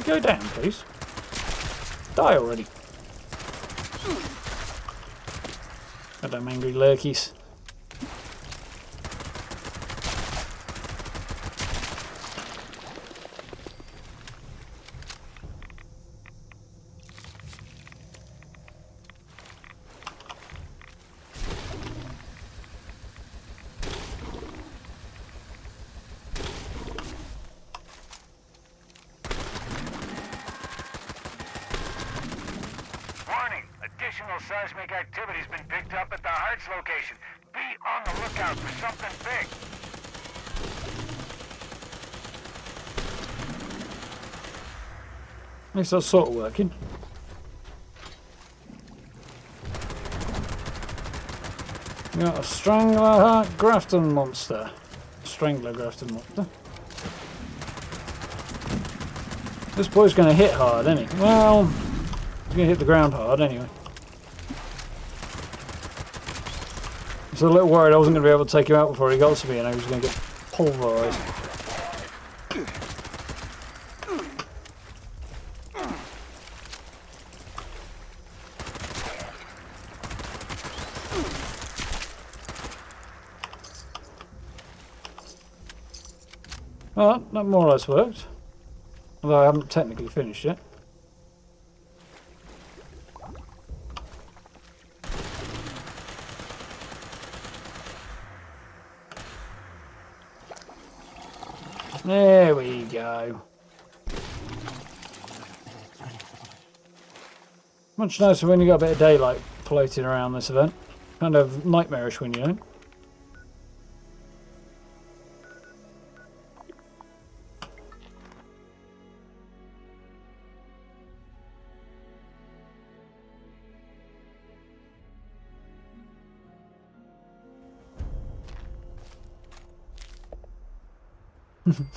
Go down, please. Die already. Goddamn angry lurkies. Seismic activity's been picked up at the Hearts location. Be on the lookout for something big. At least that's sort of working. We got a Strangler Grafton monster. Strangler Grafton monster. This boy's going to hit hard, isn't he? Well, he's going to hit the ground hard anyway. I was a little worried I wasn't going to be able to take him out before he got to me and I was going to get pulverised. Well, that more or less worked. Although I haven't technically finished yet. There we go. Much nicer when you got a bit of daylight floating around this event. Kind of nightmarish when you don't.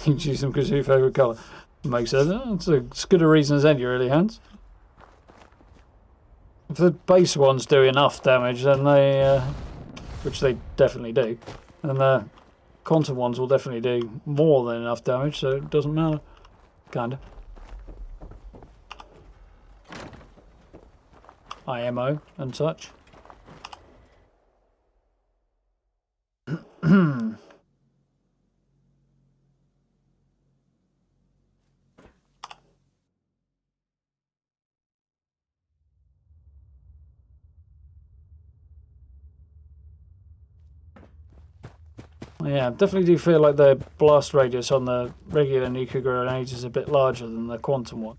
You choose them because of your favourite colour. Makes sense. It's as good a reason as any, really, Hans. If the base ones do enough damage, then they, which they definitely do, then the quantum ones will definitely do more than enough damage, so it doesn't matter. Kinda. IMO and such. Yeah, I definitely do feel like the blast radius on the regular nuclear grenades is a bit larger than the quantum one.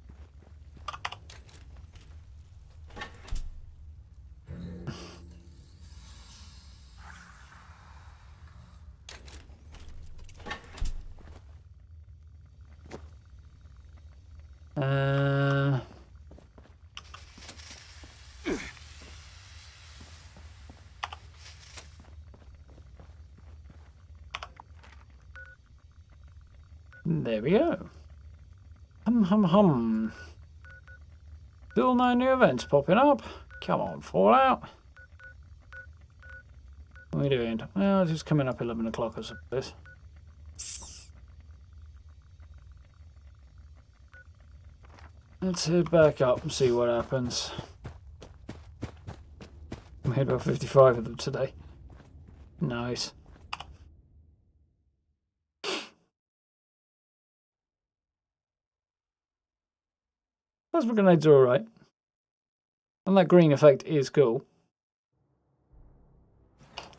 There we go. Hum. Still no new events popping up. Come on, Fallout. What are we doing? Well, it's just coming up 11 o'clock, I suppose. Let's head back up and see what happens. We had about 55 of them today. Nice. Plasma grenades are alright. And that green effect is cool.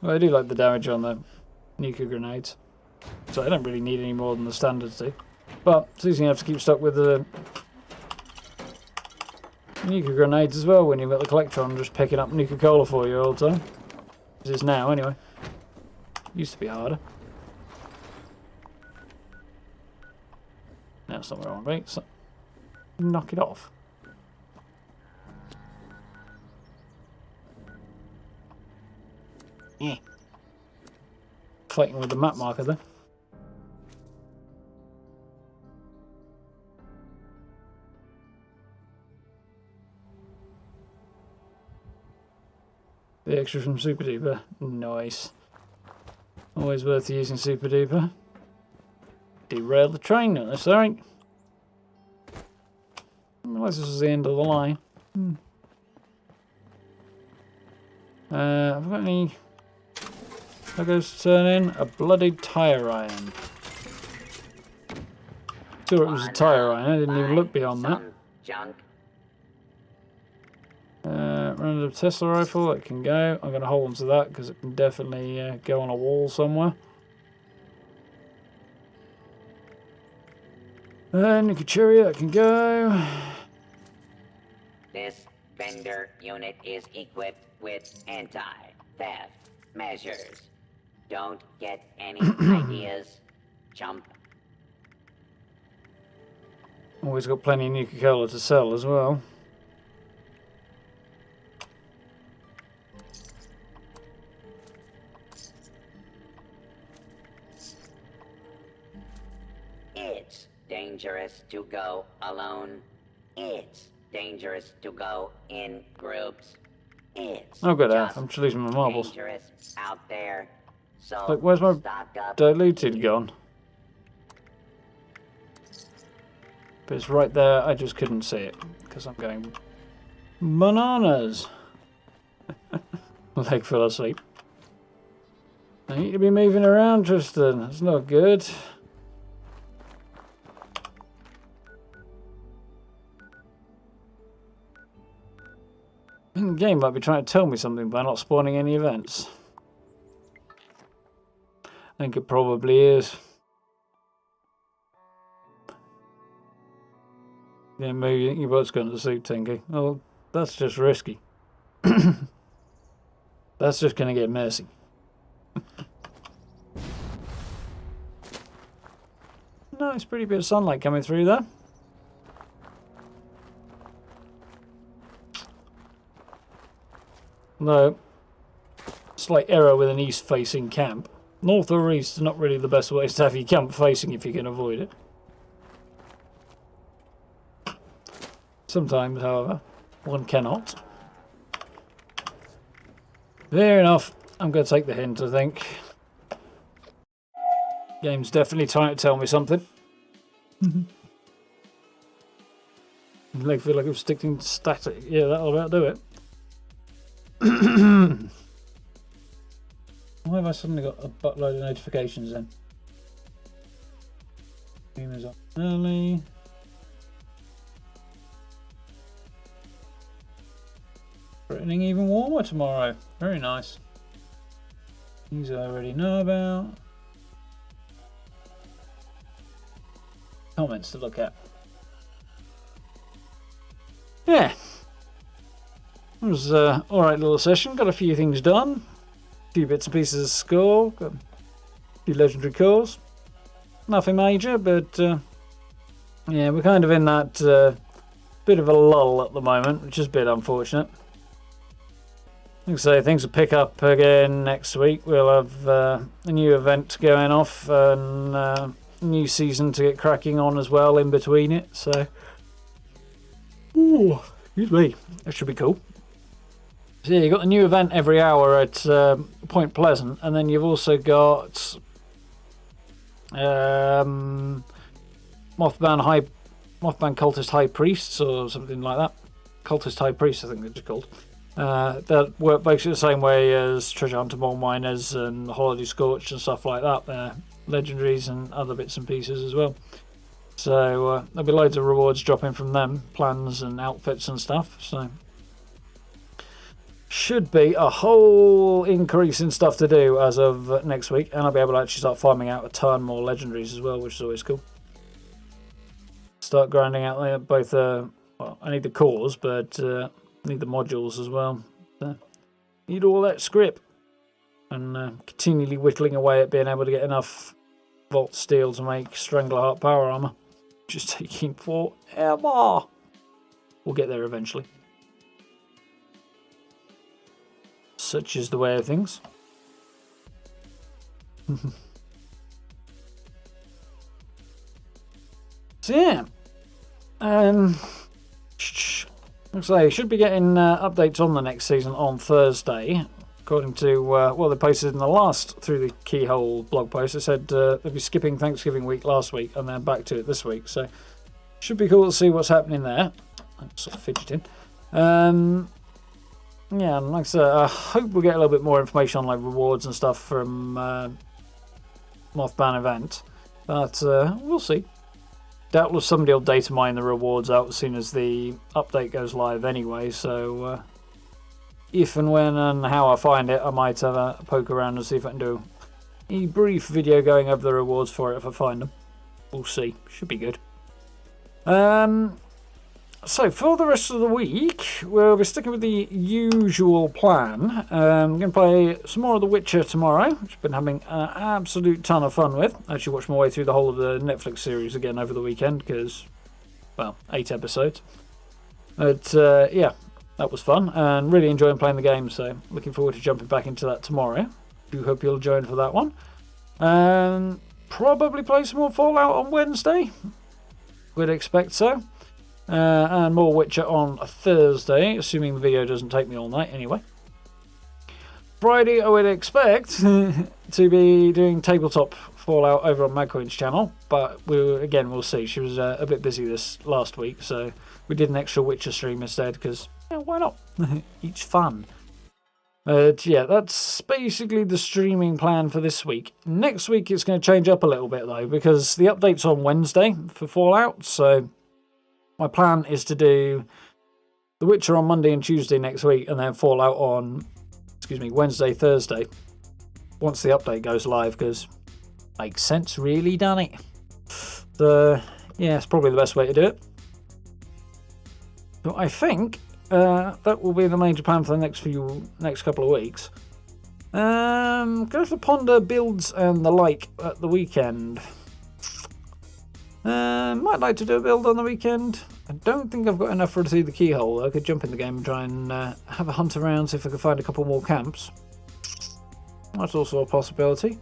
Well, I do like the damage on the nuclear grenades. So I don't really need any more than the standards do. But it's easy enough to keep stuck with the nuclear grenades as well when you've got the Collectron just picking up nuclear cola for you all the time. It is now, anyway. Used to be harder. Now it's not wrong, right? So knock it off. Yeah. Fighting with the map marker there. The extra from Super Duper. Nice. Always worth using Super Duper. Derail the train, not necessary. Unless this was the end of the line. Have I got any logos to turn in? A bloodied tyre iron. Sure, it was a tyre iron. I didn't even look beyond that. Junk. Random Tesla rifle, that can go. I'm going to hold on to that because it can definitely go on a wall somewhere. Nicochuria, that can go. This vendor unit is equipped with anti-theft measures. Don't get any ideas, chump. Always got plenty of Nuka-Cola to sell as well. It's dangerous to go alone. It's dangerous to go in groups. It's Oh, good. I'm just losing my marbles. dangerous out there. So Look, where's my stock up. diluted gone? But it's right there. I just couldn't see it because I'm going bananas. Leg fell asleep. I need to be moving around, Tristan. That's not good. The game might be trying to tell me something by not spawning any events. I think it probably is. Yeah, maybe your boat's going to sleep, Tinky. Oh, that's just risky. That's just going to get messy. Nice, pretty bit of sunlight coming through there. No, slight error with an east-facing camp. North or east is not really the best way to have your camp facing if you can avoid it. Sometimes, however, one cannot. Fair enough. I'm going to take the hint, I think. Game's definitely trying to tell me something. I feel like I'm sticking static. Yeah, that'll about do it. Why have I suddenly got a buttload of notifications then? Emails up early. Threatening even warmer tomorrow. Very nice. These I already know about. Comments to look at. Yeah. It was an alright little session. Got a few things done. A few bits and pieces of score. Got a few legendary calls. Nothing major, but yeah, we're kind of in that bit of a lull at the moment, which is a bit unfortunate. Like I say, things will pick up again next week. We'll have a new event going off and a new season to get cracking on as well in between it. So, ooh, excuse me, that should be cool. So yeah, you've got a new event every hour at Point Pleasant, and then you've also got Mothman Cultist High Priests or something like that. Cultist High Priests, I think they're just called. That work basically the same way as Treasure Hunter Mole Miners and Holiday Scorched and stuff like that. They're legendaries and other bits and pieces as well. So there'll be loads of rewards dropping from them, plans and outfits and stuff. So should be a whole increase in stuff to do as of next week, and I'll be able to actually start farming out a ton more legendaries as well, which is always cool. Start grinding out there both. Well, I need the cores, but I need the modules as well. So need all that script, and continually whittling away at being able to get enough Vault Steel to make Strangleheart power armor. Just taking forever. We'll get there eventually. Such is the way of things. So yeah, looks like I should be getting updates on the next season on Thursday, according to well, they posted in the last Through the Keyhole blog post. They said they'll be skipping Thanksgiving week last week and then back to it this week. So should be cool to see what's happening there. I'm sort of fidgeting. Yeah, and like I said, I hope we'll get a little bit more information on like rewards and stuff from Mothman event, but we'll see. Doubtless somebody will data mine the rewards out as soon as the update goes live anyway, so if and when and how I find it, I might have a poke around and see if I can do a brief video going over the rewards for it if I find them. We'll see. Should be good. So for the rest of the week, we'll be sticking with the usual plan. I'm going to play some more of The Witcher tomorrow, which I've been having an absolute ton of fun with. I actually watched my way through the whole of the Netflix series again over the weekend because well, 8 episodes. But yeah, that was fun and really enjoying playing the game. So looking forward to jumping back into that tomorrow. Do hope you'll join for that one. Probably play some more Fallout on Wednesday. Would expect so. And more Witcher on a Thursday, assuming the video doesn't take me all night anyway. Friday, I would expect to be doing tabletop Fallout over on Magcoin's channel, but we'll see. She was a bit busy this last week, so we did an extra Witcher stream instead, because, yeah, why not? Each fun. But yeah, that's basically the streaming plan for this week. Next week it's going to change up a little bit though, because the update's on Wednesday for Fallout, so my plan is to do The Witcher on Monday and Tuesday next week, and then Fallout on, Wednesday, Thursday, once the update goes live, because makes sense really, doesn't it? So yeah, it's probably the best way to do it. So I think that will be the major plan for the next couple of weeks. Go for ponder builds and the like at the weekend. Might like to do a build on the weekend. I don't think I've got enough for through the keyhole. I could jump in the game and try and have a hunt around, see if I can find a couple more camps. That's also a possibility.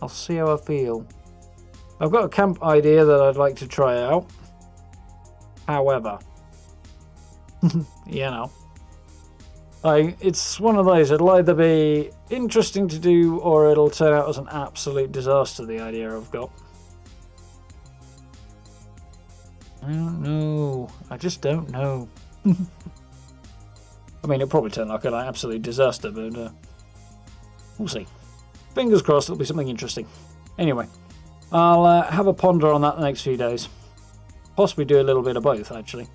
I'll see how I feel. I've got a camp idea that I'd like to try out. However, you know, it's one of those, it'll either be interesting to do or it'll turn out as an absolute disaster, the idea I've got. I don't know. I just don't know. I mean, it'll probably turn out like an absolute disaster, but we'll see. Fingers crossed it'll be something interesting. Anyway, I'll have a ponder on that the next few days. Possibly do a little bit of both, actually.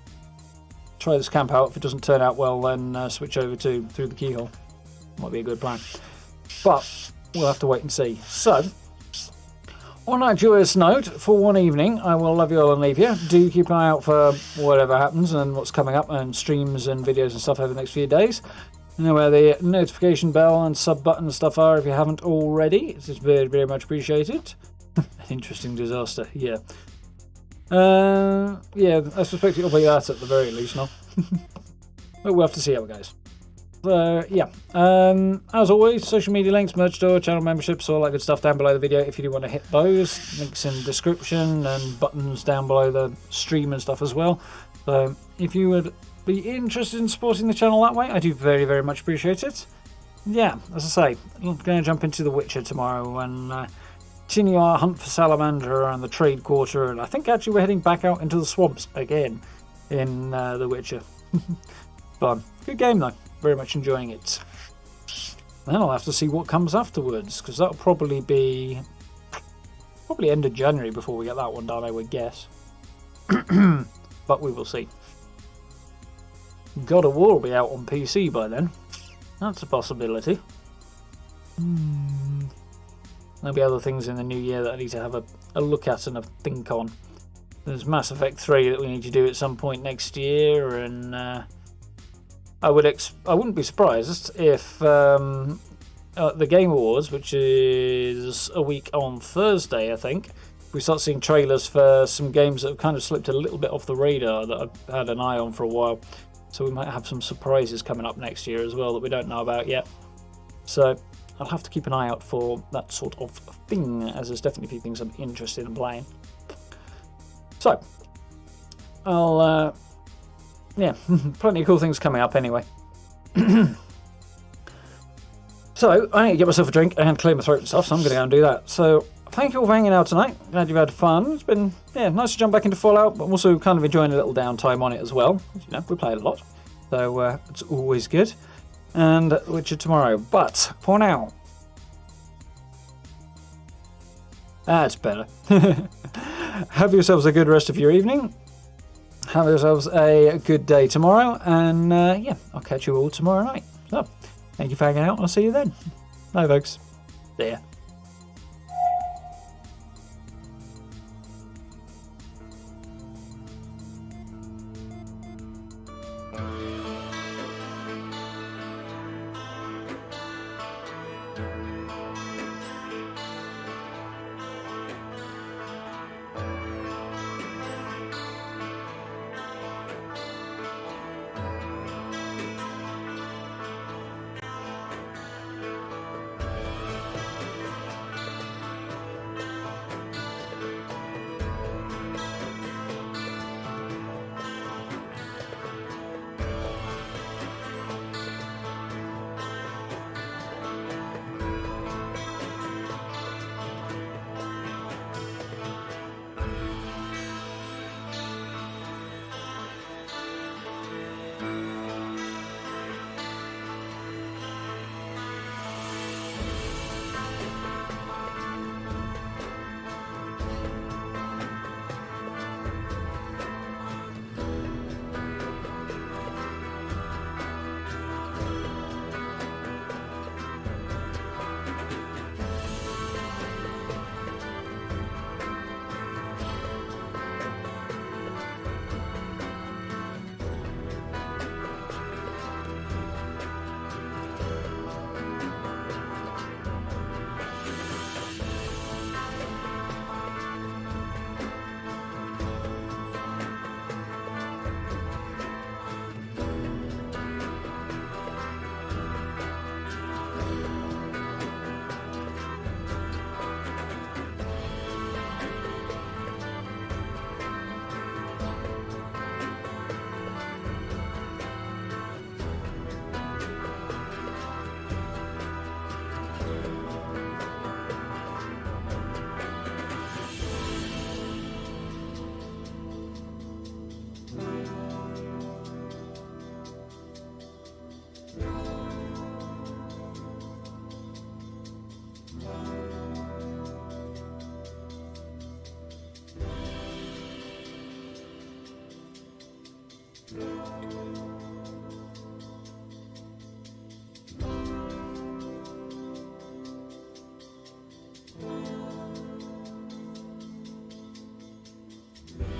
Try this camp out. If it doesn't turn out well, then switch over to Through the Keyhole. Might be a good plan. But we'll have to wait and see. So, on that joyous note, for one evening, I will love you all and leave you. Do keep an eye out for whatever happens and what's coming up, and streams and videos and stuff over the next few days. You know where the notification bell and sub button and stuff are if you haven't already. It's just very, very much appreciated. An interesting disaster, yeah. Yeah, I suspect it'll be that at the very least now. But we'll have to see how it goes. Yeah, as always, social media links, merch store, channel memberships, all that good stuff down below the video if you do want to hit those. Links in the description and buttons down below the stream and stuff as well. So if you would be interested in supporting the channel that way, I do very, very much appreciate it. Yeah, as I say, I'm going to jump into The Witcher tomorrow and continue our hunt for Salamander around the trade quarter, and I think actually we're heading back out into the swamps again in The Witcher. Fun. Good game though. Very much enjoying it. Then I'll have to see what comes afterwards, because that'll probably be end of January before we get that one done, I would guess. But we will see. God of War will be out on PC by then. That's a possibility. There'll be other things in the new year that I need to have a look at and a think on. There's Mass Effect 3 that we need to do at some point next year, and I wouldn't be surprised if the Game Awards, which is a week on Thursday, I think, we start seeing trailers for some games that have kind of slipped a little bit off the radar that I've had an eye on for a while. So we might have some surprises coming up next year as well that we don't know about yet. So I'll have to keep an eye out for that sort of thing, as there's definitely a few things I'm interested in playing. So, I'll, yeah, plenty of cool things coming up anyway. So, I need to get myself a drink and clear my throat and stuff, so I'm going to go and do that. So, thank you all for hanging out tonight. Glad you've had fun. It's been, yeah, nice to jump back into Fallout, but I'm also kind of enjoying a little downtime on it as well. As you know, we play a lot, so it's always good. And Witcher tomorrow. But, for now, that's better. Have yourselves a good rest of your evening. Have yourselves a good day tomorrow. And, yeah, I'll catch you all tomorrow night. So, thank you for hanging out. I'll see you then. Bye, folks. See ya.